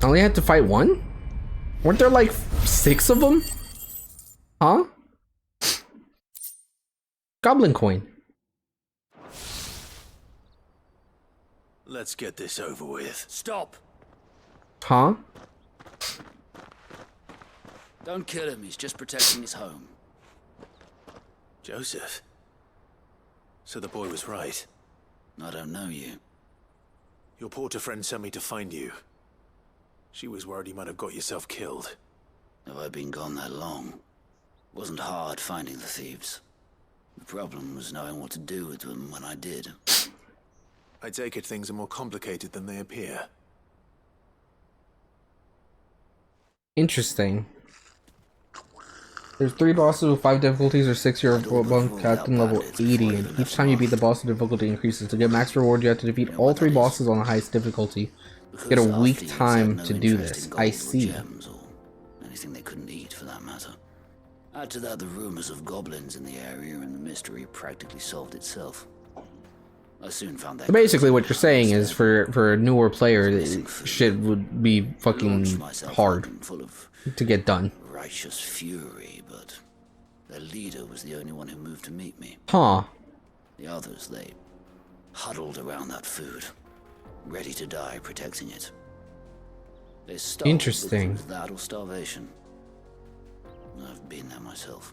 I only had to fight one? Weren't there like 6 of them? Huh? Goblin coin. Let's get this over with. Stop! Huh? Don't kill him, he's just protecting his home. Joseph? So the boy was right. I don't know you. Your porter friend sent me to find you. She was worried you might have got yourself killed. Have I been gone that long? Wasn't hard finding the thieves. The problem was knowing what to do with them when I did. I take it things are more complicated than they appear. Interesting. There's 3 bosses with 5 difficulties or 6 you're above captain level 80, and each time you beat the boss, the difficulty increases. To get max reward, you have to defeat all 3 bosses on the highest difficulty. Get a week time to do this. I see. Anything they couldn't eat, for that matter. Add to that the rumors of goblins in the area, and the mystery practically solved itself. I soon found that. So basically, what you're saying is for a newer player, shit would be fucking hard to get done. Righteous fury, but their leader was the only one who moved to meet me. Huh. The others, they huddled around that food, ready to die protecting it. They starved. Interesting. Because that or starvation. I've been there myself,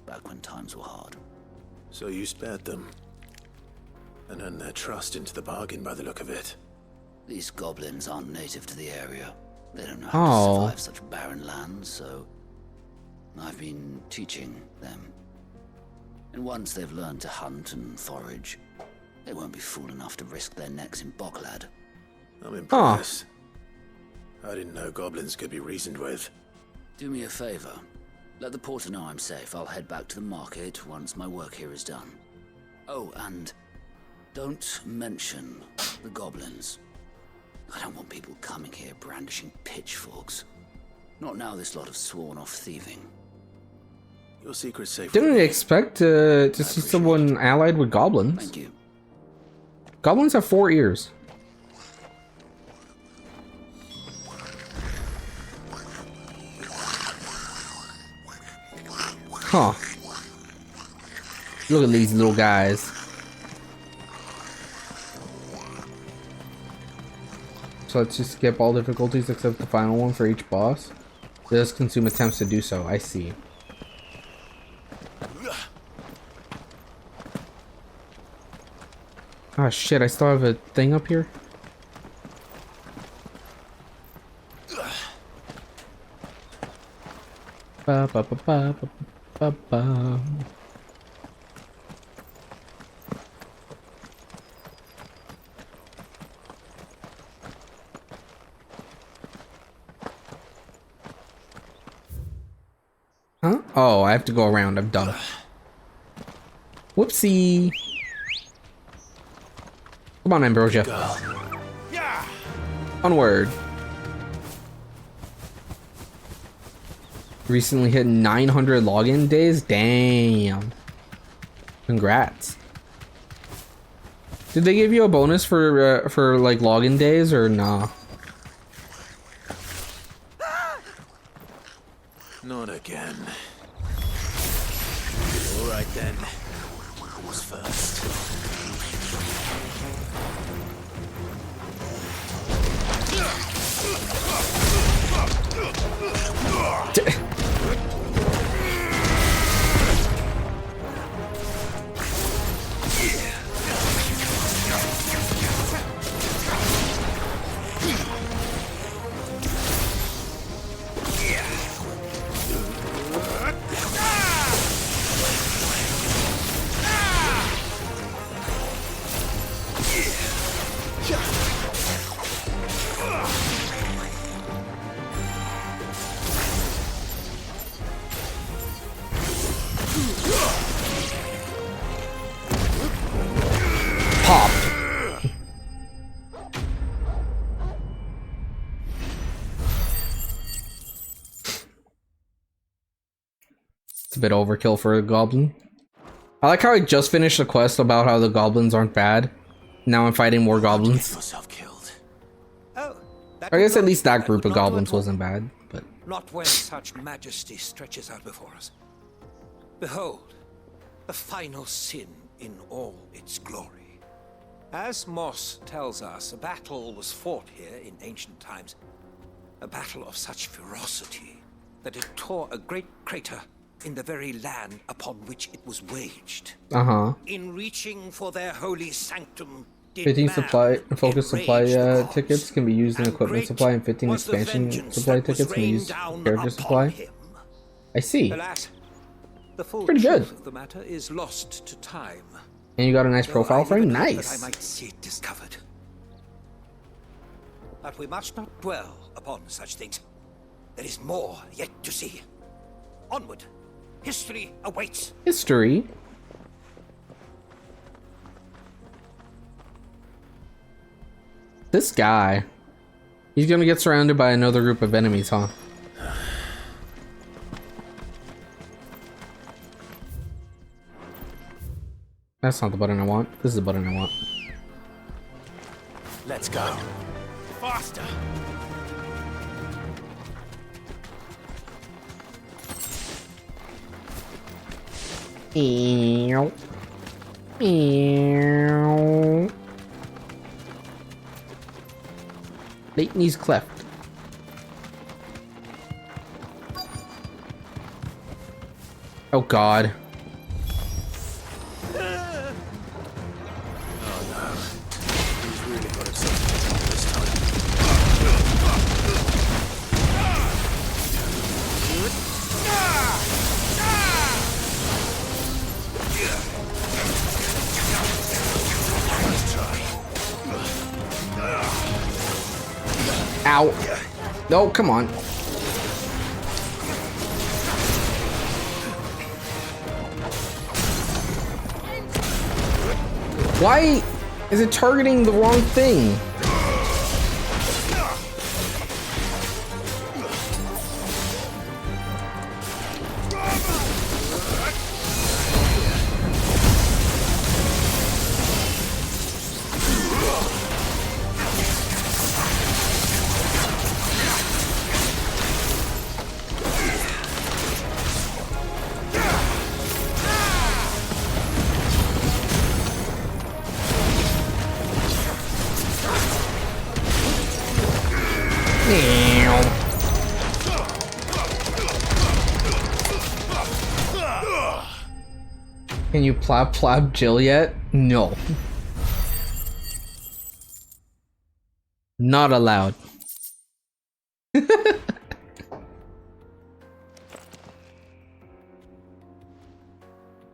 back when times were hard. So you spared them, and earned their trust into the bargain by the look of it. These goblins aren't native to the area. They don't know how to survive such barren lands, so I've been teaching them. And once they've learned to hunt and forage, they won't be fool enough to risk their necks in Boklad. I'm impressed. I didn't know goblins could be reasoned with. Do me a favor. Let the porter know I'm safe. I'll head back to the market once my work here is done. Oh, and don't mention the goblins. I don't want people coming here brandishing pitchforks. Not now this lot have sworn off thieving. Your secret's safe. Didn't expect to see someone allied with goblins. Thank you. Goblins have 4 ears. Huh. Look at these little guys. So let's just skip all difficulties except the final one for each boss. It does consume attempts to do so. I see. Ah, shit, I still have a thing up here. Ba ba ba ba ba ba ba. Huh? Oh, I have to go around. I'm dumb. Whoopsie. Come on, Ambrosia. Onward. Recently hit 900 login days. Damn. Congrats. Did they give you a bonus for like login days or nah? Not again. All right then. Who's first? It's a bit overkill for a goblin. I like how I just finished a quest about how the goblins aren't bad. Now I'm fighting more goblins. Oh, I guess at least that group of goblins wasn't bad, but... Not when such majesty stretches out before us. Behold, the final sin in all its glory. As Moss tells us, a battle was fought here in ancient times. A battle of such ferocity that it tore a great crater in the very land upon which it was waged. In reaching for their holy sanctum, 15 supply focus supply tickets can be used in equipment supply, and 15 expansion supply tickets can be used in character supply. I see. Alas, the full pretty good. truth of the matter is lost to time. And you got a nice profile frame? Nice. I might see it discovered. But we must not dwell upon such things. There is more yet to see. Onward. History awaits. History? This guy. He's gonna get surrounded by another group of enemies, huh? That's not the button I want. This is the button I want. Let's go. Faster! Ew. Ew. Leighton's cleft. Oh god. Ow. No, come on. Why is it targeting the wrong thing? Can you plop Jill yet? No. Not allowed.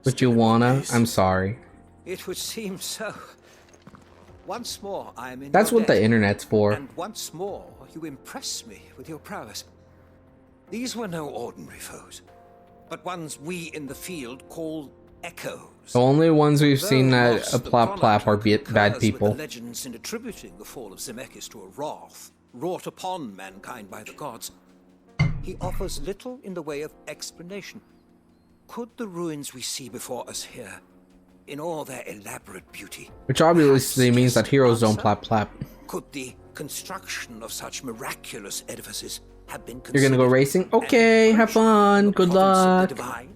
Would you wanna? I'm sorry. It would seem so. Once more, I am in That's your what the debt, internet's for. And once more, you impress me with your prowess. These were no ordinary foes, but ones we in the field call echoes. The only ones we've seen Though that Ross a the plop are bad concurs people. With the legends in attributing the fall of Zemeckis to a wrath wrought upon mankind by the gods, he offers little in the way of explanation. Could the ruins we see before us here, in all their elaborate beauty, Which obviously means that heroes don't plop. could the construction of such miraculous edifices have been You're gonna go racing? Okay, have fun. Good luck. divine?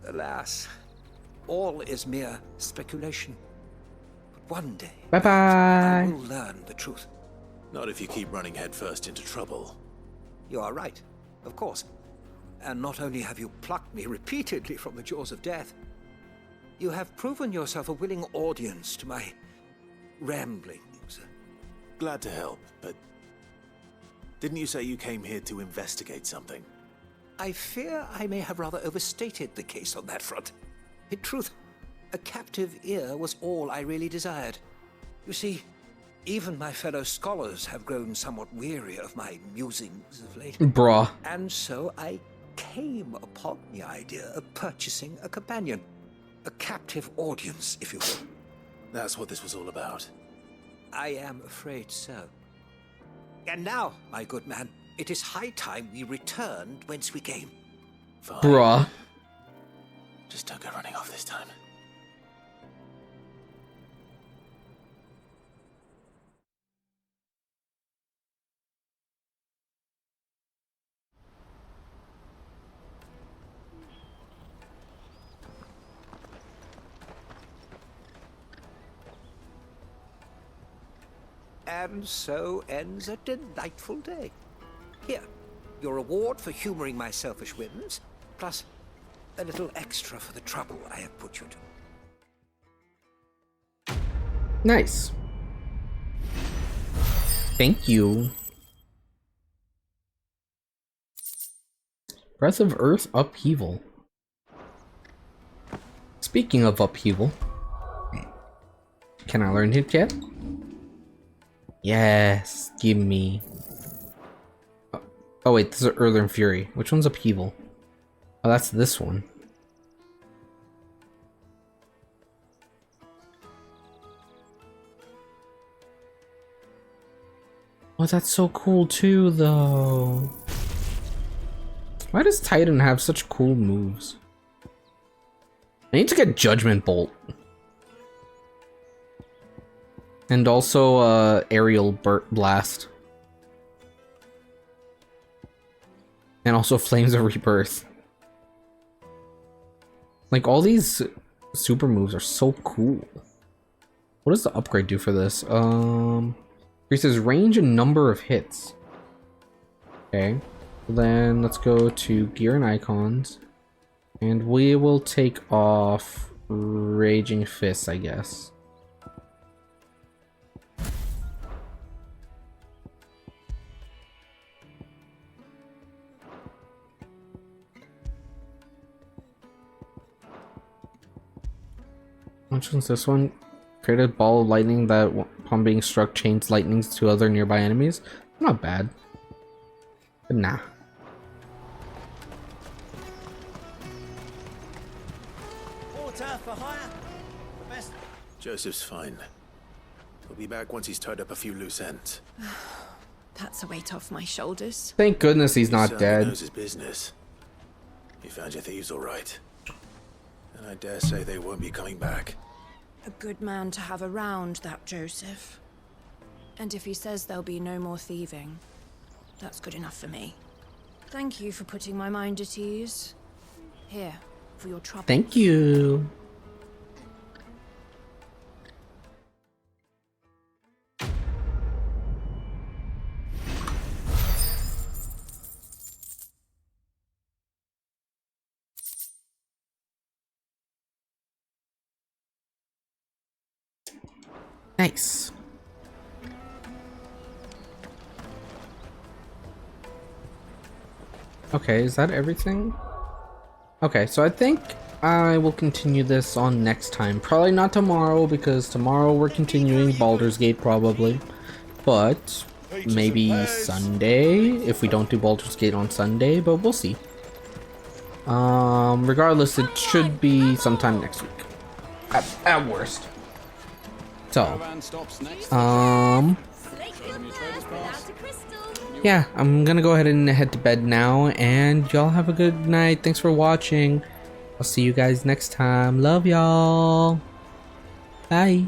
Alas, all is mere speculation. But one day, I Bye-bye. will learn the truth. Not if you keep running headfirst into trouble. You are right, of course. And not only have you plucked me repeatedly from the jaws of death, you have proven yourself a willing audience to my ramblings. Glad to help, but didn't you say you came here to investigate something? I fear I may have rather overstated the case on that front. In truth, a captive ear was all I really desired. You see, even my fellow scholars have grown somewhat weary of my musings of late. Bruh. And so I came upon the idea of purchasing a companion. A captive audience, if you will. That's what this was all about. I am afraid so. And now, my good man, it is high time we returned whence we came. Fine. Bruh. Just don't go running off this time. And so ends a delightful day. Here, your reward for humoring my selfish whims, plus a little extra for the trouble I have put you to. Nice. Thank you. Breath of Earth Upheaval. Speaking of upheaval, can I learn it yet? Yes, give me. Oh wait, this is Earther and Fury. Which one's upheaval? Oh, that's this one. Oh, that's so cool too, though. Why does Titan have such cool moves? I need to get Judgment Bolt. And also aerial blast. And also flames of rebirth. Like, all these super moves are so cool. What does the upgrade do for this? Increases range and number of hits. Okay. Then let's go to gear and icons. And we will take off Raging Fists, I guess. Which one's this one? Create a ball of lightning that, upon being struck, chains lightnings to other nearby enemies. Not bad. But nah. Joseph's fine. He'll be back once he's tied up a few loose ends. That's a weight off my shoulders. Thank goodness he's not Certainly dead. knows his business. He found your thieves all right. And I dare say they won't be coming back. A good man to have around, that Joseph. And if he says there'll be no more thieving, that's good enough for me. Thank you for putting my mind at ease. Here, for your trouble. Thank you. Nice. Okay, is that everything? Okay, so I think I will continue this on next time. Probably not tomorrow, because tomorrow we're continuing Baldur's Gate probably. But maybe Sunday, if we don't do Baldur's Gate on Sunday, but we'll see. Regardless, it should be sometime next week. At worst. So, yeah, I'm gonna go ahead and head to bed now, and y'all have a good night. Thanks for watching. I'll see you guys next time. Love y'all. Bye.